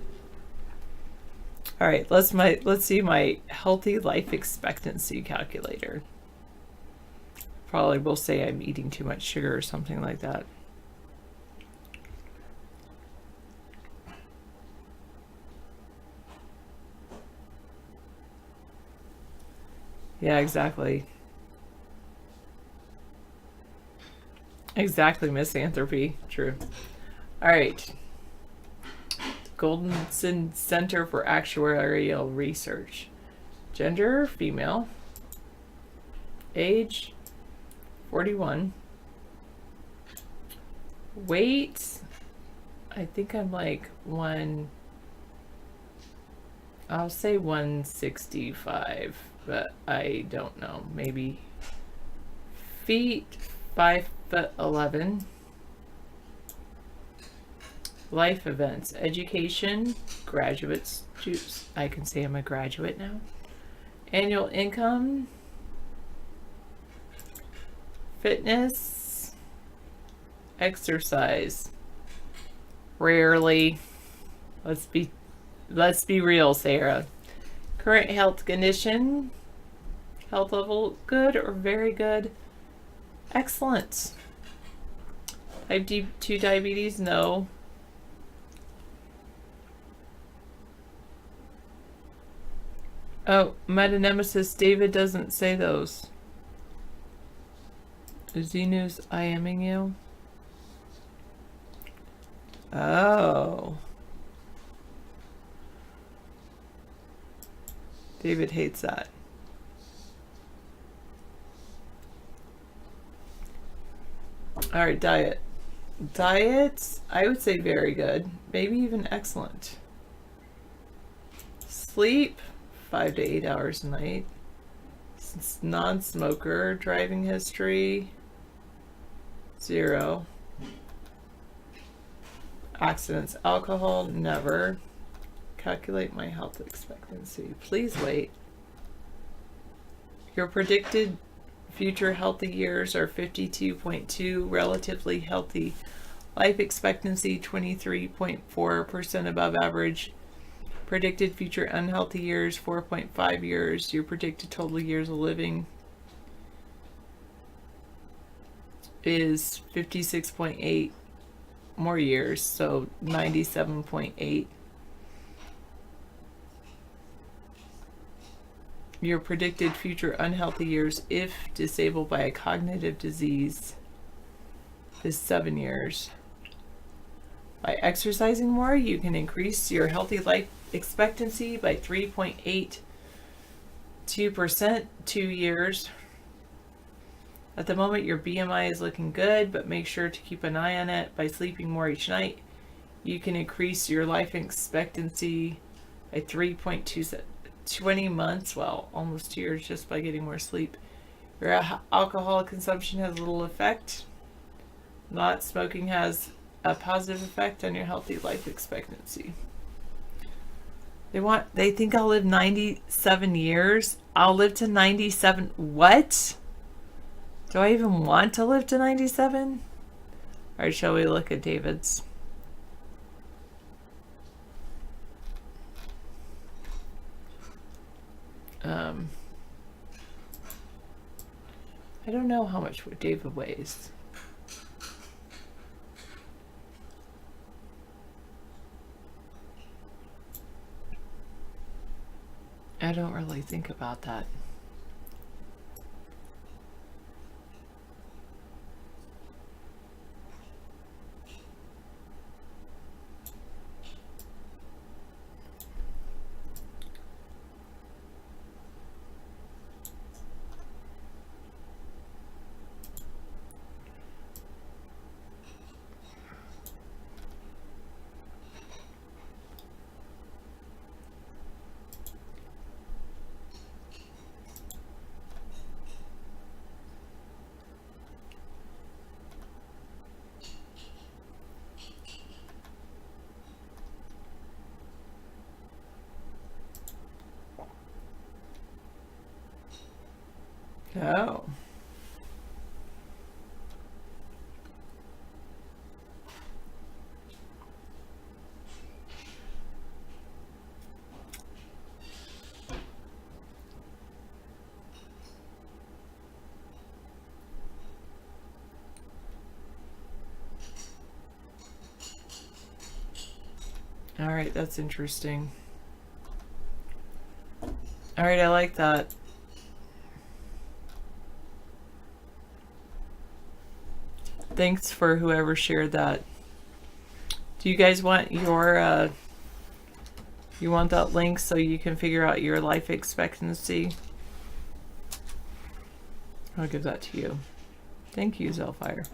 All right, let's see my healthy life expectancy calculator. Probably will say I'm eating too much sugar or something like that. Yeah, exactly. Exactly, misanthropy. True. All right. Goldenson Center for Actuarial Research. Gender, female. Age, 41. Weight, I think I'm like I'll say 165, but I don't know. Maybe. Feet, 5'11". Life events, education, graduates. I can say I'm a graduate now. Annual income, fitness, exercise. Rarely. Let's be real, Sarah. Current health condition, health level, good or very good. Excellent. Type 2 diabetes, no. Oh, metanemesis, David doesn't say those. Xenu's IMing you? Oh. David hates that. Alright, diet. Diet, I would say very good. Maybe even excellent. Sleep, 5 to 8 hours a night. Non-smoker. Driving history, 0. Accidents, alcohol, never. Calculate my health expectancy. Please wait. Your predicted future healthy years are 52.2, relatively healthy. Life expectancy 23.4% above average. Predicted future unhealthy years 4.5 years. Your predicted total years of living is 56.8 more years, so 97.8. Your predicted future unhealthy years, if disabled by a cognitive disease, is 7 years. By exercising more, you can increase your healthy life expectancy by 3.82%, 2 years. At the moment, your BMI is looking good, but make sure to keep an eye on it. By sleeping more each night, you can increase your life expectancy by 3.2, 20 months, well, almost 2 years, just by getting more sleep. Your alcohol consumption has little effect. Not smoking has a positive effect on your healthy life expectancy. They think I'll live 97 years. I'll live to 97. What? Do I even want to live to 97? All right, shall we look at David's? I don't know how much David weighs. I don't really think about that. Oh. All right, that's interesting. All right, I like that. Thanks for whoever shared that. Do you guys want your You want that link so you can figure out your life expectancy? I'll give that to you. Thank you, Zellfire.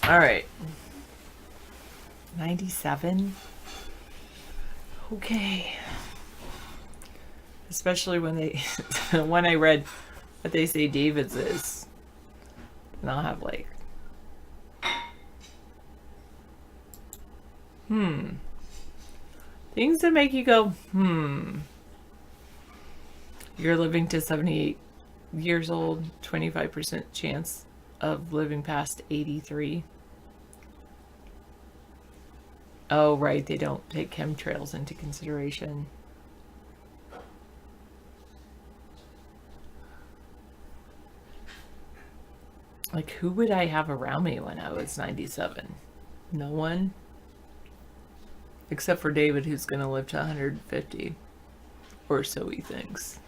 All right. 97. Okay. Especially when they when I read what they say David's is. And I'll have like things that make you go, You're living to 78 years old, 25% chance of living past 83. Oh, right, they don't take chemtrails into consideration. Like, who would I have around me when I was 97? No one. Except for David, who's going to live to 150. Or so he thinks.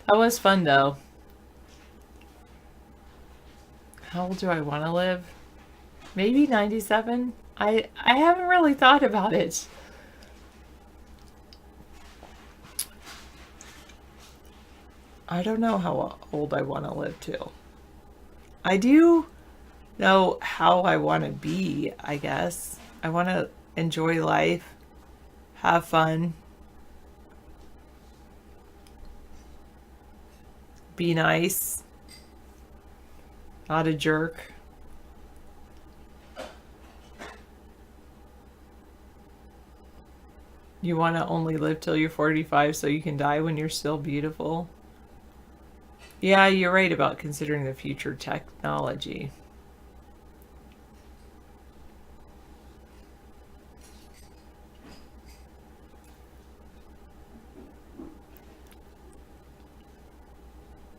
That was fun, though. How old do I want to live? Maybe 97? I haven't really thought about it. I don't know how old I want to live to. I do know how I want to be, I guess. I want to enjoy life, have fun, be nice, not a jerk. You want to only live till you're 45 so you can die when you're still beautiful. Yeah, you're right about considering the future technology.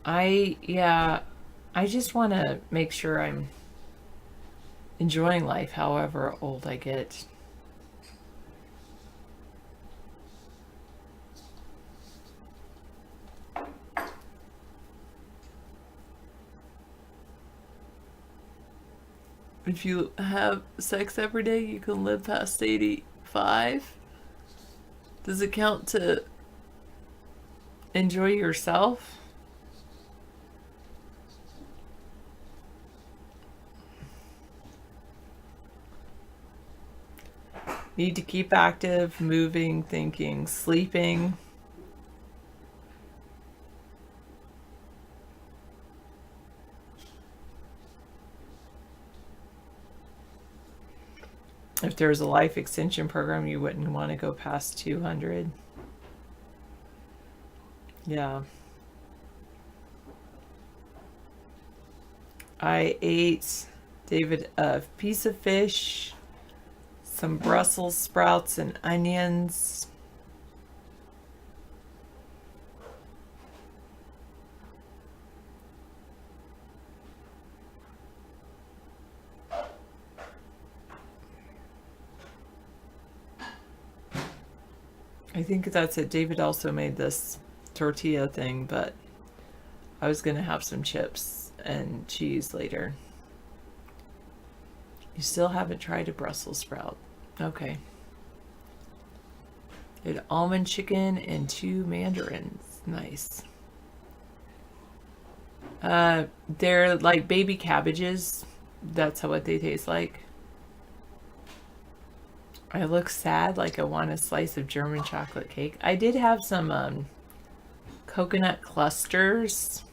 I just want to make sure I'm enjoying life however old I get. If you have sex every day, you can live past 85. Does it count to enjoy yourself? Need to keep active, moving, thinking, sleeping. If there was a life extension program, you wouldn't want to go past 200. Yeah. I ate, David, a piece of fish, some Brussels sprouts and onions. I think that's it. David also made this tortilla thing, but I was gonna have some chips and cheese later. You still haven't tried a Brussels sprout. Okay. Did almond chicken and 2 mandarins. Nice. They're like baby cabbages. That's what they taste like. I look sad, like I want a slice of German chocolate cake. I did have some coconut clusters,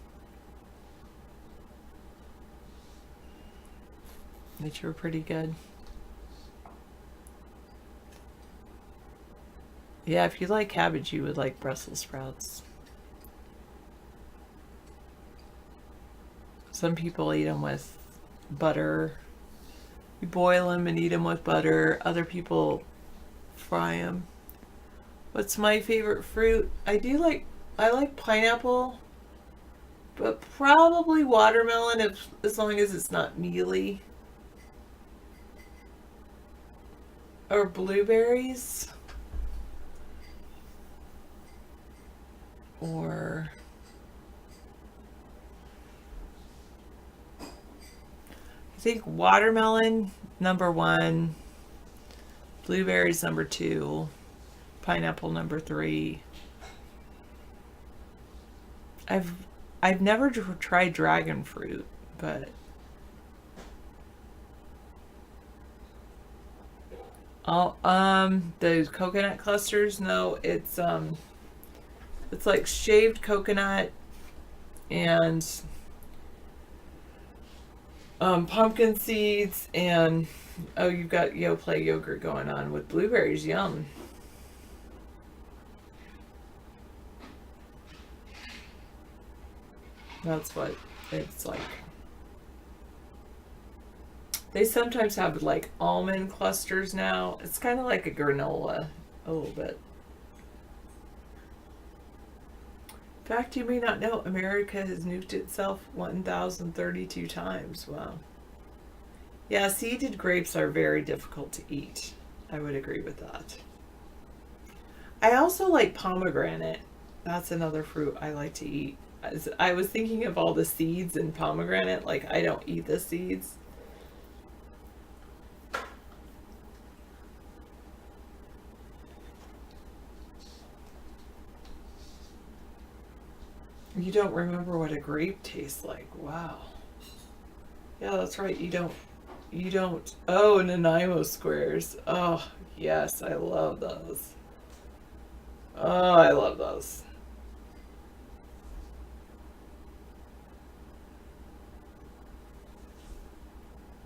which were pretty good. Yeah, if you like cabbage, you would like Brussels sprouts. Some people eat them with butter. You boil them and eat them with butter. Other people fry them. What's my favorite fruit? I like pineapple, but probably watermelon as long as it's not mealy. or blueberries, or I think watermelon number 1, blueberries number 2, pineapple number 3. I've never tried dragon fruit, but the coconut clusters, no, it's like shaved coconut and pumpkin seeds, and oh, you've got Yoplait yogurt going on with blueberries. Yum. That's what it's like. They sometimes have like almond clusters now. It's kind of like a granola, a little bit. In fact, you may not know, America has nuked itself 1,032 times. Wow. Yeah, seeded grapes are very difficult to eat. I would agree with that. I also like pomegranate. That's another fruit I like to eat. I was thinking of all the seeds in pomegranate. Like, I don't eat the seeds. You don't remember what a grape tastes like. Wow. Yeah, that's right. You don't. Oh, Nanaimo squares. Oh, yes. I love those. Oh, I love those.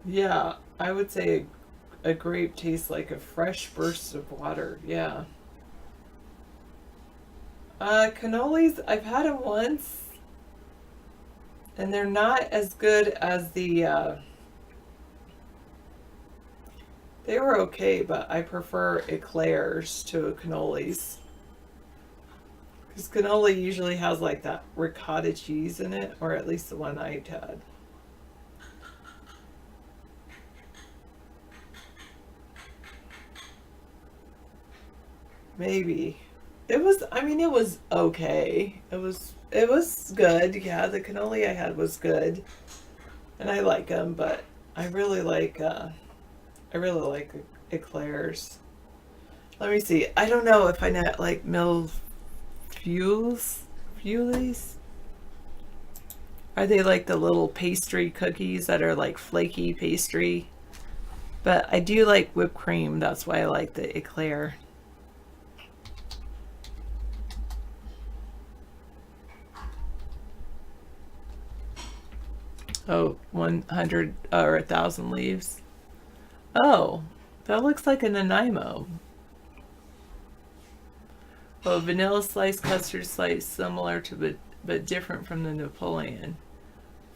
Yeah, I would say a grape tastes like a fresh burst of water. Yeah. Cannolis, I've had them once, and they're not as good as the, they were okay, but I prefer eclairs to cannolis. Because cannoli usually has like that ricotta cheese in it, or at least the one I had. Maybe. It was, I mean, it was okay. It was good. Yeah, the cannoli I had was good. And I like them, but I really like eclairs. Let me see. I don't know if I net like mille-feuilles. Are they like the little pastry cookies that are like flaky pastry? But I do like whipped cream. That's why I like the eclair. Oh, 100 or 1,000 leaves. Oh, that looks like a Nanaimo. Oh, vanilla slice, custard slice, similar to but different from the Napoleon.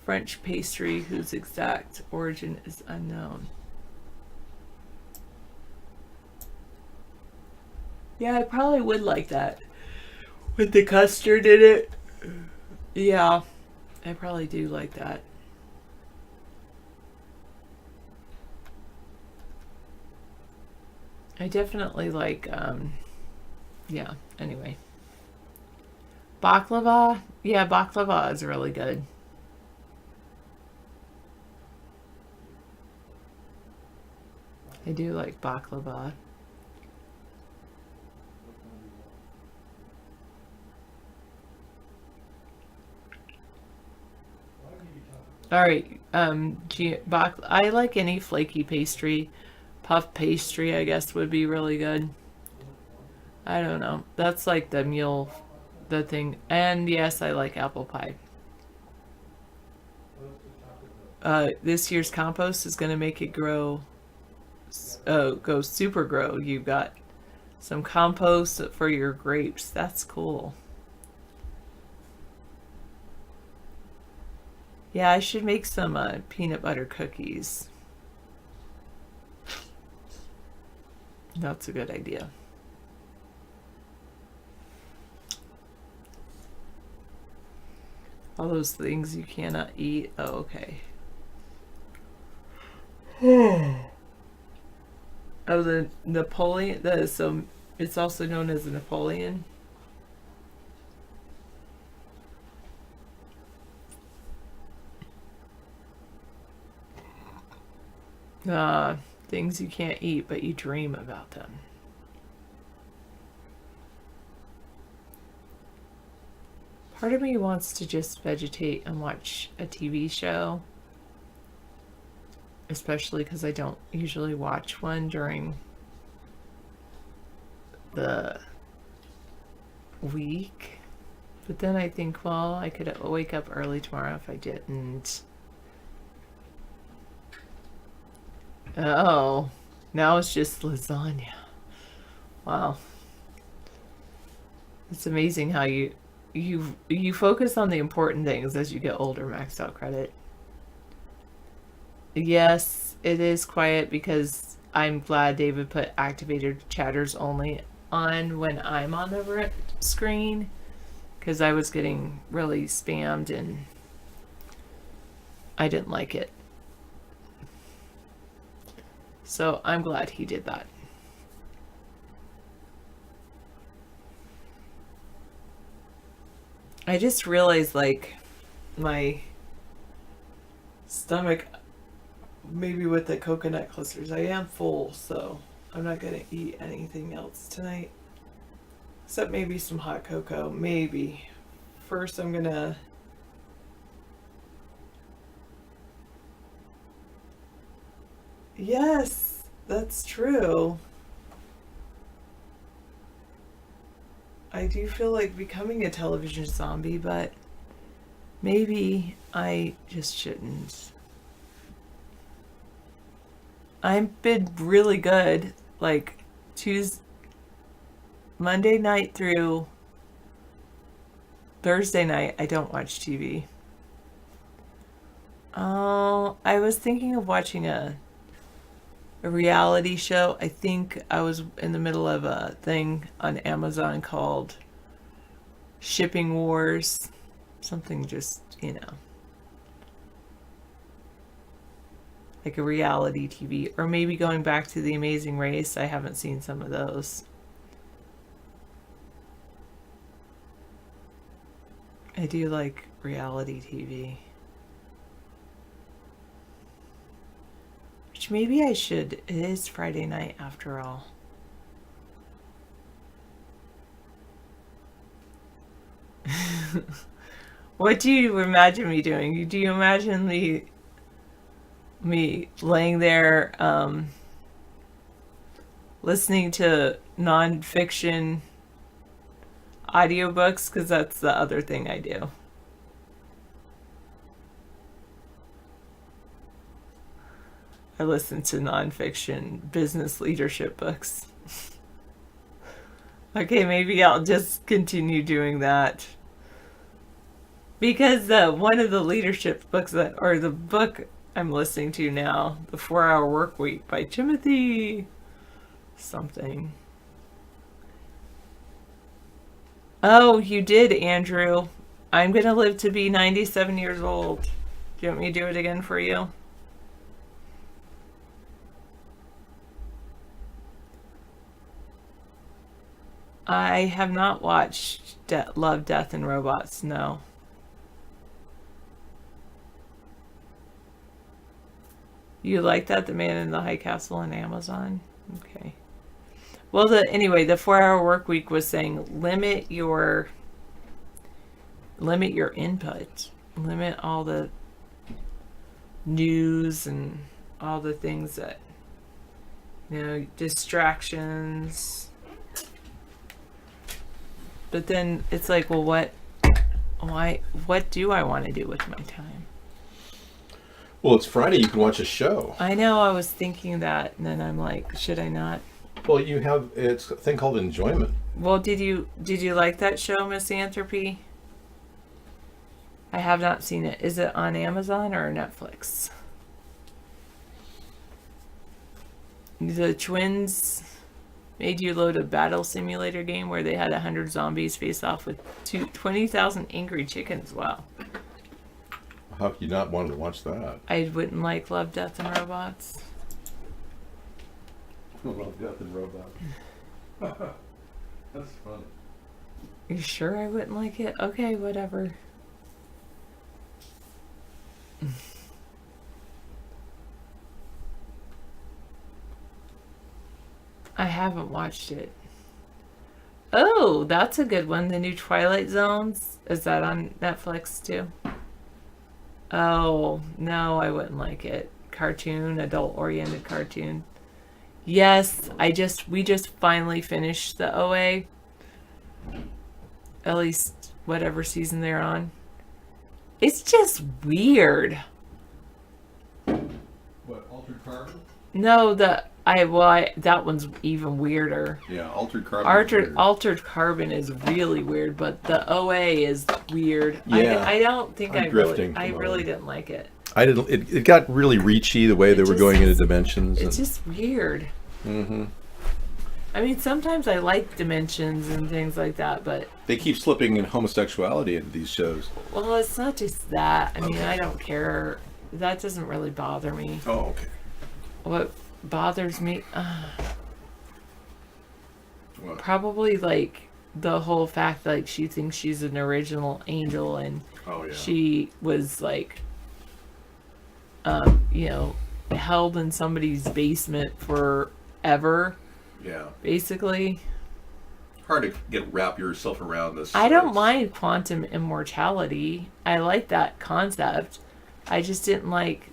French pastry whose exact origin is unknown. Yeah, I probably would like that. With the custard in it. Yeah, I probably do like that. I definitely like, yeah, anyway. Baklava? Yeah, baklava is really good. I do like baklava. All right, I like any flaky pastry. Puff pastry, I guess, would be really good. I don't know. That's like the thing. And yes, I like apple pie. This year's compost is going to make it go super grow. You've got some compost for your grapes. That's cool. Yeah, I should make some peanut butter cookies. That's a good idea. All those things you cannot eat. Oh, okay. Oh, the Napoleon. So it's also known as the Napoleon. Things you can't eat, but you dream about them. Part of me wants to just vegetate and watch a TV show, especially because I don't usually watch one during the week. But then I think, well, I could wake up early tomorrow if I didn't. Oh, now it's just lasagna. Wow. It's amazing how you focus on the important things as you get older. Maxed out credit. Yes, it is quiet because I'm glad David put activated chatters only on when I'm on the screen, because I was getting really spammed and I didn't like it. So I'm glad he did that. I just realized, like, my stomach, maybe with the coconut clusters, I am full, so I'm not gonna eat anything else tonight. Except maybe some hot cocoa, maybe. First I'm gonna Yes, that's true. I do feel like becoming a television zombie, but maybe I just shouldn't. I've been really good, like Monday night through Thursday night, I don't watch TV. Oh, I was thinking of watching a reality show. I think I was in the middle of a thing on Amazon called Shipping Wars. Something just, like a reality TV. Or maybe going back to The Amazing Race. I haven't seen some of those. I do like reality TV. Which maybe I should. It is Friday night after all. What do you imagine me doing? Do you imagine me laying there listening to nonfiction audiobooks? Because that's the other thing I do. I listen to nonfiction business leadership books. Okay, maybe I'll just continue doing that. Because one of the leadership books or the book I'm listening to now, The 4-Hour Workweek by Timothy something. Oh, you did, Andrew. I'm going to live to be 97 years old. Do you want me to do it again for you? I have not watched Love, Death, and Robots, no. You like that? The Man in the High Castle on Amazon? Okay. Well, anyway, the 4-Hour Workweek was saying limit your input. Limit all the news and all the things that, distractions. But then it's like, well, what do I want to do with my time? Well, it's Friday. You can watch a show. I know. I was thinking that, and then I'm like, should I not? Well, it's a thing called enjoyment. Well, did you like that show, Misanthropy? I have not seen it. Is it on Amazon or Netflix? The twins made you load a battle simulator game where they had 100 zombies face off with 20,000 angry chickens. Wow. How could you not want to watch that? I wouldn't like Love, Death, and Robots. Well, Death and Robots. That's funny. You sure I wouldn't like it? Okay, whatever. I haven't watched it. Oh, that's a good one. The new Twilight Zones. Is that on Netflix too? Oh, no, I wouldn't like it. Cartoon, adult-oriented cartoon. Yes, we just finally finished the OA. At least whatever season they're on. It's just weird. What, Altered Carbon? No, that one's even weirder. Yeah, Altered Carbon. Altered Carbon is really weird, but the OA is weird. Yeah. I don't think I drifting really didn't like it. I didn't. It got really reachy the way they were going into dimensions. It's just weird. Mm-hmm. I mean, sometimes I like dimensions and things like that, but They keep slipping in homosexuality into these shows. well, it's not just that. I mean, I don't care. That doesn't really bother me. Oh, okay. What bothers me, What? probably like the whole fact that like she thinks she's an original angel and Oh, yeah. she was like, held in somebody's basement forever. Yeah. Basically. Hard to wrap yourself around this. I don't mind quantum immortality. I like that concept. I just didn't like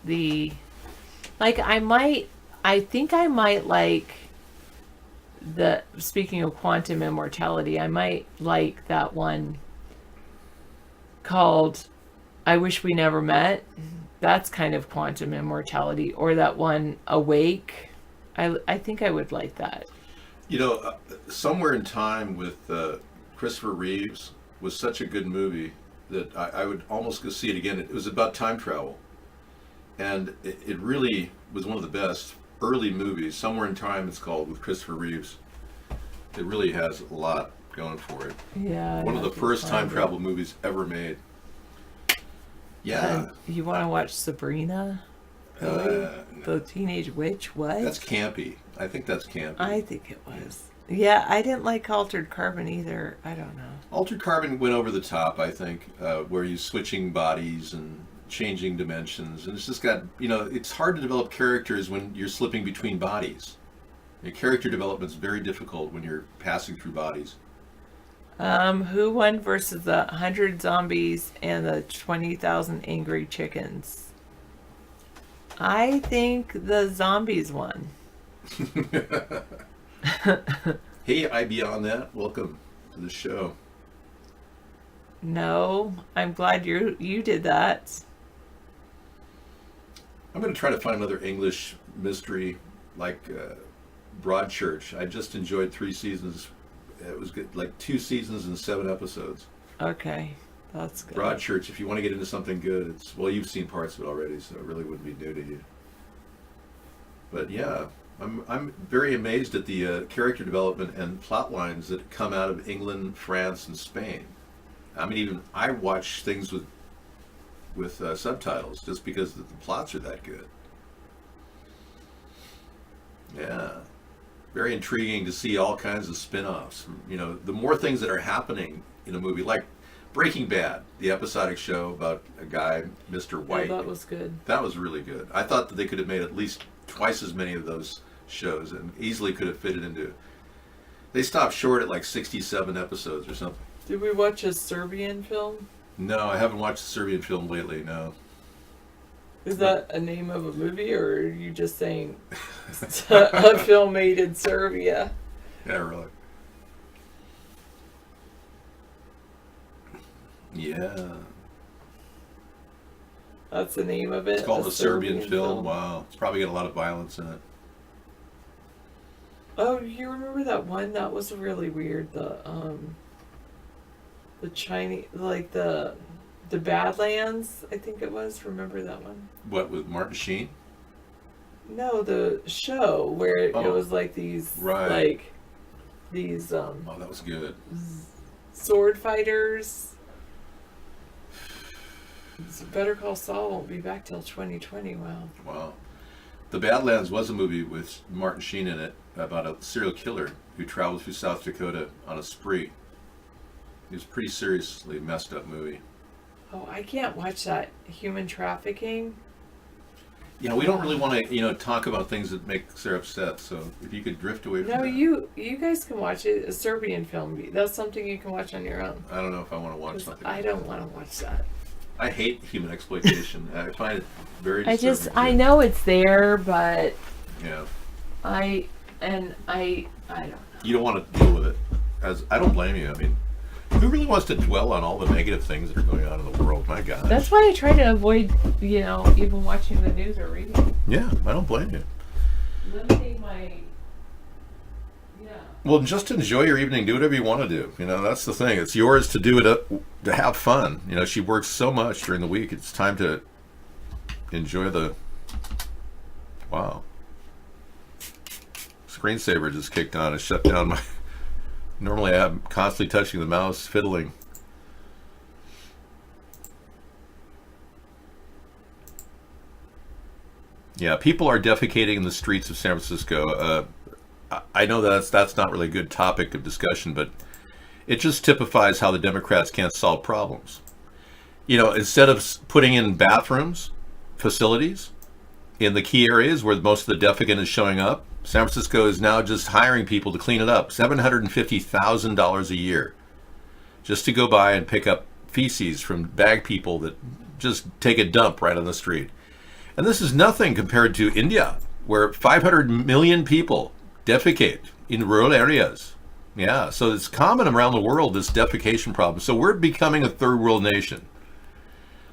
I think I might like speaking of quantum immortality, I might like that one called I Wish We Never Met. That's kind of quantum immortality. Or that one, Awake. I think I would like that. Somewhere in Time with Christopher Reeves was such a good movie that I would almost go see it again. It was about time travel. And it really was one of the best early movies. Somewhere in Time, it's called, with Christopher Reeves. It really has a lot going for it. Yeah. One of the first time travel movies ever made. Yeah. You want to watch Sabrina? The Teenage Witch? What? That's campy. I think that's campy. I think it was. Yeah, I didn't like Altered Carbon either. I don't know. Altered Carbon went over the top, I think, where you're switching bodies and changing dimensions. And it's just got, it's hard to develop characters when you're slipping between bodies. Your character development's very difficult when you're passing through bodies. Who won versus the 100 zombies and the 20,000 angry chickens? I think the zombies won. Hey, I Beyond That, welcome to the show. No, I'm glad you did that. I'm going to try to find another English mystery like Broadchurch. I just enjoyed 3 seasons. It was good, like 2 seasons and 7 episodes. Okay, that's good. Broadchurch, if you want to get into something good, you've seen parts of it already, so it really wouldn't be new to you. But yeah, I'm very amazed at the character development and plot lines that come out of England, France, and Spain. I mean, even I watch things with subtitles just because the plots are that good. Yeah. Very intriguing to see all kinds of spin-offs. The more things that are happening in a movie, like Breaking Bad, the episodic show about a guy, Mr. White. Oh, that was good. That was really good. I thought that they could have made at least twice as many of those shows and easily could have fitted into. They stopped short at like 67 episodes or something. Did we watch a Serbian film? No, I haven't watched a Serbian film lately, no. Is that a name of a movie, or are you just saying a film made in Serbia? Yeah, really. Yeah. That's the name of it? It's called a Serbian film. Wow. It's probably got a lot of violence in it. Oh, you remember that one? That was really weird. The Chinese, like the Badlands, I think it was. Remember that one? What, with Martin Sheen? No, the show where it was like these, right. oh, that was good. Sword fighters. Better Call Saul won't be back till 2020. Wow. The Badlands was a movie with Martin Sheen in it about a serial killer who traveled through South Dakota on a spree. It was a pretty seriously messed up movie. Oh, I can't watch that. Human trafficking. Yeah, we don't really want to, talk about things that make Sarah upset. So if you could drift away from No, that. you guys can watch it. A Serbian film. That's something you can watch on your own. I don't know if I want to watch something. I don't want to watch that. I hate human exploitation. I find it very disturbing. I know it's there, but Yeah. I don't know. You don't want to deal with it. I don't blame you. I mean, who really wants to dwell on all the negative things that are going on in the world? My God. That's why I try to avoid, even watching the news or reading. Yeah, I don't blame you. Limiting my. Well, just enjoy your evening. Do whatever you want to do. That's the thing. It's yours to do it, to have fun. She works so much during the week. It's time to enjoy the. Wow. Screensaver just kicked on. It shut down my. Normally, I'm constantly touching the mouse, fiddling. Yeah, people are defecating in the streets of San Francisco. I know that's not really a good topic of discussion, but it just typifies how the Democrats can't solve problems. Instead of putting in bathrooms, facilities, in the key areas where most of the defecant is showing up, San Francisco is now just hiring people to clean it up. $750,000 a year just to go by and pick up feces from bag people that just take a dump right on the street. And this is nothing compared to India, where 500 million people defecate in rural areas. Yeah, so it's common around the world, this defecation problem. So we're becoming a third world nation.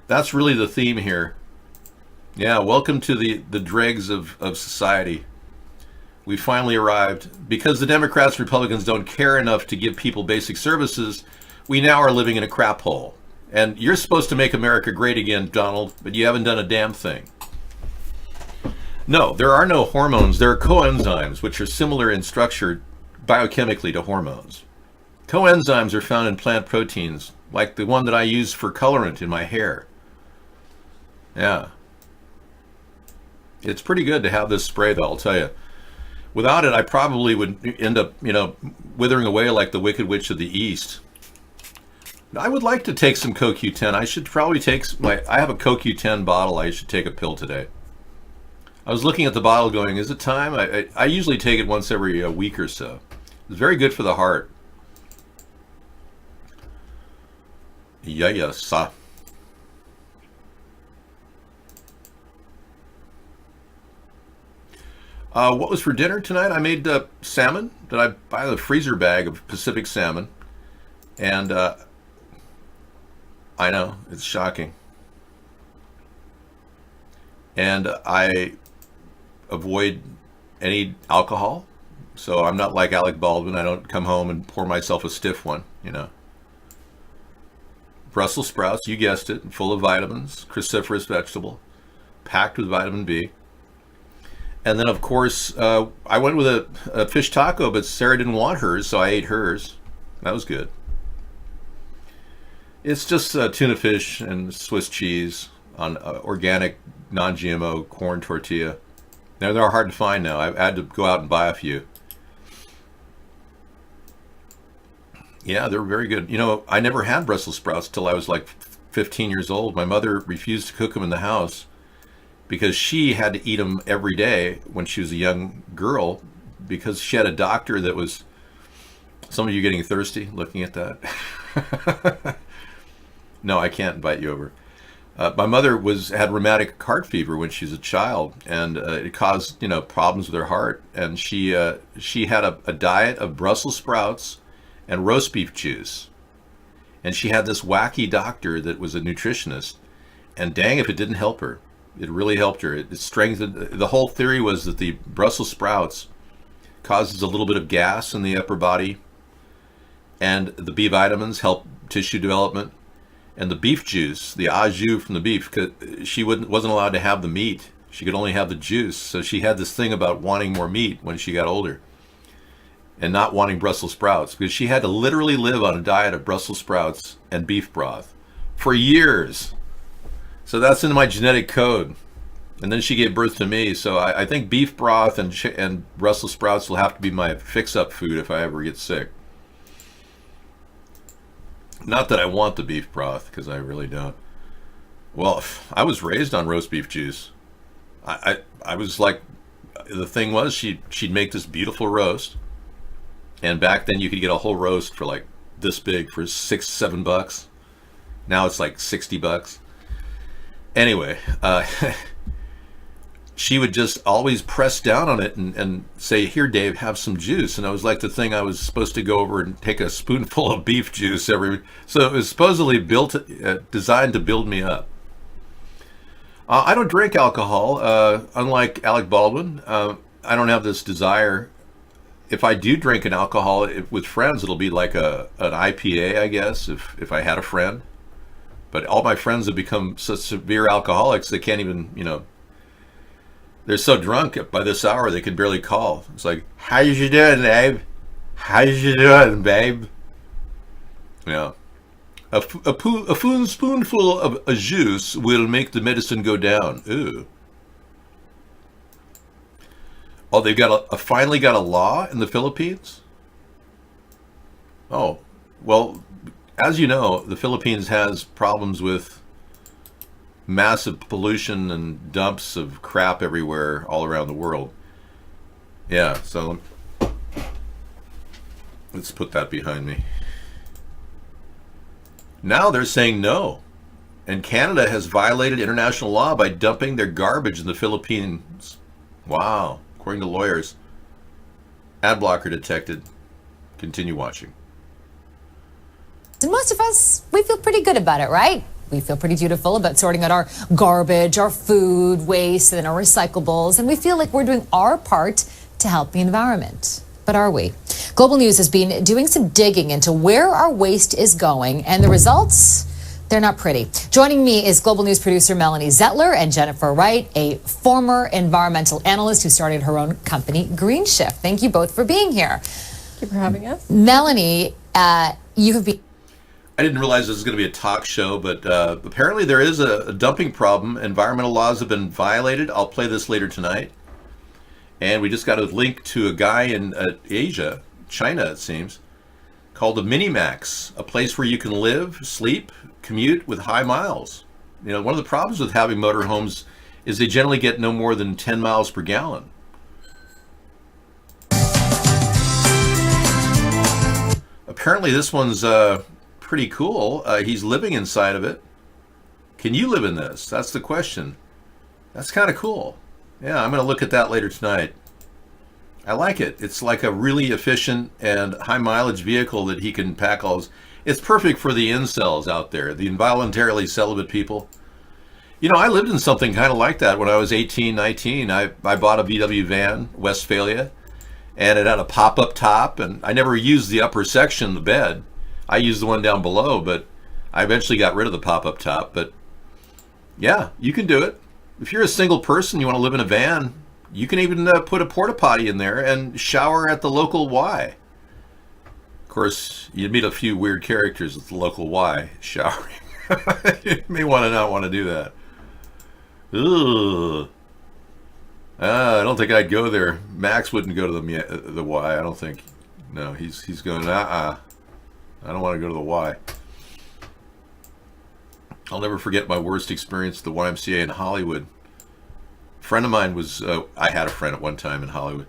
That's really the theme here. Yeah, welcome to the dregs of society. We finally arrived. Because the Democrats and Republicans don't care enough to give people basic services, we now are living in a crap hole. And you're supposed to make America great again, Donald, but you haven't done a damn thing. No, there are no hormones. There are coenzymes, which are similar in structure biochemically to hormones. Coenzymes are found in plant proteins, like the one that I use for colorant in my hair. Yeah. It's pretty good to have this spray, though, I'll tell you. Without it, I probably would end up, withering away like the Wicked Witch of the East. I would like to take some CoQ10. I should probably take I have a CoQ10 bottle. I should take a pill today. I was looking at the bottle going, is it time? I usually take it once every week or so. It's very good for the heart. Yes. What was for dinner tonight? I made salmon. Did I buy the freezer bag of Pacific salmon? And I know, it's shocking. And I avoid any alcohol. So I'm not like Alec Baldwin. I don't come home and pour myself a stiff one, Brussels sprouts, you guessed it, full of vitamins, cruciferous vegetable, packed with vitamin B. And then, of course, I went with a fish taco, but Sarah didn't want hers, so I ate hers. That was good. It's just tuna fish and Swiss cheese on organic, non-GMO corn tortilla. Now, they're hard to find now. I've had to go out and buy a few. Yeah, they're very good. I never had Brussels sprouts till I was like 15 years old. My mother refused to cook them in the house because she had to eat them every day when she was a young girl because she had a doctor that was... Some of you getting thirsty looking at that? No, I can't invite you over. My mother had rheumatic heart fever when she was a child, and it caused problems with her heart. And she had a diet of Brussels sprouts and roast beef juice. And she had this wacky doctor that was a nutritionist, and dang if it didn't help her. It really helped her. It strengthened. The whole theory was that the Brussels sprouts causes a little bit of gas in the upper body, and the B vitamins help tissue development. And the beef juice, the au jus from the beef, because she wasn't allowed to have the meat. She could only have the juice. So she had this thing about wanting more meat when she got older and not wanting Brussels sprouts, because she had to literally live on a diet of Brussels sprouts and beef broth for years. So that's in my genetic code. And then she gave birth to me, so I think beef broth and Brussels sprouts will have to be my fix-up food if I ever get sick. Not that I want the beef broth, because I really don't. Well, I was raised on roast beef juice. I was like, the thing was, she'd make this beautiful roast, and back then you could get a whole roast for like this big for $6-7. Now it's like $60. Anyway, she would just always press down on it and say, "Here, Dave, have some juice." And it was like the thing I was supposed to go over and take a spoonful of beef juice every. So it was supposedly designed to build me up. I don't drink alcohol, unlike Alec Baldwin. I don't have this desire. If I do drink an alcohol with friends, it'll be like an IPA, I guess, if I had a friend. But all my friends have become such severe alcoholics, they can't even, they're so drunk by this hour they can barely call. It's like, "How you doing, babe? How you doing, babe?" Yeah. A spoonful of a juice will make the medicine go down. Ooh. Oh, they've got finally got a law in the Philippines? Oh, well, as you know, the Philippines has problems with massive pollution and dumps of crap everywhere all around the world. Yeah, so let's put that behind me. Now they're saying no. And Canada has violated international law by dumping their garbage in the Philippines. Wow, according to lawyers. Ad blocker detected. Continue watching. And most of us, we feel pretty good about it, right? We feel pretty dutiful about sorting out our garbage, our food waste, and our recyclables, and we feel like we're doing our part to help the environment. But are we? Global News has been doing some digging into where our waste is going, and the results, they're not pretty. Joining me is Global News producer Melanie Zettler and Jennifer Wright, a former environmental analyst who started her own company, Green Shift. Thank you both for being here. Thank you for having us. Melanie, you have been... I didn't realize this was going to be a talk show, but apparently there is a dumping problem. Environmental laws have been violated. I'll play this later tonight. And we just got a link to a guy in Asia, China it seems, called the Minimax, a place where you can live, sleep, commute with high miles. One of the problems with having motorhomes is they generally get no more than 10 miles per gallon. Apparently this one's pretty cool. He's living inside of it. Can you live in this? That's the question. That's kind of cool. Yeah, I'm going to look at that later tonight. I like it. It's like a really efficient and high mileage vehicle that he can pack all his... It's perfect for the incels out there, the involuntarily celibate people. I lived in something kind of like that when I was 18, 19. I bought a VW van, Westphalia, and it had a pop-up top, and I never used the upper section, the bed. I used the one down below, but I eventually got rid of the pop-up top. But yeah, you can do it. If you're a single person, you want to live in a van, you can even put a porta potty in there and shower at the local Y. Of course, you'd meet a few weird characters at the local Y showering. You may not want to do that. Ugh. I don't think I'd go there. Max wouldn't go to the Y. I don't think. No, he's going. I don't want to go to the Y. I'll never forget my worst experience at the YMCA in Hollywood. A friend of mine was, I had a friend at one time in Hollywood.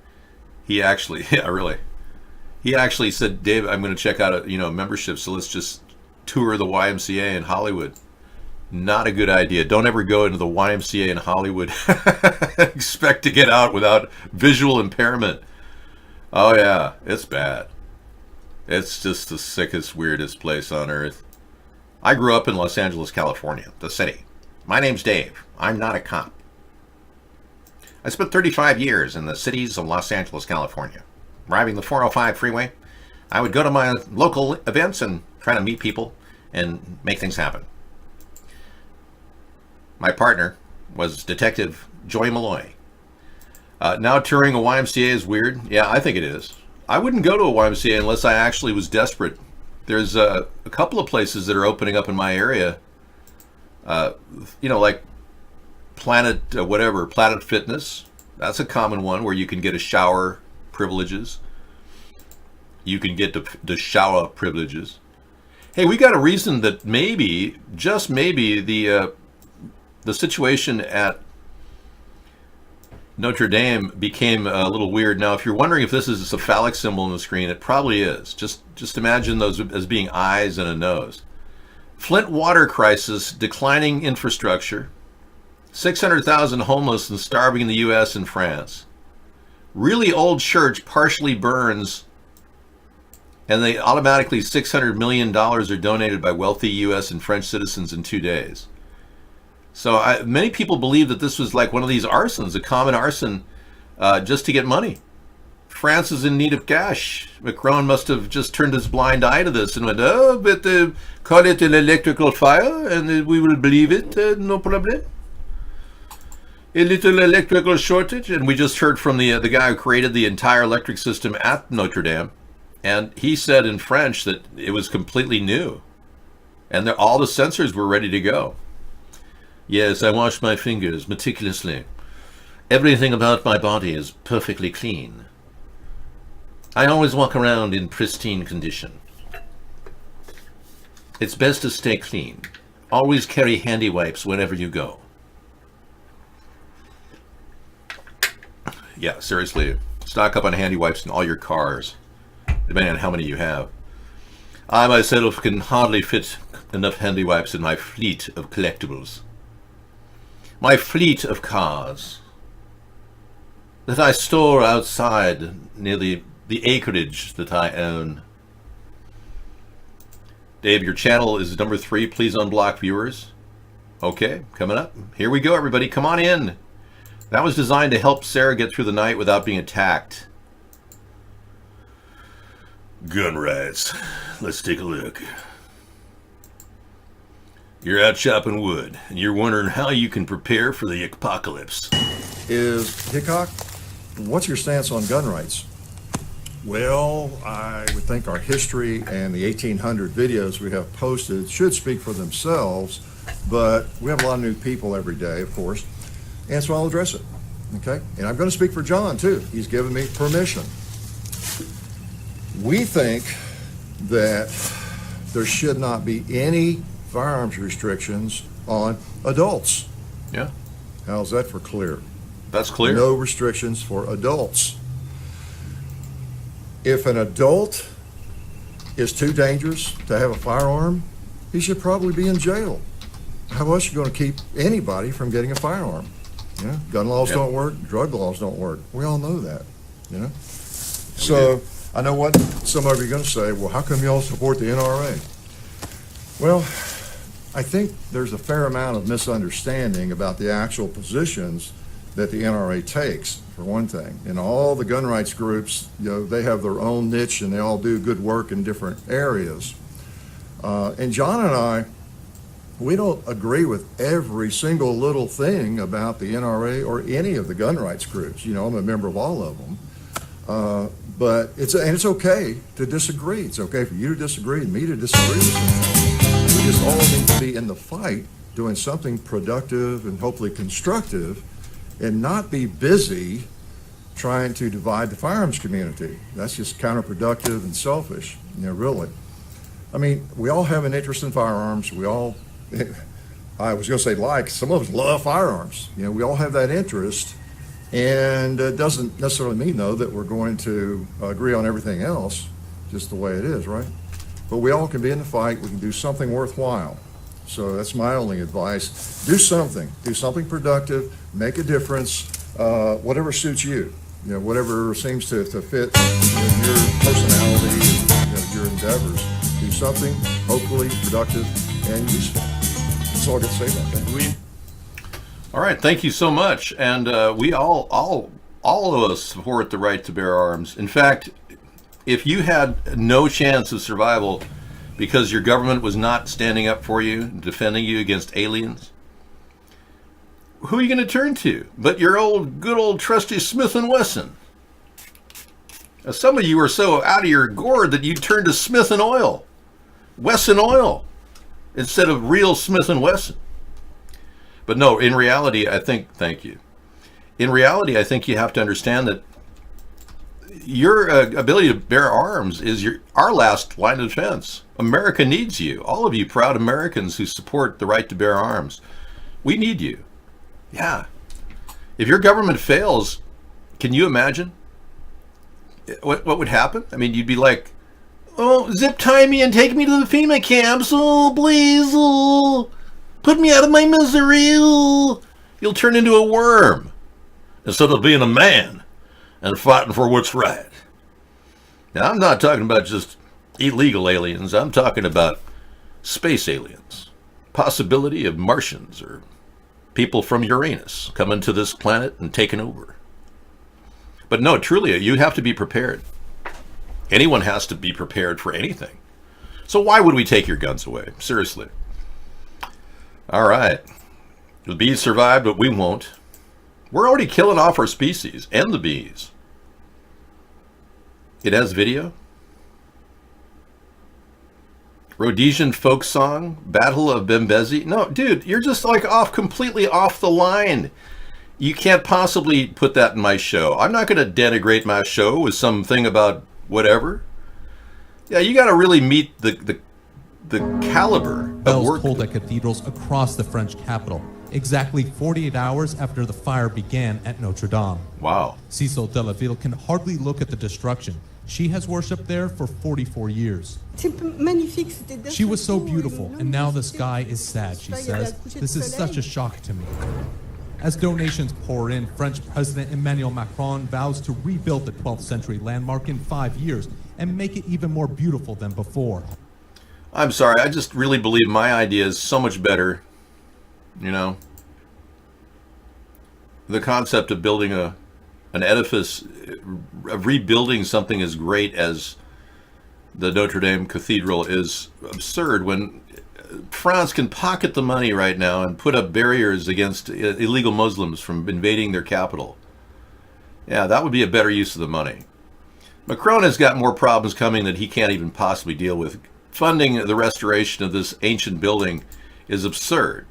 He actually, he actually said, "Dave, I'm going to check out a membership, so let's just tour the YMCA in Hollywood." Not a good idea. Don't ever go into the YMCA in Hollywood. Expect to get out without visual impairment. Oh yeah, it's bad. It's just the sickest, weirdest place on earth. I grew up in Los Angeles, California, the city. My name's Dave. I'm not a cop. I spent 35 years in the cities of Los Angeles, California. Driving the 405 freeway, I would go to my local events and try to meet people and make things happen. My partner was Detective Joy Malloy. Now touring a YMCA is weird. Yeah, I think it is. I wouldn't go to a YMCA unless I actually was desperate. There's a couple of places that are opening up in my area. Like Planet Fitness. That's a common one where you can get a shower privileges. You can get the shower privileges. Hey, we got a reason that maybe, just maybe, the situation at Notre Dame became a little weird. Now, if you're wondering if this is a phallic symbol on the screen, it probably is. Just imagine those as being eyes and a nose. Flint water crisis, declining infrastructure, 600,000 homeless and starving in the U.S. and France. Really old church partially burns, and they automatically $600 million are donated by wealthy U.S. and French citizens in 2 days. So many people believe that this was like one of these arsons, a common arson, just to get money. France is in need of cash. Macron must have just turned his blind eye to this and went, oh, but call it an electrical fire and we will believe it, no problem. A little electrical shortage. And we just heard from the guy who created the entire electric system at Notre Dame. And he said in French that it was completely new. And all the sensors were ready to go. Yes, I wash my fingers meticulously. Everything about my body is perfectly clean. I always walk around in pristine condition. It's best to stay clean. Always carry handy wipes wherever you go. Yeah, seriously. Stock up on handy wipes in all your cars, depending on how many you have. I myself can hardly fit enough handy wipes in my fleet of collectibles. My fleet of cars that I store outside near the acreage that I own. Dave, your channel is number 3. Please unblock viewers. Okay, coming up. Here we go, everybody. Come on in. That was designed to help Sarah get through the night without being attacked. Gun rights. Let's take a look. You're out chopping wood, and you're wondering how you can prepare for the apocalypse. Hickok, what's your stance on gun rights? Well, I would think our history and the 1800 videos we have posted should speak for themselves, but we have a lot of new people every day, of course, and so I'll address it, okay? And I'm going to speak for John, too. He's given me permission. We think that there should not be any firearms restrictions on adults. Yeah. How's that for clear? That's clear. No restrictions for adults. If an adult is too dangerous to have a firearm, he should probably be in jail. How else are you going to keep anybody from getting a firearm? You know, gun laws don't work, drug laws don't work. We all know that, you know? So I know what some of you are going to say, well, how come you all support the NRA? Well, I think there's a fair amount of misunderstanding about the actual positions that the NRA takes, for one thing. And all the gun rights groups, you know, they have their own niche and they all do good work in different areas. And John and I, we don't agree with every single little thing about the NRA or any of the gun rights groups. You know, I'm a member of all of them. But it's okay to disagree. It's okay for you to disagree and me to disagree with something. We just all need to be in the fight doing something productive and hopefully constructive and not be busy trying to divide the firearms community. That's just counterproductive and selfish, you know, really. I mean, we all have an interest in firearms. We all, I was going to say like, some of us love firearms. You know, we all have that interest. And it doesn't necessarily mean, though, that we're going to agree on everything else, just the way it is, right? But we all can be in the fight. We can do something worthwhile. So that's my only advice. Do something productive, make a difference, whatever suits you, you know, whatever seems to fit your personality and your endeavors. Do something hopefully productive and useful. That's all I got to say about that. All right, thank you so much. And we all of us support the right to bear arms. In fact, if you had no chance of survival because your government was not standing up for you, defending you against aliens, who are you going to turn to but your good old trusty Smith & Wesson? Now, some of you are so out of your gourd that you turn to Smith & Wesson Oil, instead of real Smith & Wesson. But no, in reality, I think, thank you. In reality, I think you have to understand that your ability to bear arms is our last line of defense. America needs you. All of you proud Americans who support the right to bear arms. We need you. Yeah. If your government fails, can you imagine what would happen? I mean, you'd be like, oh, zip tie me and take me to the FEMA camps. Oh, please. Oh, put me out of my misery. Oh. You'll turn into a worm instead of being a man and fighting for what's right. Now, I'm not talking about just illegal aliens. I'm talking about space aliens. Possibility of Martians or people from Uranus coming to this planet and taking over. But no, truly, you have to be prepared. Anyone has to be prepared for anything. So why would we take your guns away? Seriously. All right. The bees survived, but we won't. We're already killing off our species and the bees. It has video. Rhodesian folk song, Battle of Bembezi. No, dude, you're just like completely off the line. You can't possibly put that in my show. I'm not going to denigrate my show with something about whatever. Yeah, you got to really meet the caliber of Bells work. pulled at cathedrals across the French capital, exactly 48 hours after the fire began at Notre Dame. Wow. Cecil Delaville can hardly look at the destruction. She has worshipped there for 44 years. She was so beautiful, and now the sky is sad, she says. This is such a shock to me. As donations pour in, French President Emmanuel Macron vows to rebuild the 12th century landmark in 5 years and make it even more beautiful than before. I'm sorry, I just really believe my idea is so much better. You know, the concept of building an edifice, of rebuilding something as great as the Notre Dame Cathedral is absurd when France can pocket the money right now and put up barriers against illegal Muslims from invading their capital. Yeah, that would be a better use of the money. Macron has got more problems coming that he can't even possibly deal with. Funding the restoration of this ancient building is absurd.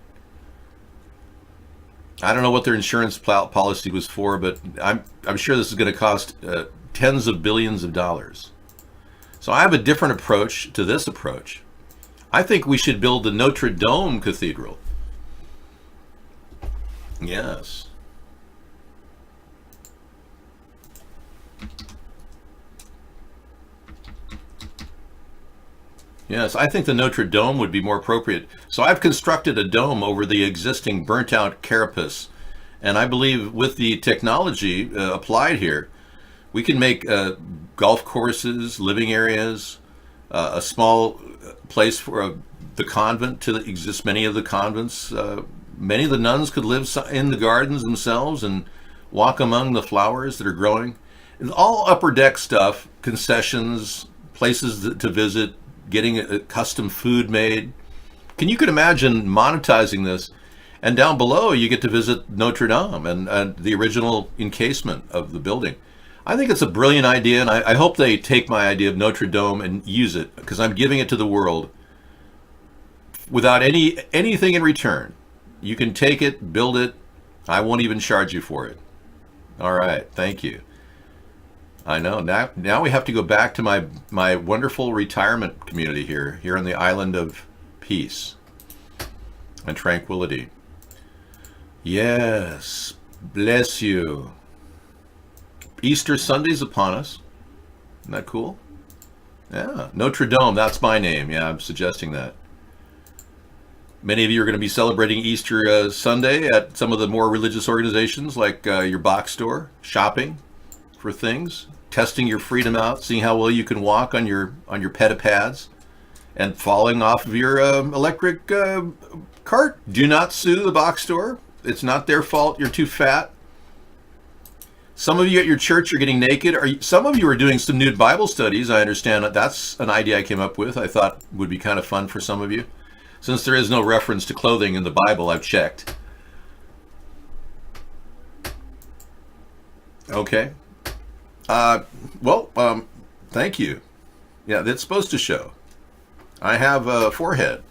I don't know what their insurance policy was for, but I'm sure this is going to cost tens of billions of dollars. So I have a different approach to this approach. I think we should build the Notre Dame Cathedral. Yes. Yes, I think the Notre Dame would be more appropriate. So I've constructed a dome over the existing burnt-out carapace. And I believe with the technology applied here, we can make golf courses, living areas, a small place for the convent to exist. Many of the convents, many of the nuns could live in the gardens themselves and walk among the flowers that are growing. And all upper deck stuff, concessions, places to visit, getting a custom food made. You could imagine monetizing this, and down below you get to visit Notre Dame and the original encasement of the building. I think it's a brilliant idea, and I hope they take my idea of Notre Dame and use it, because I'm giving it to the world without anything in return. You can take it, build it. I won't even charge you for it. All right, thank you. I know. Now we have to go back to my wonderful retirement community here on the island of peace and tranquility. Yes, bless you. Easter Sunday's upon us. Isn't that cool? Yeah, Notre Dame, that's my name. Yeah, I'm suggesting that. Many of you are going to be celebrating Easter Sunday at some of the more religious organizations, like your box store, shopping for things, testing your freedom out, seeing how well you can walk on your pedipads, and falling off of your electric cart. Do not sue the box store. It's not their fault. You're too fat. Some of you at your church are getting naked. Some of you are doing some nude Bible studies. I understand that. That's an idea I came up with. I thought would be kind of fun for some of you. Since there is no reference to clothing in the Bible, I've checked. Okay. Thank you. Yeah, that's supposed to show. I have a forehead.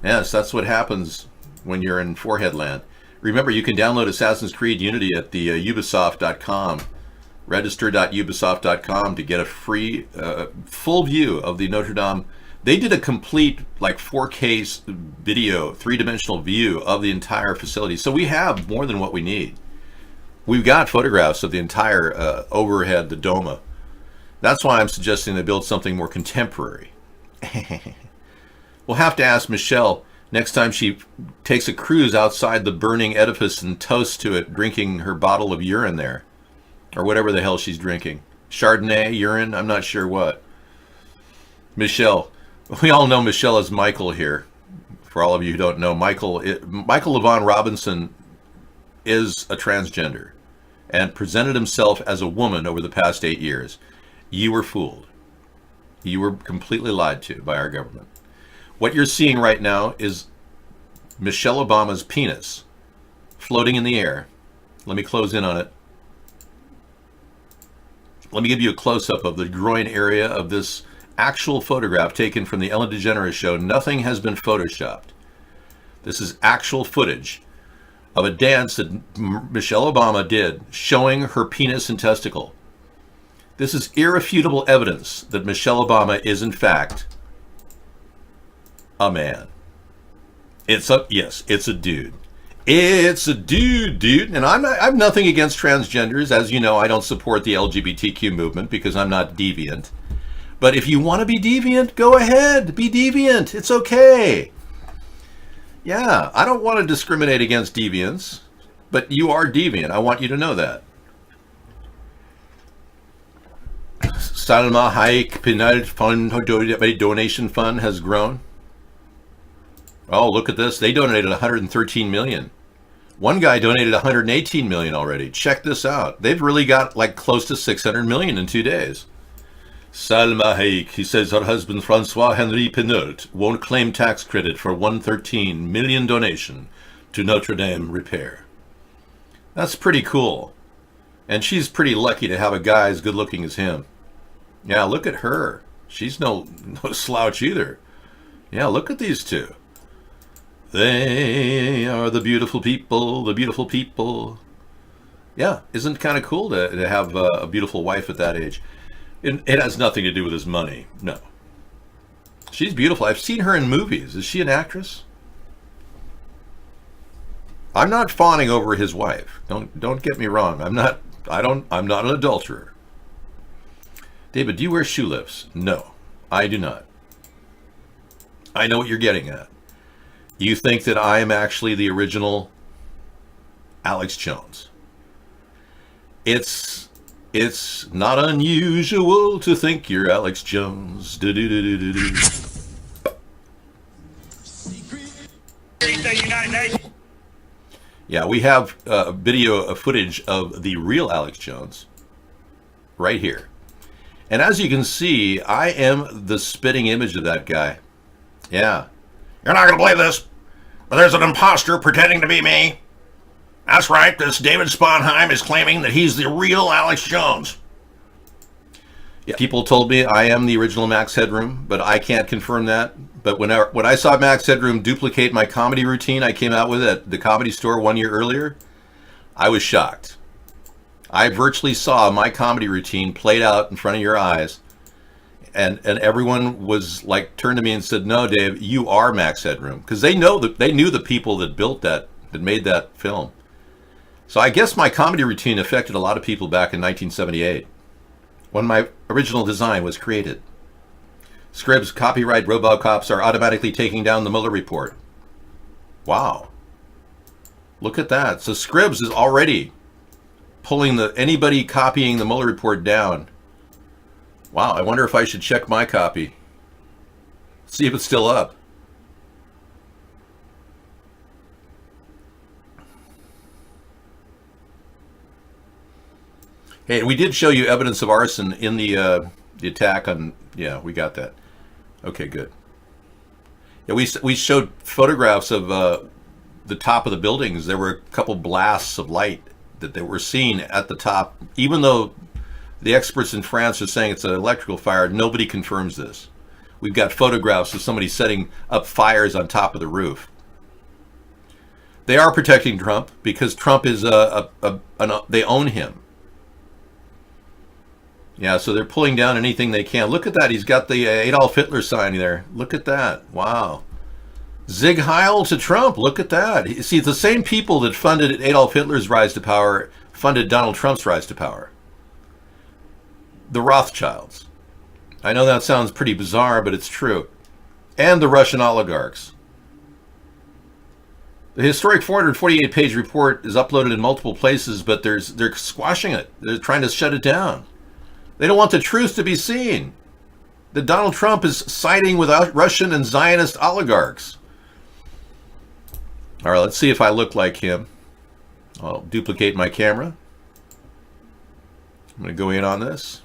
Yes, that's what happens when you're in Forehead Land. Remember, you can download Assassin's Creed Unity at the Ubisoft.com, register.ubisoft.com, to get a free, full view of the Notre Dame. They did a complete, like, 4K video, three-dimensional view of the entire facility. So we have more than what we need. We've got photographs of the entire overhead, the Doma. That's why I'm suggesting they build something more contemporary. We'll have to ask Michelle next time she takes a cruise outside the burning edifice and toasts to it, drinking her bottle of urine there. Or whatever the hell she's drinking. Chardonnay, urine, I'm not sure what. Michelle. We all know Michelle as Michael here. For all of you who don't know, Michael LaVaughn Robinson is a transgender and presented himself as a woman over the past 8 years. You were fooled. You were completely lied to by our government. What you're seeing right now is Michelle Obama's penis floating in the air. Let me close in on it. Let me give you a close-up of the groin area of this actual photograph taken from the Ellen DeGeneres show. Nothing has been photoshopped. This is actual footage of a dance that Michelle Obama did showing her penis and testicle. This is irrefutable evidence that Michelle Obama is in fact a man. It's a dude. It's a dude. And I have nothing against transgenders. As you know, I don't support the LGBTQ movement because I'm not deviant. But if you want to be deviant, go ahead. Be deviant. It's okay. Yeah, I don't want to discriminate against deviants, but you are deviant. I want you to know that. Salma Hayek donation fund has grown. Oh, look at this. They donated 113 million. One guy donated 118 million already. Check this out. They've really got like close to 600 million in 2 days. Salma Hayek, he says her husband Francois-Henri Pinault won't claim tax credit for 113 million donation to Notre Dame repair. That's pretty cool. And she's pretty lucky to have a guy as good looking as him. Yeah, look at her. She's no slouch either. Yeah, look at these two. They are the beautiful people, the beautiful people. Yeah, isn't it kind of cool to have a beautiful wife at that age? It has nothing to do with his money. No. She's beautiful. I've seen her in movies. Is she an actress? I'm not fawning over his wife. Don't get me wrong. I'm not an adulterer. David, do you wear shoe lifts? No, I do not. I know what you're getting at. You think that I am actually the original Alex Jones. It's not unusual to think you're Alex Jones. Do-do-do-do-do-do. Yeah, we have video footage of the real Alex Jones right here. And as you can see, I am the spitting image of that guy. Yeah. You're not going to believe this, but there's an imposter pretending to be me. That's right, this David Sponheim is claiming that he's the real Alex Jones. Yeah, people told me I am the original Max Headroom, but I can't confirm that. But when I saw Max Headroom duplicate my comedy routine I came out with at the Comedy Store 1 year earlier, I was shocked. I virtually saw my comedy routine played out in front of your eyes, and everyone was like turned to me and said, "No, Dave, you are Max Headroom," because they knew the people that built that made that film. So I guess my comedy routine affected a lot of people back in 1978 when my original design was created. Scribs, copyright Robocops are automatically taking down the Mueller report. Wow. Look at that. So Scribs is already pulling anybody copying the Mueller report down. Wow, I wonder if I should check my copy. See if it's still up. Hey, we did show you evidence of arson in the attack on... Yeah, we got that. Okay, good. Yeah, we showed photographs of the top of the buildings. There were a couple blasts of light that they were seen at the top. Even though the experts in France are saying it's an electrical fire, nobody confirms this. We've got photographs of somebody setting up fires on top of the roof. They are protecting Trump because Trump is they own him. Yeah, so they're pulling down anything they can. Look at that. He's got the Adolf Hitler sign there. Look at that. Wow. Zig Heil to Trump. Look at that. See, the same people that funded Adolf Hitler's rise to power funded Donald Trump's rise to power. The Rothschilds. I know that sounds pretty bizarre, but it's true. And the Russian oligarchs. The historic 448-page report is uploaded in multiple places, but they're squashing it. They're trying to shut it down. They don't want the truth to be seen. That Donald Trump is siding with Russian and Zionist oligarchs. All right, let's see if I look like him. I'll duplicate my camera. I'm going to go in on this.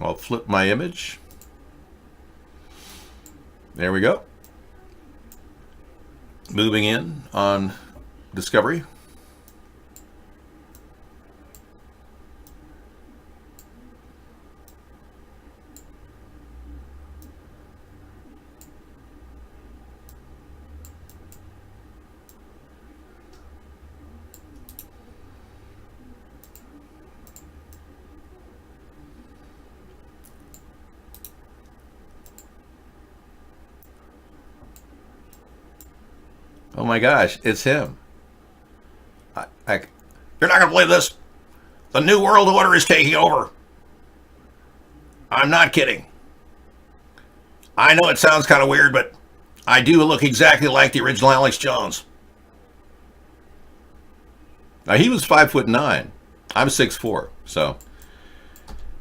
I'll flip my image. There we go. Moving in on Discovery. Oh my gosh, it's him. You're not going to believe this. The New World Order is taking over. I'm not kidding. I know it sounds kind of weird, but I do look exactly like the original Alex Jones. Now, he was 5'9". I'm 6'4", so.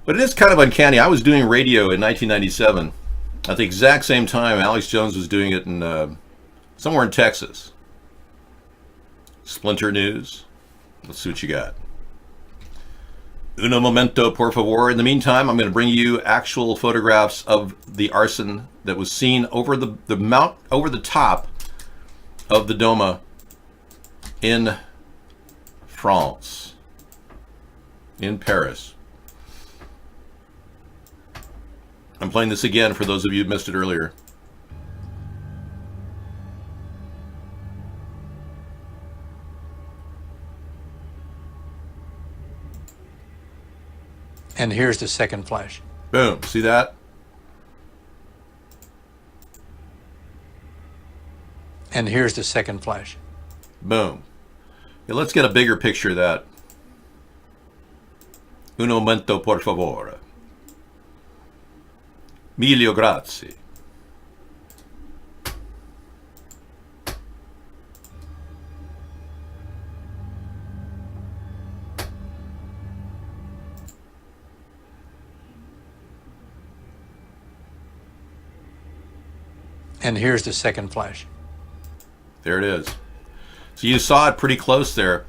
But it is kind of uncanny. I was doing radio in 1997 at the exact same time Alex Jones was doing it in somewhere in Texas. Splinter News. Let's see what you got. Uno momento, por favor. In the meantime, I'm going to bring you actual photographs of the arson that was seen over the top of the Doma in France, in Paris. I'm playing this again for those of you who missed it earlier. And here's the second flash. Boom. See that? And here's the second flash. Boom. Yeah, let's get a bigger picture of that. Un momento, por favor. Milio grazie. And here's the second flash. There it is. So you saw it pretty close there.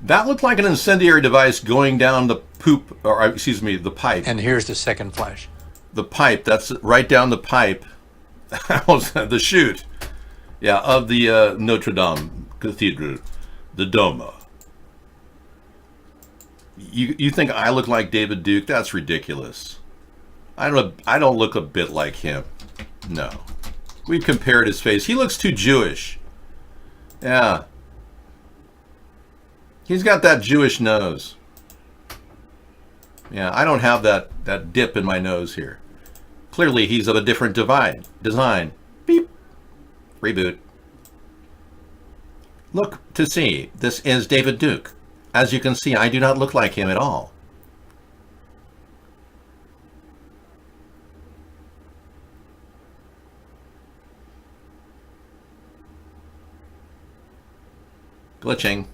That looked like an incendiary device going down the the pipe. And here's the second flash. The pipe, that's right down the pipe. The chute. Yeah, of the Notre Dame Cathedral, the Doma. You think I look like David Duke? That's ridiculous. I don't look a bit like him. No. We compared his face. He looks too Jewish. Yeah. He's got that Jewish nose. Yeah, I don't have that dip in my nose here. Clearly, he's of a different design. Beep. Reboot. Look to see. This is David Duke. As you can see, I do not look like him at all. Glitching.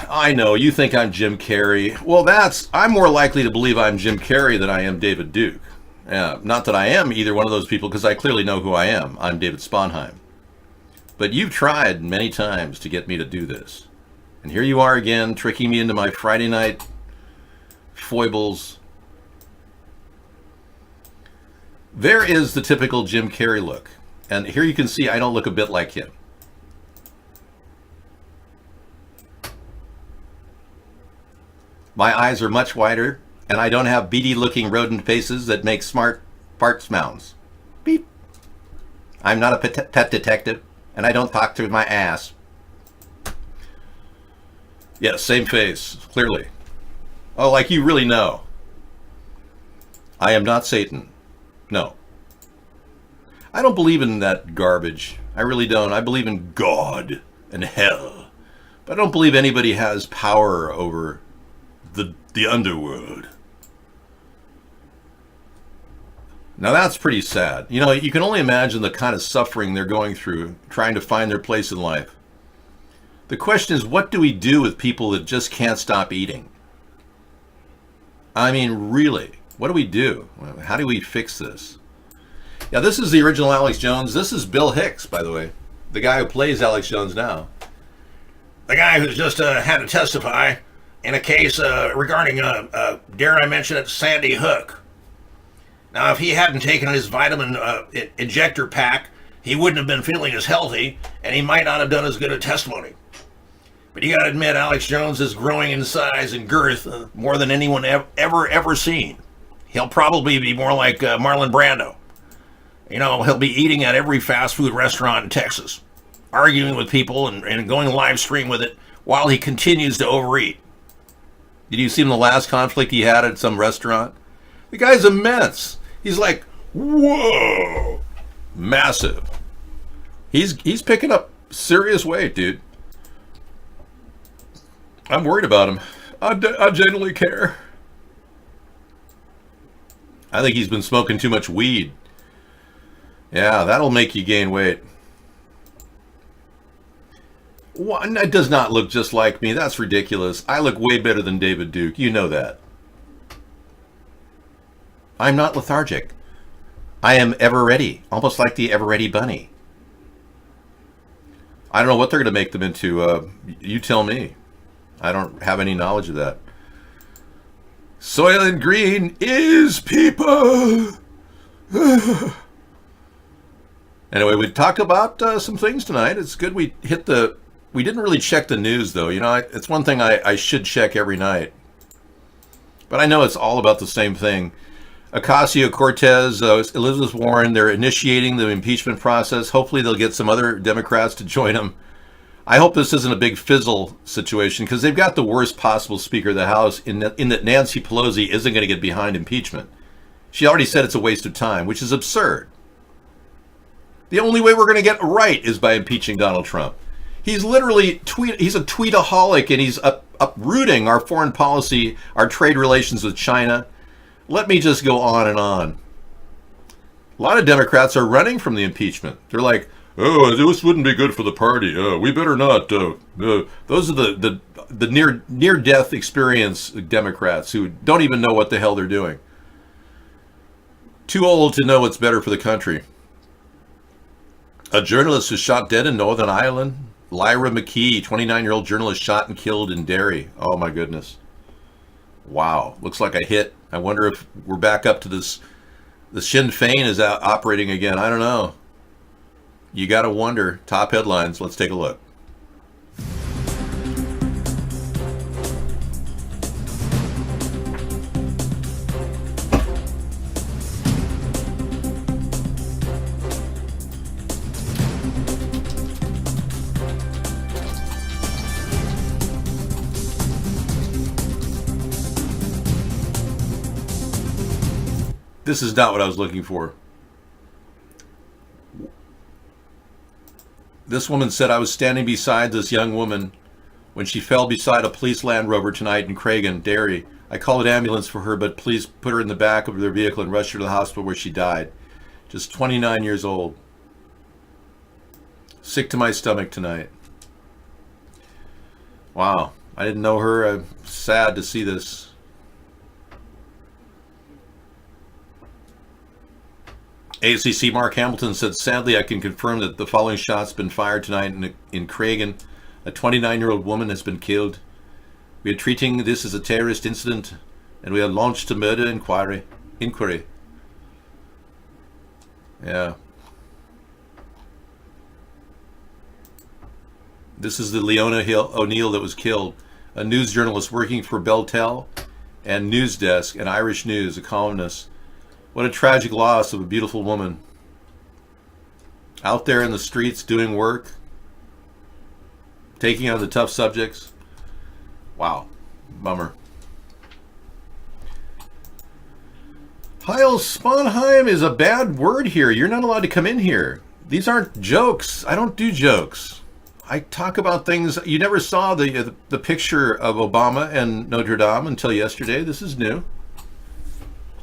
I know, you think I'm Jim Carrey. Well, I'm more likely to believe I'm Jim Carrey than I am David Duke. Not that I am either one of those people, because I clearly know who I am. I'm David Sponheim. But you've tried many times to get me to do this. And here you are again, tricking me into my Friday night foibles. There is the typical Jim Carrey look. And here you can see I don't look a bit like him. My eyes are much wider, and I don't have beady-looking rodent faces that make smart Fart sounds. Beep. I'm not a pet detective, and I don't talk through my ass. Yes, same face, clearly. Oh, like you really know. I am not Satan. No. I don't believe in that garbage. I really don't. I believe in God and hell. But I don't believe anybody has power over the underworld. Now that's pretty sad. You know, you can only imagine the kind of suffering they're going through trying to find their place in life. The question is, what do we do with people that just can't stop eating? I mean, really, what do we do? How do we fix this? Yeah, this is the original Alex Jones. This is Bill Hicks, by the way, the guy who plays Alex Jones now. The guy who's just had to testify in a case regarding, dare I mention it, Sandy Hook. Now, if he hadn't taken his vitamin injector pack, he wouldn't have been feeling as healthy, and he might not have done as good a testimony. But you got to admit, Alex Jones is growing in size and girth more than anyone ever seen. He'll probably be more like Marlon Brando. You know, he'll be eating at every fast food restaurant in Texas, arguing with people and going live stream with it while he continues to overeat. Did you see him in the last conflict he had at some restaurant? The guy's immense. He's like, whoa, massive. He's picking up serious weight, dude. I'm worried about him. I genuinely care. I think he's been smoking too much weed. Yeah, that'll make you gain weight. One, that does not look just like me. That's ridiculous. I look way better than David Duke. You know that. I'm not lethargic. I am ever ready, almost like the ever ready bunny. I don't know what they're going to make them into. You tell me. I don't have any knowledge of that. Soylent Green is people. Anyway, we talk about some things tonight. It's good we hit the... We didn't really check the news, though. You know, it's one thing I should check every night. But I know it's all about the same thing. Ocasio-Cortez, Elizabeth Warren, they're initiating the impeachment process. Hopefully they'll get some other Democrats to join them. I hope this isn't a big fizzle situation, because they've got the worst possible Speaker of the House in that Nancy Pelosi isn't going to get behind impeachment. She already said it's a waste of time, which is absurd. The only way we're going to get right is by impeaching Donald Trump. He's literally he's a tweetaholic, and he's uprooting our foreign policy, our trade relations with China. Let me just go on and on. A lot of Democrats are running from the impeachment. They're like, oh, this wouldn't be good for the party. We better not. Those are the near-death experience Democrats who don't even know what the hell they're doing. Too old to know what's better for the country. A journalist is shot dead in Northern Ireland. Lyra McKee, 29-year-old journalist, shot and killed in Derry. Oh, my goodness. Wow. Looks like a hit. I wonder if we're back up to this. The Sinn Féin is out operating again. I don't know. You got to wonder. Top headlines. Let's take a look. This is not what I was looking for. This woman said, I was standing beside this young woman when she fell beside a police Land Rover tonight in Cragen, Derry. I called an ambulance for her, but please put her in the back of their vehicle and rush her to the hospital where she died. Just 29 years old. Sick to my stomach tonight. Wow. I didn't know her. I'm sad to see this. ACC Mark Hamilton said, sadly, I can confirm that the following shots been fired tonight in Cragen. A 29-year-old woman has been killed. We are treating this as a terrorist incident, and we have launched a murder inquiry. Yeah. This is the Leona O'Neill that was killed, a news journalist working for Beltel and Newsdesk and Irish News, a columnist. What a tragic loss of a beautiful woman. Out there in the streets doing work, taking on the tough subjects. Wow. Bummer. Heil Sponheim is a bad word here. You're not allowed to come in here. These aren't jokes. I don't do jokes. I talk about things. You never saw the picture of Obama and Notre Dame until yesterday. This is new.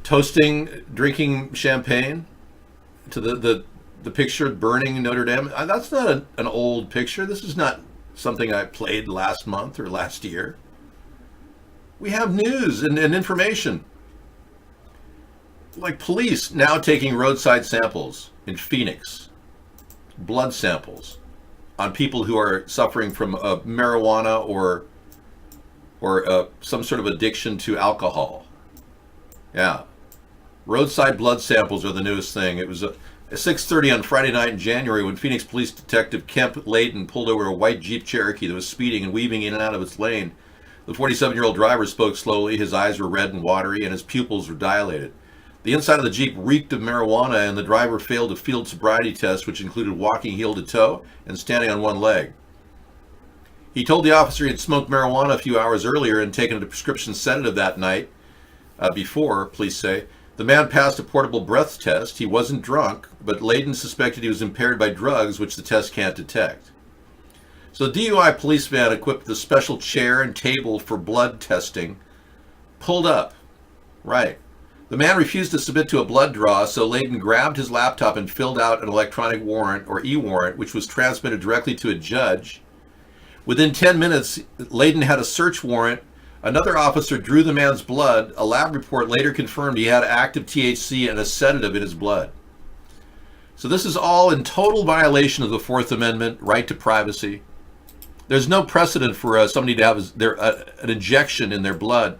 Toasting, drinking champagne to the picture burning Notre Dame. That's not an old picture. This is not something I played last month or last year. We have news and information. Like police now taking roadside samples in Phoenix, blood samples on people who are suffering from marijuana or some sort of addiction to alcohol. Yeah. Roadside blood samples are the newest thing. It was at 6:30 on Friday night in January when Phoenix Police Detective Kemp Layden pulled over a white Jeep Cherokee that was speeding and weaving in and out of its lane. The 47-year-old driver spoke slowly. His eyes were red and watery, and his pupils were dilated. The inside of the Jeep reeked of marijuana, and the driver failed a field sobriety test, which included walking heel to toe and standing on one leg. He told the officer he had smoked marijuana a few hours earlier and taken a prescription sedative that night before, police say. The man passed a portable breath test. He wasn't drunk, but Layden suspected he was impaired by drugs, which the test can't detect. So the DUI police van equipped with a special chair and table for blood testing pulled up. Right. The man refused to submit to a blood draw, so Layden grabbed his laptop and filled out an electronic warrant, or e-warrant, which was transmitted directly to a judge. Within 10 minutes, Layden had a search warrant. Another officer drew the man's blood. A lab report later confirmed he had active THC and a sedative in his blood. So this is all in total violation of the Fourth Amendment, right to privacy. There's no precedent for somebody to have an injection in their blood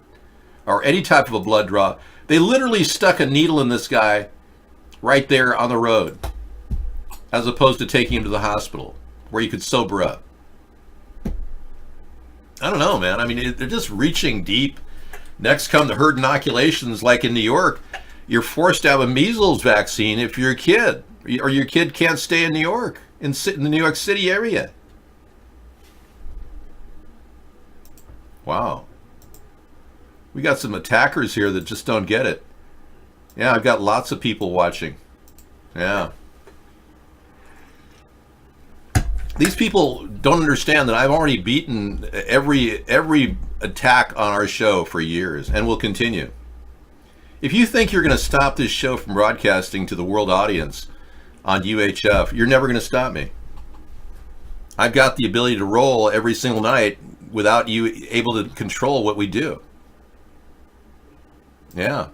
or any type of a blood draw. They literally stuck a needle in this guy right there on the road, as opposed to taking him to the hospital where you could sober up. I don't know, man. I mean, they're just reaching deep. Next come the herd inoculations, like in New York. You're forced to have a measles vaccine if you're a kid, or your kid can't stay in New York, in the New York City area. Wow. We got some attackers here that just don't get it. Yeah, I've got lots of people watching. Yeah. These people don't understand that I've already beaten every attack on our show for years and will continue. If you think you're going to stop this show from broadcasting to the world audience on UHF, you're never going to stop me. I've got the ability to roll every single night without you able to control what we do. Yeah.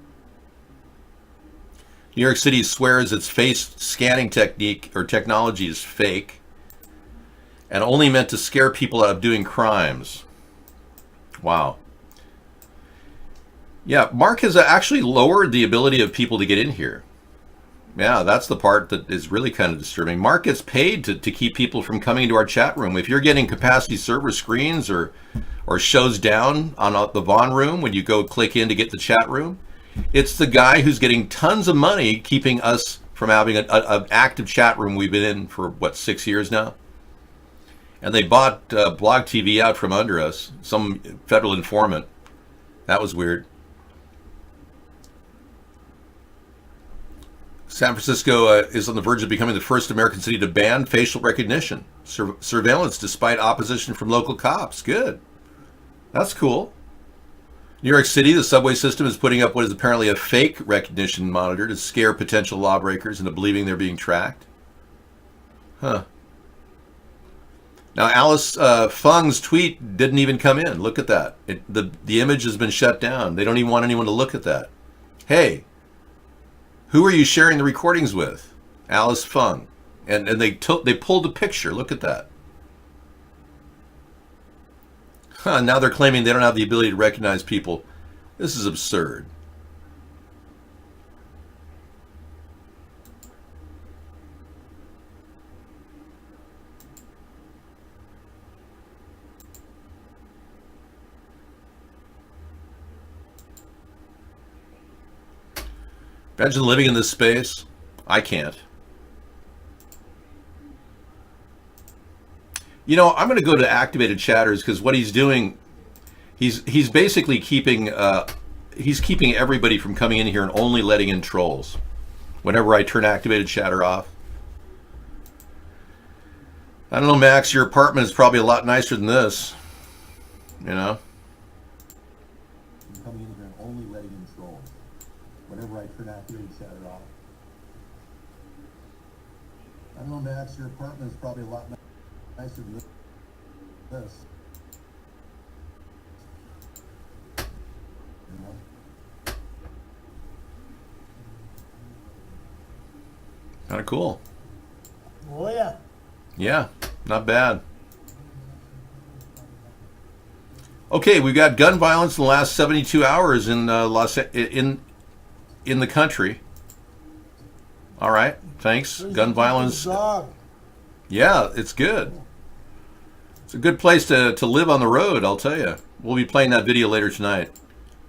New York City swears its face scanning technique or technology is fake and only meant to scare people out of doing crimes. Wow. Yeah, Mark has actually lowered the ability of people to get in here. Yeah, that's the part that is really kind of disturbing. Mark gets paid to keep people from coming into our chat room. If you're getting capacity server screens or shows down on the Vaughn room when you go click in to get the chat room, it's the guy who's getting tons of money keeping us from having an active chat room we've been in for, 6 years now? And they bought Blog TV out from under us, some federal informant. That was weird. San Francisco is on the verge of becoming the first American city to ban facial recognition surveillance despite opposition from local cops. Good. That's cool. New York City, the subway system is putting up what is apparently a fake recognition monitor to scare potential lawbreakers into believing they're being tracked. Huh. Now, Alice Fung's tweet didn't even come in. Look at that. The image has been shut down. They don't even want anyone to look at that. Hey, who are you sharing the recordings with? Alice Fung. And they pulled a picture. Look at that. Now they're claiming they don't have the ability to recognize people. This is absurd. Imagine living in this space. I can't. You know, I'm going to go to activated chatters because what he's doing, he's basically keeping everybody from coming in here and only letting in trolls. Whenever I turn activated chatter off. I don't know, Max, your apartment is probably a lot nicer than this. You know? I'm coming in here and only letting in trolls. Whenever I turn activated chatter off. I don't know, Max, your apartment is probably a lot nicer than this. You know? Kind of cool. Oh yeah. Yeah, not bad. Okay, we've got gun violence in the last 72 hours in in the country. All right, thanks. Gun violence. Yeah, it's good. It's a good place to live on the road, I'll tell you. We'll be playing that video later tonight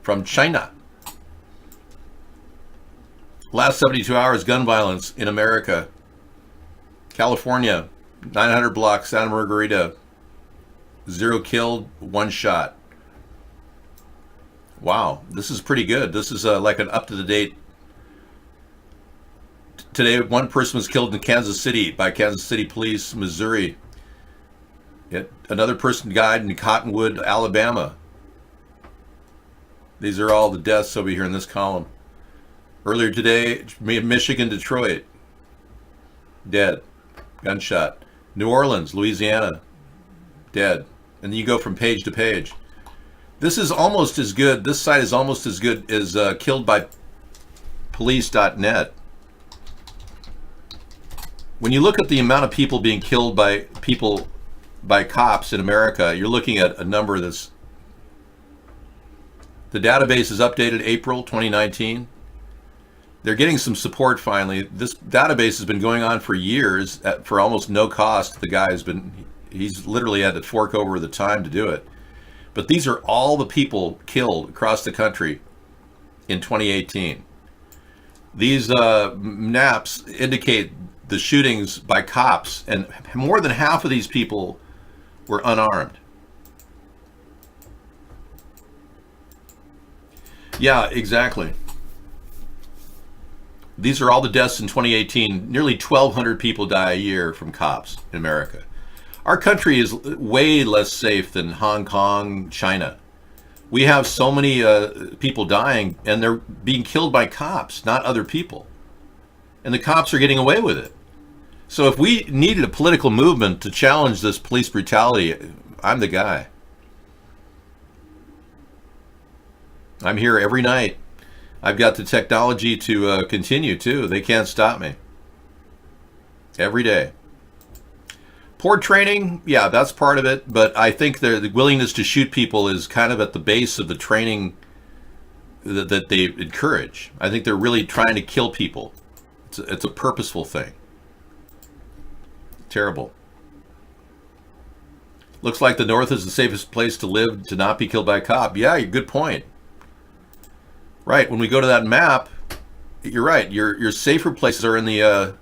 from China. Last 72 hours, gun violence in America. California, 900 blocks, Santa Margarita. 0 killed, 1 shot. Wow, this is pretty good. This is like an up-to-the-date. Today, 1 person was killed in Kansas City by Kansas City police, Missouri. Yet another person died in Cottonwood, Alabama. These are all the deaths over here in this column. Earlier today, Michigan, Detroit, dead, gunshot. New Orleans, Louisiana, dead. And then you go from page to page. This is almost as good, this site is almost as good as killedbypolice.net. When you look at the amount of people being killed by cops in America, you're looking at a number that's... The database is updated April 2019. They're getting some support finally. This database has been going on for years for almost no cost. The guy he's literally had to fork over the time to do it. But these are all the people killed across the country in 2018. These maps indicate the shootings by cops, and more than half of these people were unarmed. Yeah, exactly. These are all the deaths in 2018. Nearly 1,200 people die a year from cops in America. Our country is way less safe than Hong Kong, China. We have so many people dying, and they're being killed by cops, not other people. And the cops are getting away with it. So if we needed a political movement to challenge this police brutality, I'm the guy. I'm here every night. I've got the technology to continue too. They can't stop me. Every day. Poor training, yeah, that's part of it. But I think the willingness to shoot people is kind of at the base of the training that they encourage. I think they're really trying to kill people. It's a purposeful thing. Terrible. Looks like the North is the safest place to live to not be killed by a cop. Yeah, good point. Right, when we go to that map, you're right. Your safer places are in the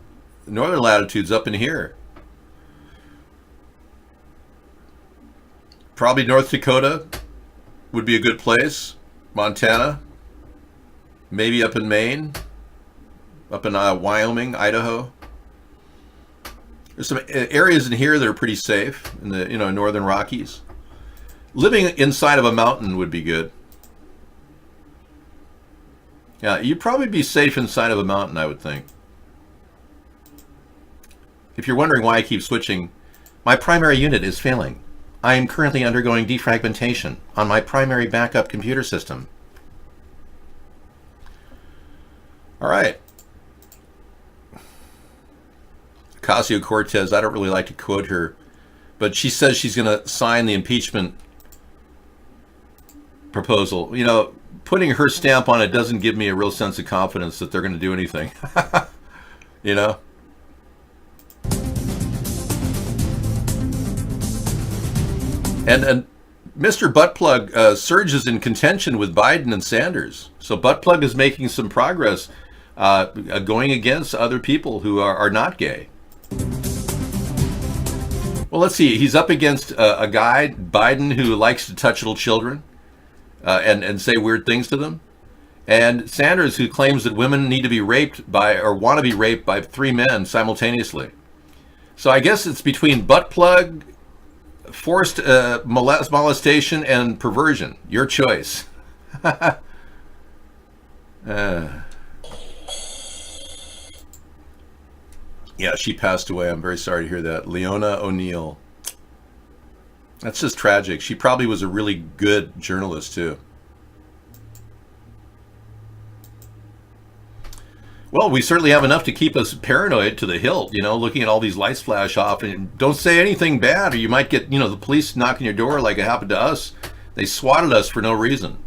northern latitudes up in here. Probably North Dakota would be a good place. Montana. Maybe up in Maine. Up in Wyoming, Idaho. There's some areas in here that are pretty safe in the northern Rockies. Living inside of a mountain would be good. Yeah, you'd probably be safe inside of a mountain, I would think. If you're wondering why I keep switching, my primary unit is failing. I am currently undergoing defragmentation on my primary backup computer system. All right. Ocasio-Cortez, I don't really like to quote her, but she says she's going to sign the impeachment proposal. You know, putting her stamp on it doesn't give me a real sense of confidence that they're going to do anything. You know? And Mr. Buttplug surges in contention with Biden and Sanders. So Buttplug is making some progress. going against other people who are not gay. Well, let's see. He's up against a guy, Biden, who likes to touch little children and say weird things to them. And Sanders, who claims that women need to be raped by, or want to be raped by 3 men simultaneously. So I guess it's between butt plug, forced molestation, and perversion. Your choice. Yeah, she passed away. I'm very sorry to hear that. Leona O'Neill. That's just tragic. She probably was a really good journalist, too. Well, we certainly have enough to keep us paranoid to the hilt, you know, looking at all these lights flash off. And don't say anything bad or you might get, you know, the police knocking your door like it happened to us. They swatted us for no reason.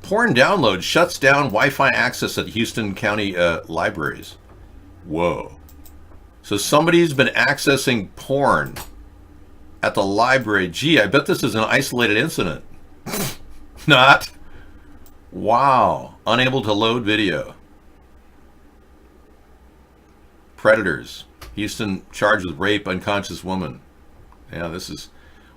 Porn download shuts down Wi-Fi access at Houston County libraries. Whoa. So somebody's been accessing porn at the library. Gee, I bet this is an isolated incident. Not. Wow. Unable to load video. Predators. Houston charged with rape, unconscious woman. Yeah, this is...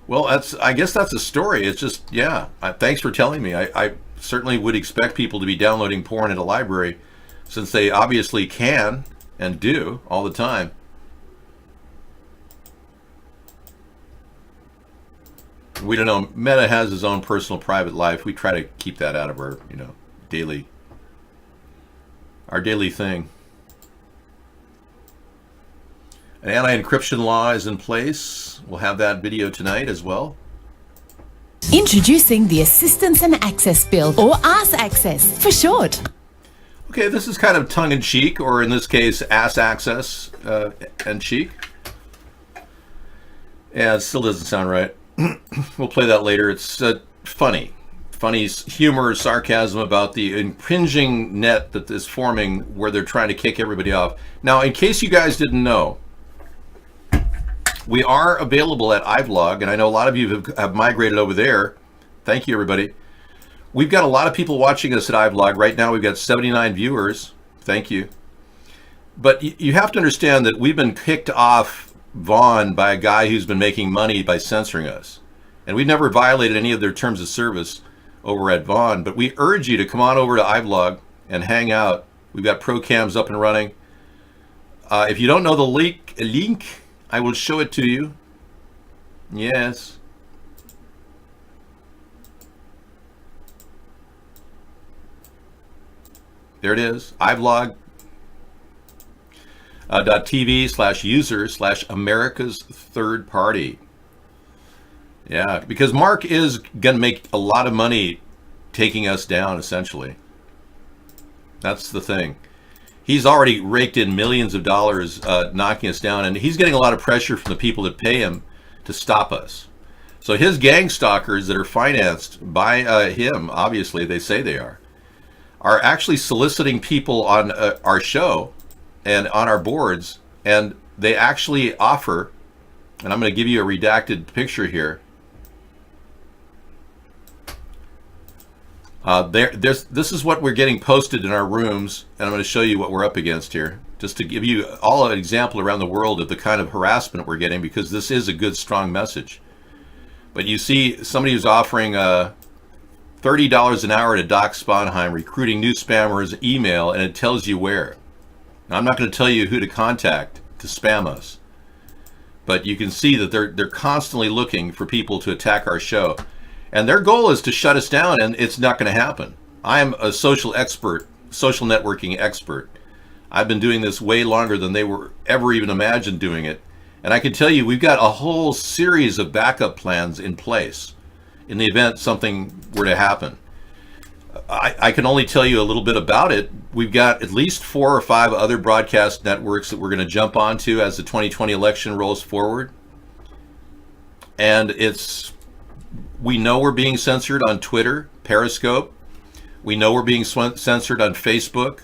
Well, I guess that's a story. It's just, yeah. Thanks for telling me. I certainly would expect people to be downloading porn at a library since they obviously can and do all the time. We don't know. Meta has his own personal private life. We try to keep that out of our, you know, our daily thing. An anti-encryption law is in place. We'll have that video tonight as well. Introducing the Assistance and Access Bill, or ASS Access for short. Okay, this is kind of tongue-in-cheek, or in this case, ass access and cheek. Yeah, it still doesn't sound right. We'll play that later. It's funny humor, sarcasm about the impinging net that is forming where they're trying to kick everybody off. Now, in case you guys didn't know, we are available at iVlog, and I know a lot of you have migrated over there. Thank you, everybody. We've got a lot of people watching us at iVlog. Right now, we've got 79 viewers. Thank you. But you have to understand that we've been kicked off Vaughn by a guy who's been making money by censoring us. And we've never violated any of their terms of service over at Vaughn. But we urge you to come on over to iVlog and hang out. We've got pro cams up and running. If you don't know the link, I will show it to you. Yes. There it is. iVlog. .tv/user/America's Third Party. Yeah, because Mark is going to make a lot of money taking us down, essentially. That's the thing. He's already raked in millions of dollars knocking us down, and he's getting a lot of pressure from the people that pay him to stop us. So his gang stalkers that are financed by him, obviously they say they are actually soliciting people on our show and on our boards, and they actually offer, and I'm going to give you a redacted picture here. This is what we're getting posted in our rooms, and I'm going to show you what we're up against here, just to give you all an example around the world of the kind of harassment we're getting, because this is a good, strong message. But you see somebody who's offering $30 an hour to Doc Sponheim, recruiting new spammers, email, and it tells you where. Now, I'm not going to tell you who to contact to spam us, but you can see that they're constantly looking for people to attack our show. And their goal is to shut us down, and it's not going to happen. I am a social expert, social networking expert. I've been doing this way longer than they were ever even imagined doing it. And I can tell you, we've got a whole series of backup plans in place in the event something were to happen. I can only tell you a little bit about it. We've got at least 4 or 5 other broadcast networks that we're going to jump onto as the 2020 election rolls forward. And we know we're being censored on Twitter, Periscope. We know we're being censored on Facebook.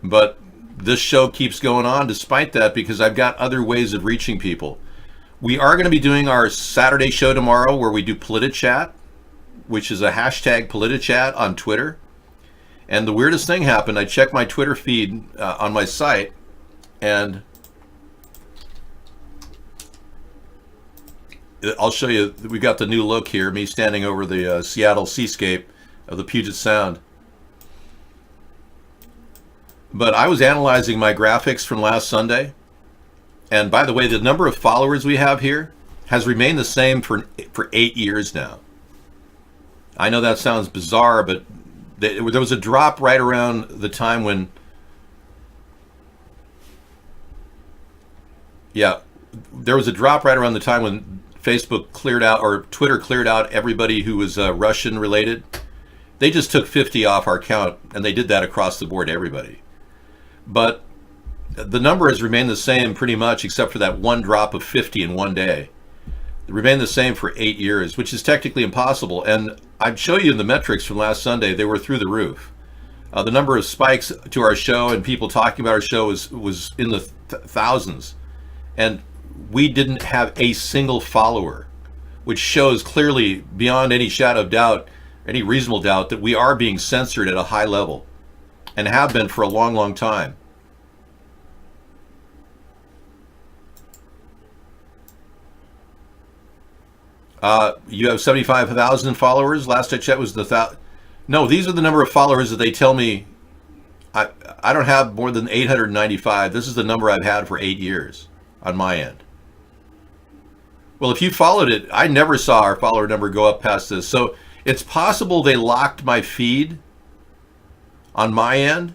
But this show keeps going on despite that, because I've got other ways of reaching people. We are going to be doing our Saturday show tomorrow where we do PolitiChat, which is a hashtag PolitiChat on Twitter. And the weirdest thing happened. I checked my Twitter feed on my site, and I'll show you. We got the new look here, me standing over the Seattle seascape of the Puget Sound. But I was analyzing my graphics from last Sunday, and by the way, the number of followers we have here has remained the same for 8 years now. I know that sounds bizarre, but there was a drop right around the time when, there was a drop right around the time when Facebook cleared out, or Twitter cleared out everybody who was Russian related. They just took 50 off our count, and they did that across the board to everybody. But the number has remained the same pretty much, except for that one drop of 50 in one day. It remained the same for 8 years, which is technically impossible. And I'd show you in the metrics from last Sunday, they were through the roof. The number of spikes to our show and people talking about our show was in the thousands. And we didn't have a single follower, which shows clearly, beyond any shadow of doubt, any reasonable doubt, that we are being censored at a high level and have been for a long, long time. You have 75,000 followers. Last I checked was no, these are the number of followers that they tell me. I don't have more than 895. This is the number I've had for 8 years on my end. Well, if you followed it, I never saw our follower number go up past this. So it's possible they locked my feed on my end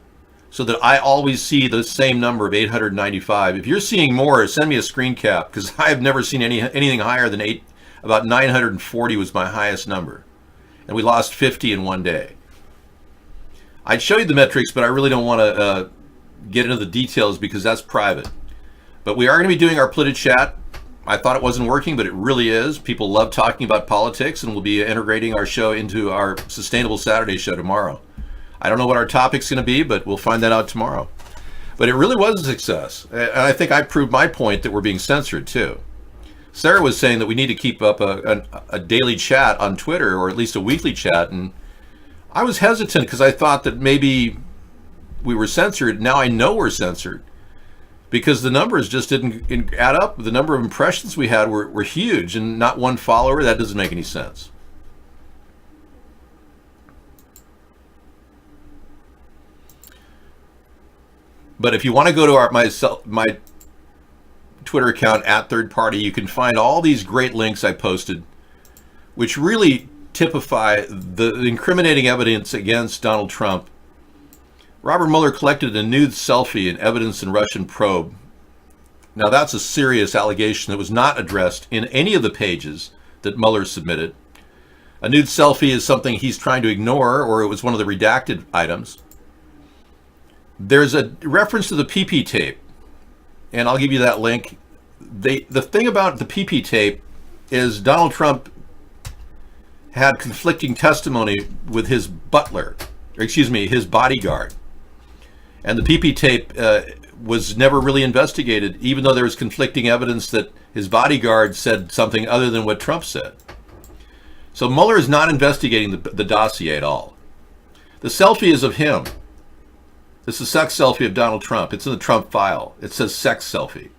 so that I always see the same number of 895. If you're seeing more, send me a screen cap, because I've never seen anything higher than about 940 was my highest number. And we lost 50 in one day. I'd show you the metrics, but I really don't want to get into the details because that's private. But we are going to be doing our Politic Chat. I thought it wasn't working, but it really is. People love talking about politics, and we'll be integrating our show into our Sustainable Saturday show tomorrow. I don't know what our topic's going to be, but we'll find that out tomorrow. But it really was a success. And I think I proved my point that we're being censored too. Sarah was saying that we need to keep up a daily chat on Twitter, or at least a weekly chat. And I was hesitant because I thought that maybe we were censored. Now I know we're censored because the numbers just didn't add up. The number of impressions we had were huge, and not one follower. That doesn't make any sense. But if you want to go to my Twitter account at Third Party, you can find all these great links I posted, which really typify the incriminating evidence against Donald Trump. Robert Mueller collected a nude selfie in evidence in Russian probe. Now that's a serious allegation that was not addressed in any of the pages that Mueller submitted. A nude selfie is something he's trying to ignore, or it was one of the redacted items. There's a reference to the PP tape, and I'll give you that link. The thing about the PP tape is Donald Trump had conflicting testimony with his butler, his bodyguard. And the PP tape was never really investigated, even though there was conflicting evidence that his bodyguard said something other than what Trump said. So Mueller is not investigating the dossier at all. The selfie is of him. This is a sex selfie of Donald Trump. It's in the Trump file. It says sex selfie.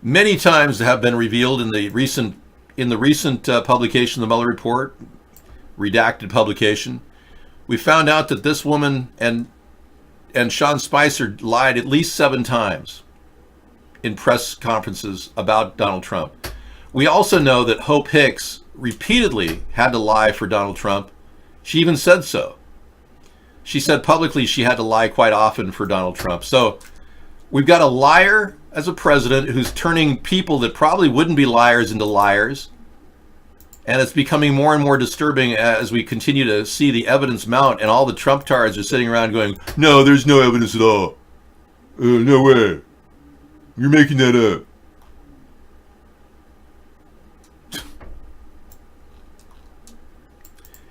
Many times have been revealed in the recent publication of the Mueller report, redacted publication. We found out that this woman and Sean Spicer lied at least 7 times in press conferences about Donald Trump. We also know that Hope Hicks repeatedly had to lie for Donald Trump. She even said so. She said publicly she had to lie quite often for Donald Trump. So we've got a liar as a president who's turning people that probably wouldn't be liars into liars. And it's becoming more and more disturbing as we continue to see the evidence mount, and all the Trump-tards are sitting around going, no, there's no evidence at all. No way. You're making that up.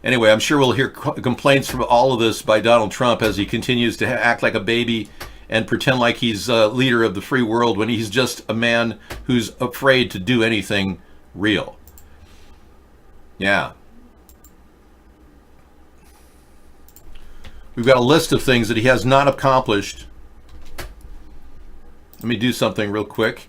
Anyway, I'm sure we'll hear complaints from all of this by Donald Trump as he continues to act like a baby and pretend like he's a leader of the free world when he's just a man who's afraid to do anything real. Yeah. We've got a list of things that he has not accomplished. Let me do something real quick.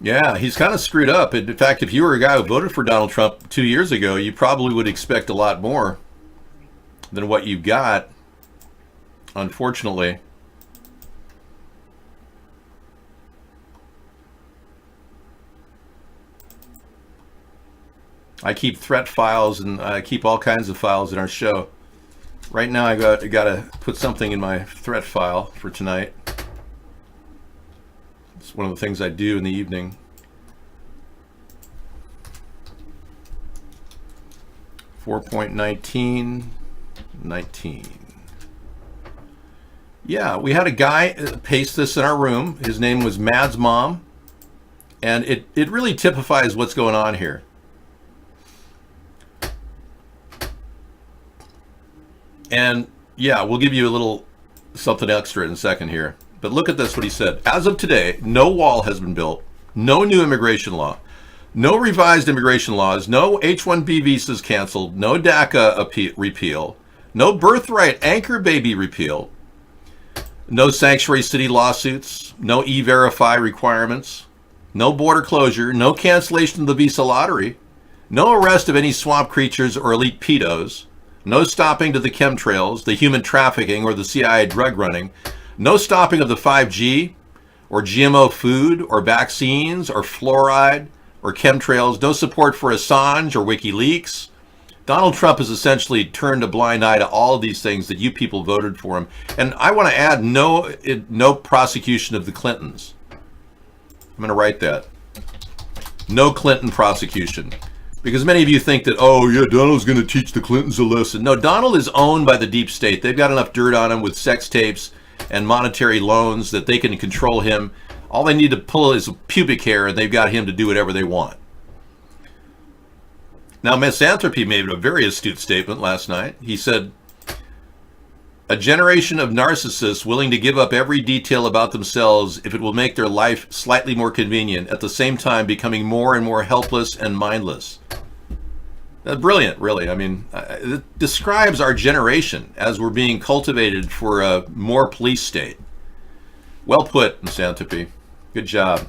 Yeah, he's kind of screwed up. In fact, if you were a guy who voted for Donald Trump 2 years ago, you probably would expect a lot more than what you got, unfortunately. I keep threat files and I keep all kinds of files in our show. Right now I got to put something in my threat file for tonight. It's one of the things I do in the evening. 4.19. Yeah, we had a guy paste this in our room. His name was Mad's Mom. And it really typifies what's going on here. And yeah, we'll give you a little something extra in a second here. But look at this, what he said. As of today, no wall has been built, no new immigration law, no revised immigration laws, no H-1B visas canceled, no DACA repeal, no birthright anchor baby repeal, no sanctuary city lawsuits, no E-Verify requirements, no border closure, no cancellation of the visa lottery, no arrest of any swamp creatures or elite pedos, no stopping to the chemtrails, the human trafficking, or the CIA drug running. No stopping of the 5G, or GMO food, or vaccines, or fluoride, or chemtrails. No support for Assange or WikiLeaks. Donald Trump has essentially turned a blind eye to all of these things that you people voted for him. And I want to add no prosecution of the Clintons. I'm going to write that. No Clinton prosecution. Because many of you think that, oh yeah, Donald's going to teach the Clintons a lesson. No, Donald is owned by the deep state. They've got enough dirt on him with sex tapes and monetary loans that they can control him. All they need to pull is pubic hair and they've got him to do whatever they want. Now, Misanthropy made a very astute statement last night. He said, a generation of narcissists willing to give up every detail about themselves if it will make their life slightly more convenient, at the same time becoming more and more helpless and mindless. That's brilliant, really. I mean, it describes our generation as we're being cultivated for a more police state. Well put, Misanthropy. Good job.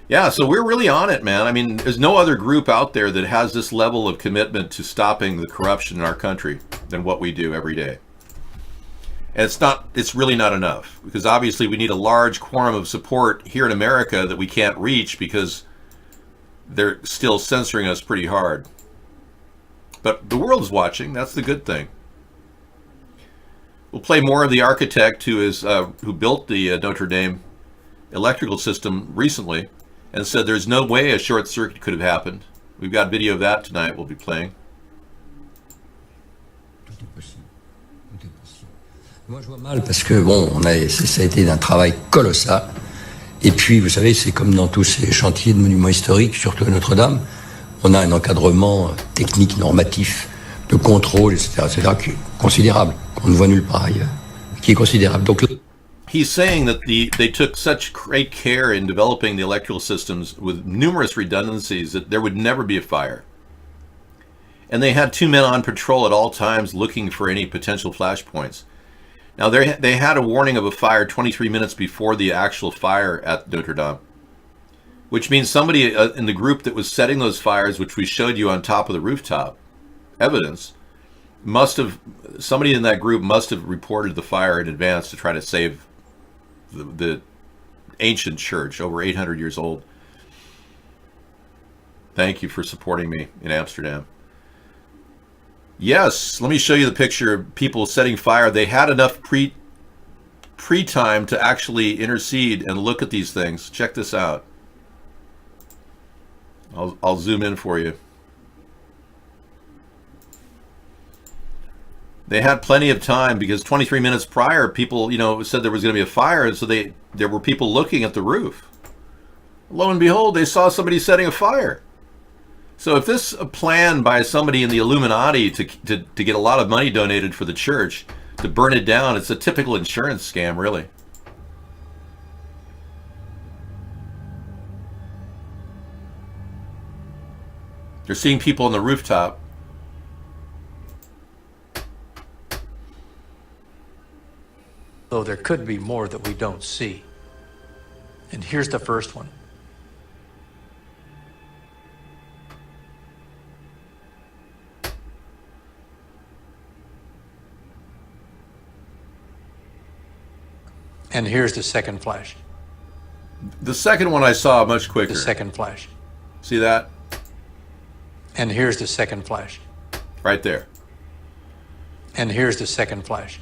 Yeah, so we're really on it, man. I mean, there's no other group out there that has this level of commitment to stopping the corruption in our country than what we do every day. And it's really not enough, because obviously we need a large quorum of support here in America that we can't reach because they're still censoring us pretty hard. But the world is watching. That's the good thing. We'll play more of the architect who built the Notre Dame electrical system recently and said there's no way a short circuit could have happened. We've got video of that tonight we'll be playing. Moi, je vois mal parce que, bon, ça a été d'un travail colossal. Et puis, vous savez, c'est comme dans tous ces chantiers de monuments historiques, surtout à Notre-Dame, on a un encadrement technique, normatif, de contrôle, etc., qui est considérable, qu'on ne voit nulle part ailleurs, qui est considérable. Donc, he's saying that they took such great care in developing the electrical systems with numerous redundancies that there would never be a fire. And they had 2 men on patrol at all times looking for any potential flashpoints. Now, they had a warning of a fire 23 minutes before the actual fire at Notre Dame, which means somebody in the group that was setting those fires, which we showed you on top of the rooftop, evidence, somebody in that group must have reported the fire in advance to try to save the ancient church, over 800 years old. Thank you for supporting me in Amsterdam. Yes, let me show you the picture of people setting fire. They had enough pre-time to actually intercede and look at these things. Check this out. I'll zoom in for you. They had plenty of time because 23 minutes prior, people, said there was going to be a fire, and so there were people looking at the roof. Lo and behold, they saw somebody setting a fire. So if this a plan by somebody in the Illuminati to get a lot of money donated for the church to burn it down, it's a typical insurance scam, really. They're seeing people on the rooftop. Though there could be more that we don't see. And here's the first one. And here's the second flash. The second one I saw much quicker. The second flash. See that? And here's the second flash. Right there. And here's the second flash.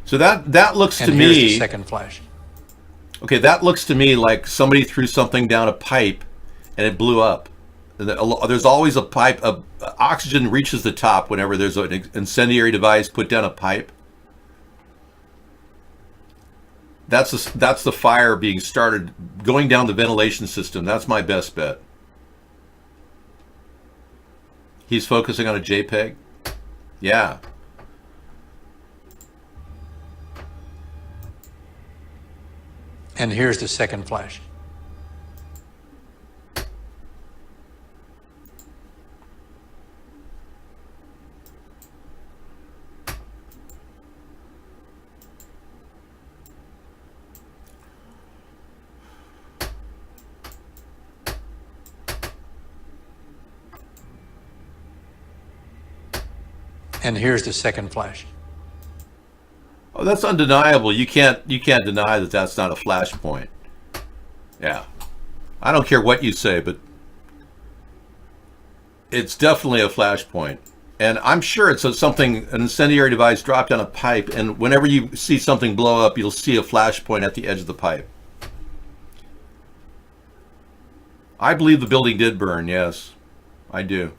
So that looks to And here's me. the second flash. Okay, that looks to me like somebody threw something down a pipe and it blew up. There's always a pipe. Oxygen reaches the top whenever there's an incendiary device put down a pipe. That's the fire being started going down the ventilation system. That's my best bet. He's focusing on a JPEG. Yeah. And here's the second flash. And here's the second flash. Oh, that's undeniable. You can't deny that that's not a flashpoint. Yeah. I don't care what you say, but it's definitely a flashpoint. And I'm sure it's an incendiary device dropped on a pipe, and whenever you see something blow up, you'll see a flashpoint at the edge of the pipe. I believe the building did burn, yes. I do.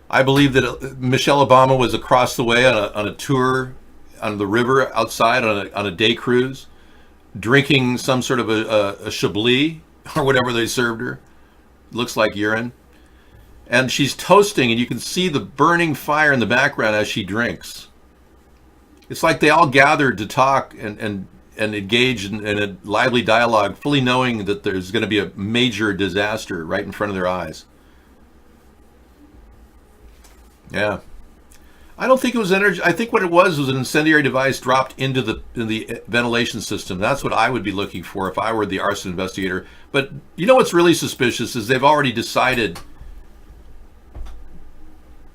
I believe that Michelle Obama was across the way on a tour on the river outside on a day cruise, drinking some sort of a Chablis or whatever they served her. Looks like urine. And she's toasting, and you can see the burning fire in the background as she drinks. It's like they all gathered to talk and engage in a lively dialogue, fully knowing that there's going to be a major disaster right in front of their eyes. Yeah. I don't think it was energy. I think what it was an incendiary device dropped into the ventilation system. That's what I would be looking for if I were the arson investigator. But you know what's really suspicious is they've already decided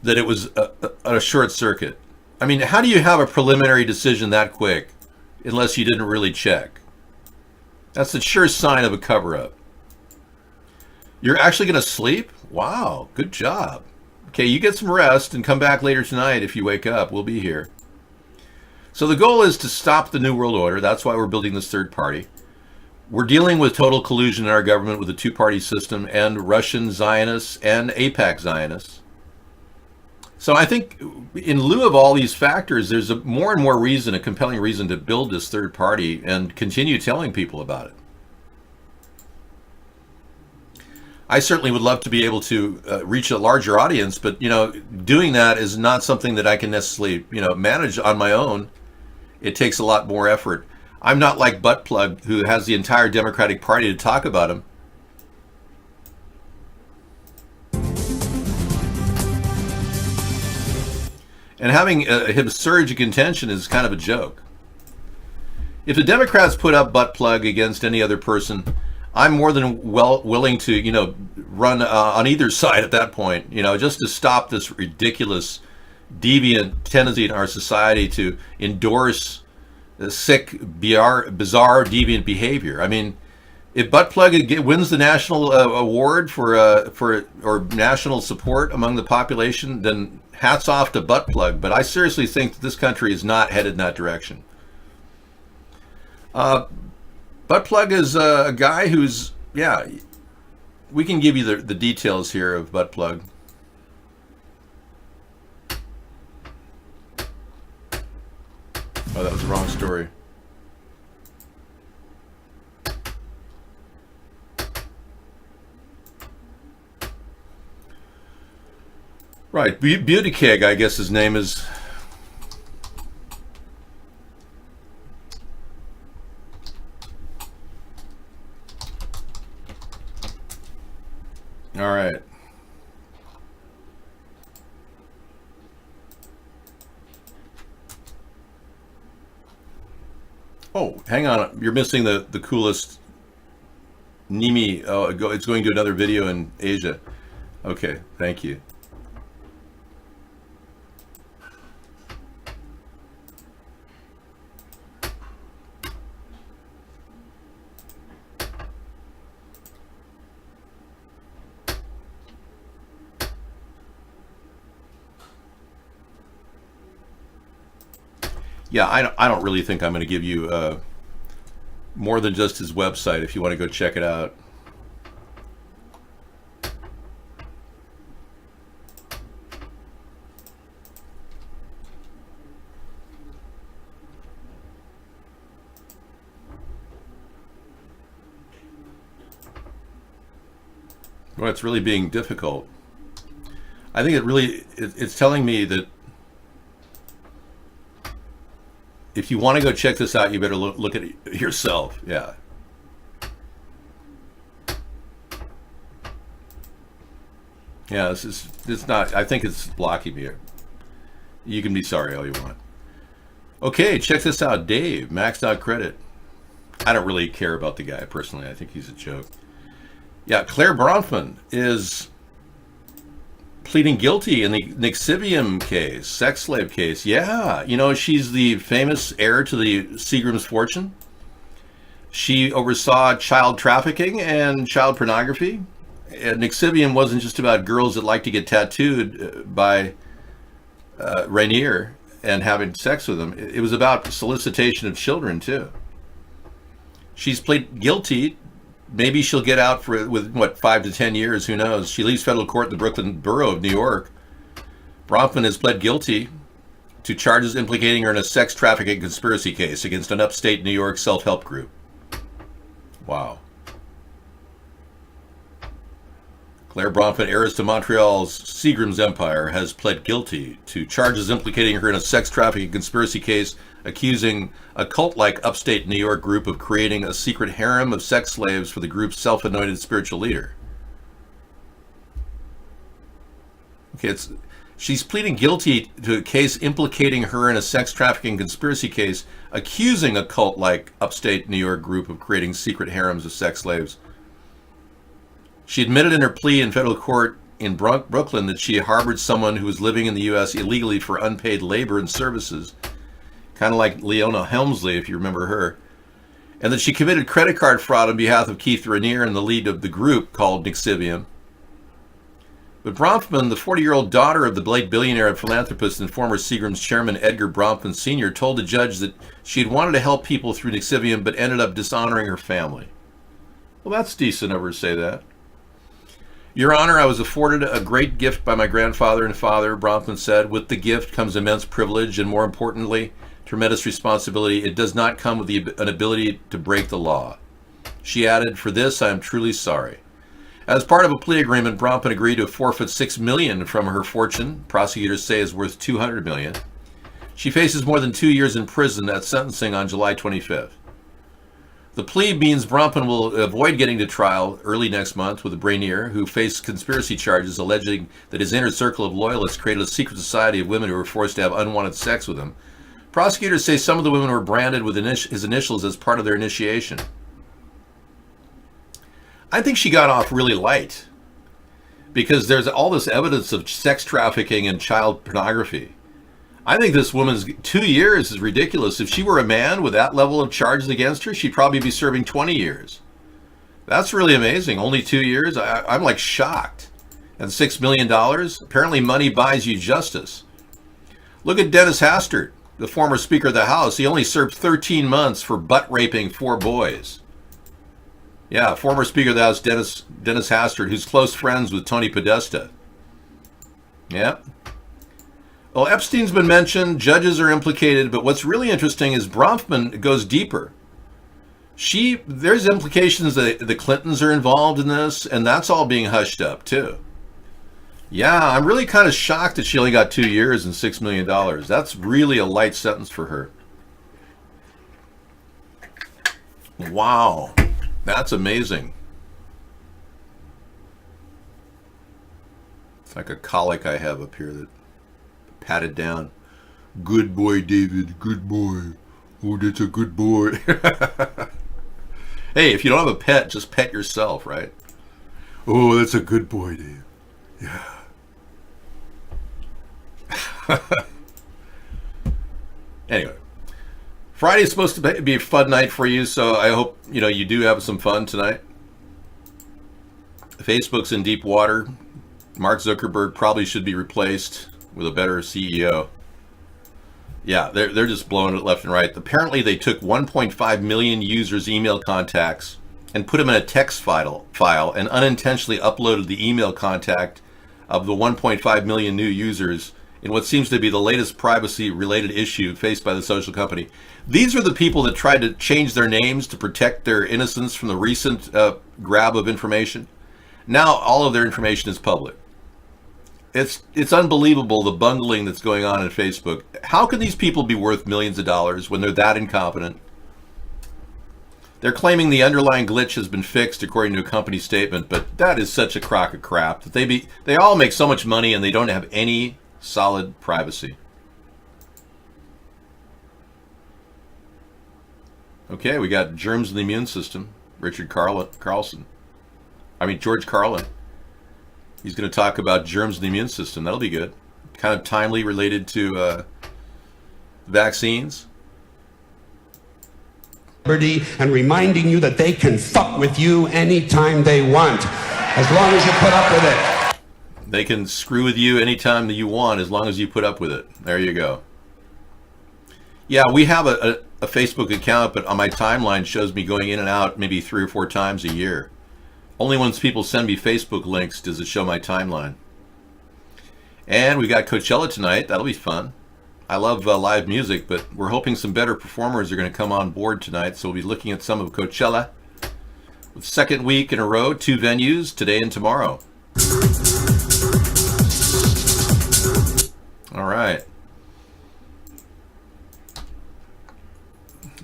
that it was a short circuit. I mean, how do you have a preliminary decision that quick unless you didn't really check? That's the sure sign of a cover-up. You're actually going to sleep? Wow, good job. Okay, you get some rest and come back later tonight if you wake up. We'll be here. So the goal is to stop the New World Order. That's why we're building this third party. We're dealing with total collusion in our government with a two-party system and Russian Zionists and AIPAC Zionists. So I think in lieu of all these factors, there's a more and more reason, a compelling reason to build this third party and continue telling people about it. I certainly would love to be able to reach a larger audience, but doing that is not something that I can necessarily manage on my own. It takes a lot more effort. I'm not like Buttplug, who has the entire Democratic Party to talk about him. And having him surge in contention is kind of a joke. If the Democrats put up Buttplug against any other person, I'm more than willing to, run on either side at that point, just to stop this ridiculous, deviant tendency in our society to endorse sick, bizarre, deviant behavior. I mean, if Buttplug wins the national award for or national support among the population, then hats off to Buttplug. But I seriously think that this country is not headed in that direction. Buttplug is a guy who's, we can give you the details here of Buttplug. Oh, that was the wrong story. Right, Beauty Keg, I guess his name is. All right. Oh, hang on. You're missing the coolest Nimi. Oh, it's going to another video in Asia. Okay, thank you. Yeah, I don't really think I'm going to give you more than just his website if you want to go check it out. Well, it's really being difficult. I think it's telling me that if you want to go check this out, you better look at it yourself. Yeah. Yeah, it's not, I think it's blocking me. You can be sorry all you want. Okay, check this out. Dave, maxed out credit. I don't really care about the guy personally. I think he's a joke. Yeah, Claire Bronfman is pleading guilty in the Nixivium case, sex slave case. Yeah, you know, she's the famous heir to the Seagram's fortune. She oversaw child trafficking and child pornography. And Nixivium wasn't just about girls that like to get tattooed by Rainier and having sex with them. It was about solicitation of children, too. She's pleaded guilty. Maybe she'll get out with what, 5 to 10 years, who knows. She leaves federal court in the Brooklyn borough of New York. Bronfman has pled guilty to charges implicating her in a sex trafficking conspiracy case against an upstate New York self-help group. Wow. Claire Bronfman, heiress to Montreal's Seagram's empire, has pled guilty to charges implicating her in a sex trafficking conspiracy case accusing a cult-like upstate New York group of creating a secret harem of sex slaves for the group's self-anointed spiritual leader. Okay, she's pleading guilty to a case implicating her in a sex trafficking conspiracy case accusing a cult-like upstate New York group of creating secret harems of sex slaves. She admitted in her plea in federal court in Brooklyn that she harbored someone who was living in the U.S. illegally for unpaid labor and services, kind of like Leona Helmsley, if you remember her, and that she committed credit card fraud on behalf of Keith Rainier and the lead of the group called Nixivium. But Bronfman, the 40-year-old daughter of the late billionaire and philanthropist and former Seagram's chairman Edgar Bronfman Sr., told the judge that she had wanted to help people through Nixivium but ended up dishonoring her family. Well, that's decent of her to say that. Your Honor, I was afforded a great gift by my grandfather and father, Bronfman said. With the gift comes immense privilege and, more importantly, tremendous responsibility. It does not come with an ability to break the law. She added, for this, I am truly sorry. As part of a plea agreement, Bronfman agreed to forfeit $6 million from her fortune. Prosecutors say is worth $200 million. She faces more than 2 years in prison at sentencing on July 25th. The plea means Bronfman will avoid getting to trial early next month with Rainier, who faced conspiracy charges alleging that his inner circle of loyalists created a secret society of women who were forced to have unwanted sex with him. Prosecutors say some of the women were branded with his initials as part of their initiation. I think she got off really light because there's all this evidence of sex trafficking and child pornography. I think this woman's 2 years is ridiculous. If she were a man with that level of charges against her, she'd probably be serving 20 years. That's really amazing. Only 2 years? I'm like shocked. And $6 million? Apparently money buys you justice. Look at Dennis Hastert, the former Speaker of the House. He only served 13 months for butt raping 4 boys. Yeah, former Speaker of the House, Dennis Hastert, who's close friends with Tony Podesta. Yeah. Well, Epstein's been mentioned, judges are implicated, but what's really interesting is Bronfman goes deeper. There's implications that the Clintons are involved in this, and that's all being hushed up, too. Yeah, I'm really kind of shocked that she only got 2 years and $6 million. That's really a light sentence for her. Wow, that's amazing. It's like a colic I have up here that patted down. Good boy, David. Good boy. Oh, that's a good boy. Hey, if you don't have a pet, just pet yourself, right? Oh, that's a good boy, Dave. Yeah. Anyway, Friday's supposed to be a fun night for you, so I hope you do have some fun tonight. Facebook's in deep water. Mark Zuckerberg probably should be replaced with a better CEO. Yeah, they're just blowing it left and right. Apparently, they took 1.5 million users' email contacts and put them in a text file and unintentionally uploaded the email contact of the 1.5 million new users in what seems to be the latest privacy-related issue faced by the social company. These are the people that tried to change their names to protect their innocence from the recent grab of information. Now all of their information is public. It's unbelievable the bungling that's going on in Facebook. How can these people be worth millions of dollars when they're that incompetent? They're claiming the underlying glitch has been fixed according to a company statement, but that is such a crock of crap that they all make so much money and they don't have any solid privacy. Okay, we got germs in the immune system. George Carlin. He's going to talk about germs in the immune system. That'll be good. Kind of timely related to vaccines. And reminding you that they can fuck with you anytime they want, as long as you put up with it. They can screw with you anytime that you want, as long as you put up with it. There you go. Yeah, we have a Facebook account, but on my timeline shows me going in and out maybe 3 or 4 times a year. Only once people send me Facebook links does it show my timeline. And we got Coachella tonight. That'll be fun. I love live music, but we're hoping some better performers are going to come on board tonight. So we'll be looking at some of Coachella. With second week in a row, 2 venues, today and tomorrow. All right.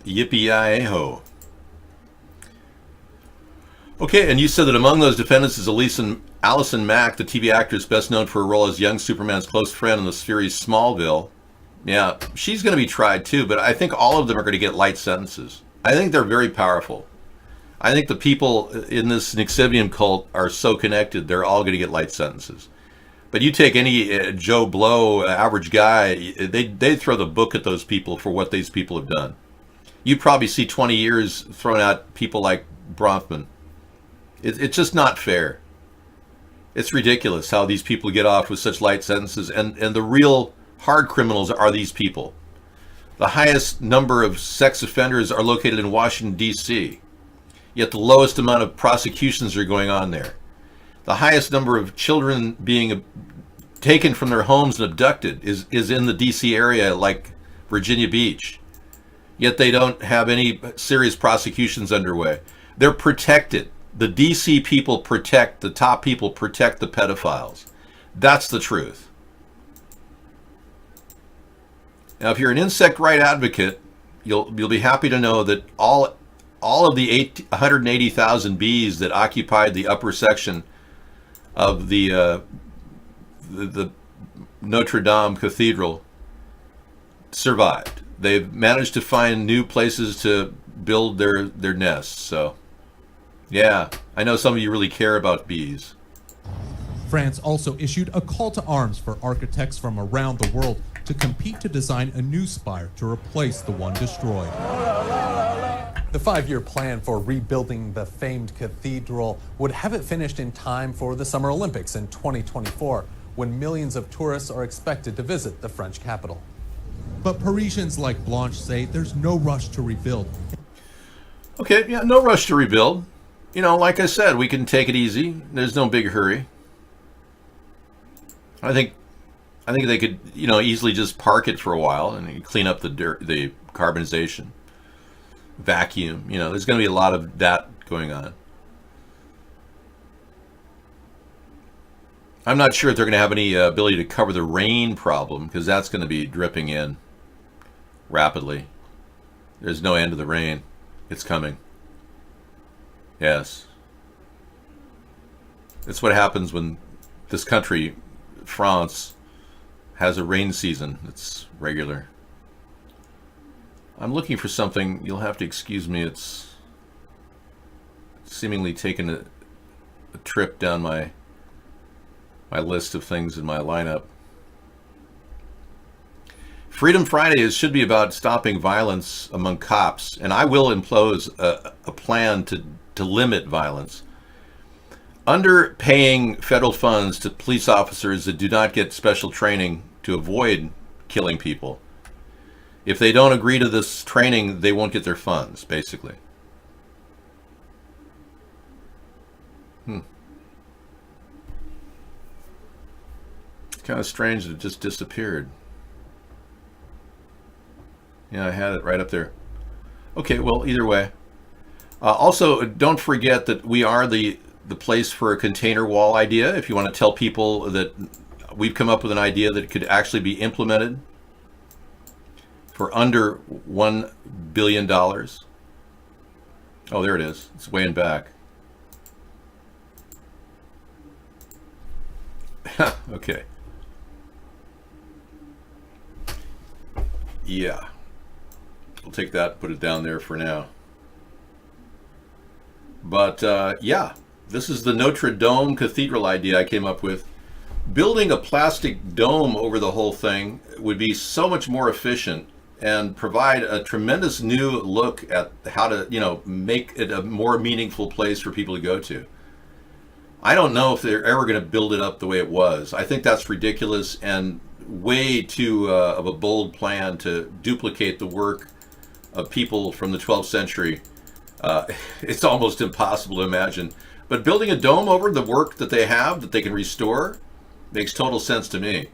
Yippee-yi-ho. Okay, and you said that among those defendants is Allison Mack, the TV actress best known for her role as young Superman's close friend in the series Smallville. Yeah, she's going to be tried too, but I think all of them are going to get light sentences. I think they're very powerful. I think the people in this Nixivian cult are so connected, they're all going to get light sentences. But you take any Joe Blow, average guy, they throw the book at those people for what these people have done. You probably see 20 years thrown at people like Bronfman. It's just not fair. It's ridiculous how these people get off with such light sentences, and the real hard criminals are these people. The highest number of sex offenders are located in Washington, D.C., yet the lowest amount of prosecutions are going on there. The highest number of children being taken from their homes and abducted is in the D.C. area, like Virginia Beach, yet they don't have any serious prosecutions underway. They're protected. The DC people protect, the top people protect the pedophiles. That's the truth. Now, if you're an insect right advocate, you'll be happy to know that all of the 180,000 bees that occupied the upper section of the Notre Dame Cathedral survived. They've managed to find new places to build their nests. So, yeah, I know some of you really care about bees. France also issued a call to arms for architects from around the world to compete to design a new spire to replace the one destroyed. The 5-year plan for rebuilding the famed cathedral would have it finished in time for the Summer Olympics in 2024, when millions of tourists are expected to visit the French capital. But Parisians like Blanche say there's no rush to rebuild. Okay, yeah, no rush to rebuild. You know, like I said, we can take it easy. There's no big hurry. I think they could, easily just park it for a while and clean up the dirt, the carbonization, vacuum. There's going to be a lot of that going on. I'm not sure if they're going to have any ability to cover the rain problem, because that's going to be dripping in rapidly. There's no end to the rain. It's coming. Yes. It's what happens when this country, France, has a rain season that's regular. I'm looking for something. You'll have to excuse me. It's seemingly taken a trip down my list of things in my lineup. Freedom Friday should be about stopping violence among cops, and I will impose a plan to limit violence. Underpaying federal funds to police officers that do not get special training to avoid killing people. If they don't agree to this training, they won't get their funds, basically. It's kind of strange that it just disappeared. Yeah, I had it right up there. Okay, well, either way. Also, don't forget that we are the place for a container wall idea. If you want to tell people that we've come up with an idea that could actually be implemented for under $1 billion. Oh, there it is. It's way in back. Okay. Yeah. We'll take that, put it down there for now. But yeah, this is the Notre Dame Cathedral idea I came up with. Building a plastic dome over the whole thing would be so much more efficient and provide a tremendous new look at how to, make it a more meaningful place for people to go to. I don't know if they're ever going to build it up the way it was. I think that's ridiculous and way too of a bold plan to duplicate the work of people from the 12th century. It's almost impossible to imagine. But building a dome over the work that they have, that they can restore, makes total sense to me.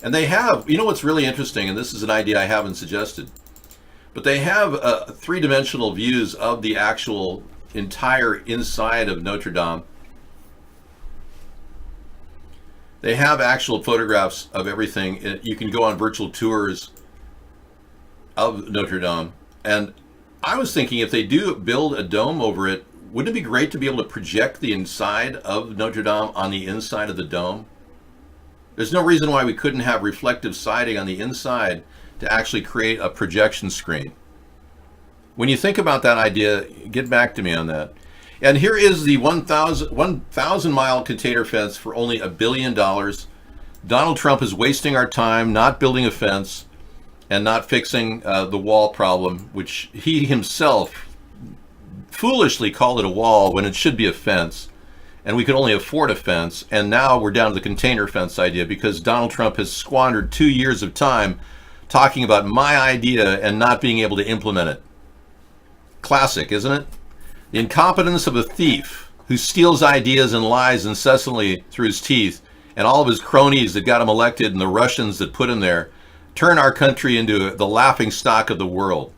And they have, what's really interesting, and this is an idea I haven't suggested, but they have three-dimensional views of the actual entire inside of Notre Dame. They have actual photographs of everything. You can go on virtual tours of Notre Dame. And I was thinking, if they do build a dome over it, wouldn't it be great to be able to project the inside of Notre Dame on the inside of the dome? There's no reason why we couldn't have reflective siding on the inside to actually create a projection screen. When you think about that idea, get back to me on that. And here is the 1,000 mile container fence for only $1 billion. Donald Trump is wasting our time not building a fence and not fixing the wall problem, which he himself foolishly called it a wall when it should be a fence. And we could only afford a fence. And now we're down to the container fence idea because Donald Trump has squandered 2 years of time talking about my idea and not being able to implement it. Classic, isn't it? The incompetence of a thief who steals ideas and lies incessantly through his teeth, and all of his cronies that got him elected and the Russians that put him there, turn our country into the laughing stock of the world.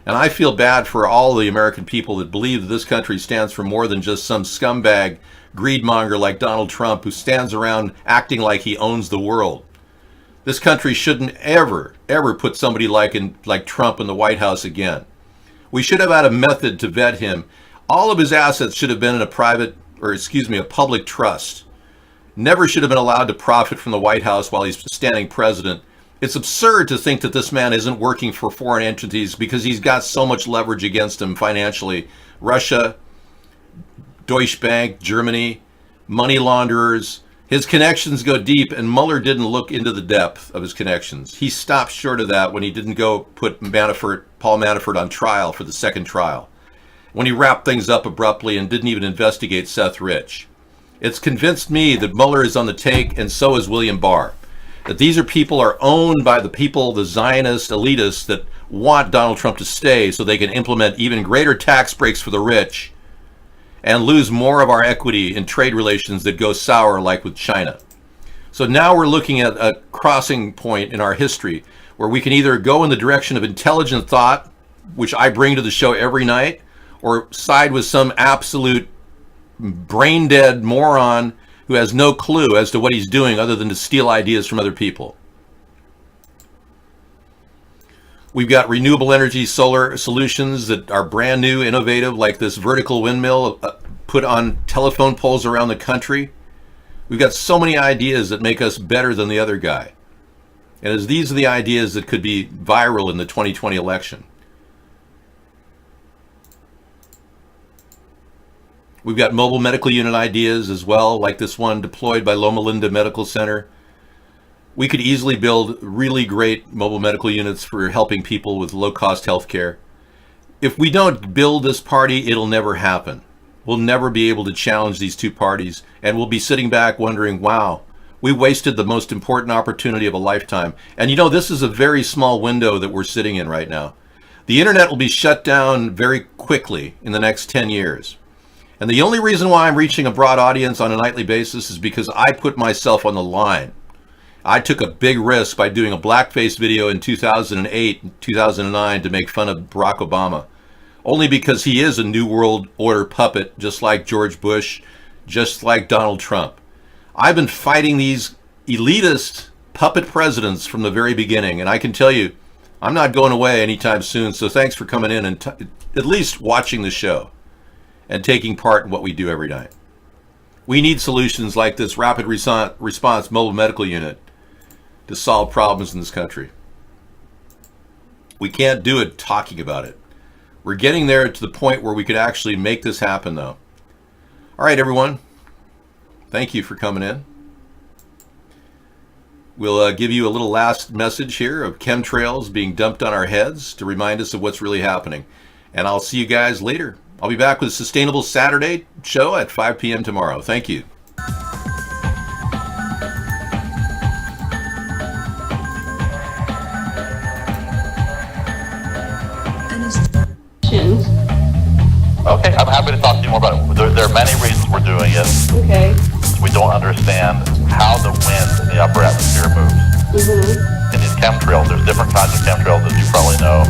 And I feel bad for all the American people that believe that this country stands for more than just some scumbag greedmonger like Donald Trump who stands around acting like he owns the world. This country shouldn't ever put somebody like Trump in the White House again. We should have had a method to vet him. All of his assets should have been in a public trust. Never should have been allowed to profit from the White House while he's standing president. It's absurd to think that this man isn't working for foreign entities because he's got so much leverage against him financially. Russia, Deutsche Bank, Germany, money launderers. His connections go deep, and Mueller didn't look into the depth of his connections. He stopped short of that when he didn't go put Paul Manafort on trial for the second trial, when he wrapped things up abruptly and didn't even investigate Seth Rich. It's convinced me that Mueller is on the take, and so is William Barr. That these people are owned by the people, the Zionist elitists that want Donald Trump to stay so they can implement even greater tax breaks for the rich and lose more of our equity in trade relations that go sour like with China. So now we're looking at a crossing point in our history where we can either go in the direction of intelligent thought, which I bring to the show every night, or side with some absolute brain-dead moron who has no clue as to what he's doing other than to steal ideas from other people. We've got renewable energy solar solutions that are brand new, innovative, like this vertical windmill put on telephone poles around the country. We've got so many ideas that make us better than the other guy. And as these are the ideas that could be viral in the 2020 election. We've got mobile medical unit ideas as well, like this one deployed by Loma Linda Medical Center. We could easily build really great mobile medical units for helping people with low-cost health care. If we don't build this party, it'll never happen. We'll never be able to challenge these two parties, and we'll be sitting back wondering, wow, we wasted the most important opportunity of a lifetime. And you know, this is a very small window that we're sitting in right now. The internet will be shut down very quickly in the next 10 years. And the only reason why I'm reaching a broad audience on a nightly basis is because I put myself on the line. I took a big risk by doing a blackface video in 2008 and 2009 to make fun of Barack Obama, only because he is a New World Order puppet, just like George Bush, just like Donald Trump. I've been fighting these elitist puppet presidents from the very beginning, and I can tell you, I'm not going away anytime soon, so thanks for coming in and at least watching the show and taking part in what we do every night. We need solutions like this rapid response mobile medical unit to solve problems in this country. We can't do it talking about it. We're getting there to the point where we could actually make this happen, though. All right, everyone. Thank you for coming in. We'll give you a little last message here of chemtrails being dumped on our heads to remind us of what's really happening. And I'll see you guys later. I'll be back with Sustainable Saturday show at 5 p.m. tomorrow. Thank you. Okay, I'm happy to talk to you more about it. There are many reasons we're doing it. Okay. We don't understand how the wind in the upper atmosphere moves. In these chemtrails, there's different kinds of chemtrails, as you probably know.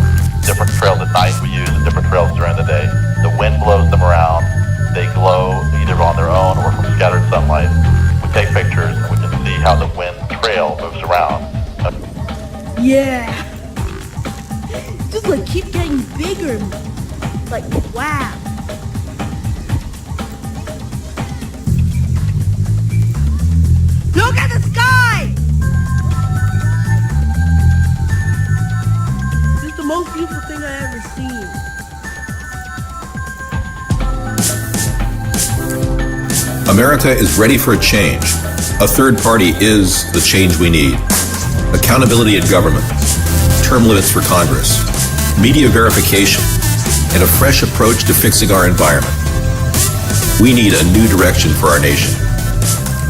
Different trails at night we use and different trails during the day. The wind blows them around. They glow either on their own or from scattered sunlight. We take pictures and we can see how the wind trail moves around. Yeah. Just like keep getting bigger. Like, wow. Look at the sky! This is the most beautiful thing I've ever seen. America is ready for a change. A third party is the change we need. Accountability in government, term limits for Congress, media verification, and a fresh approach to fixing our environment. We need a new direction for our nation.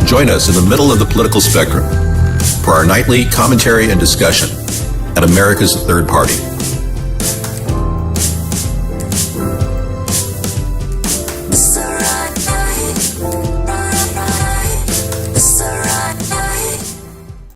Join us in the middle of the political spectrum for our nightly commentary and discussion at America's Third Party.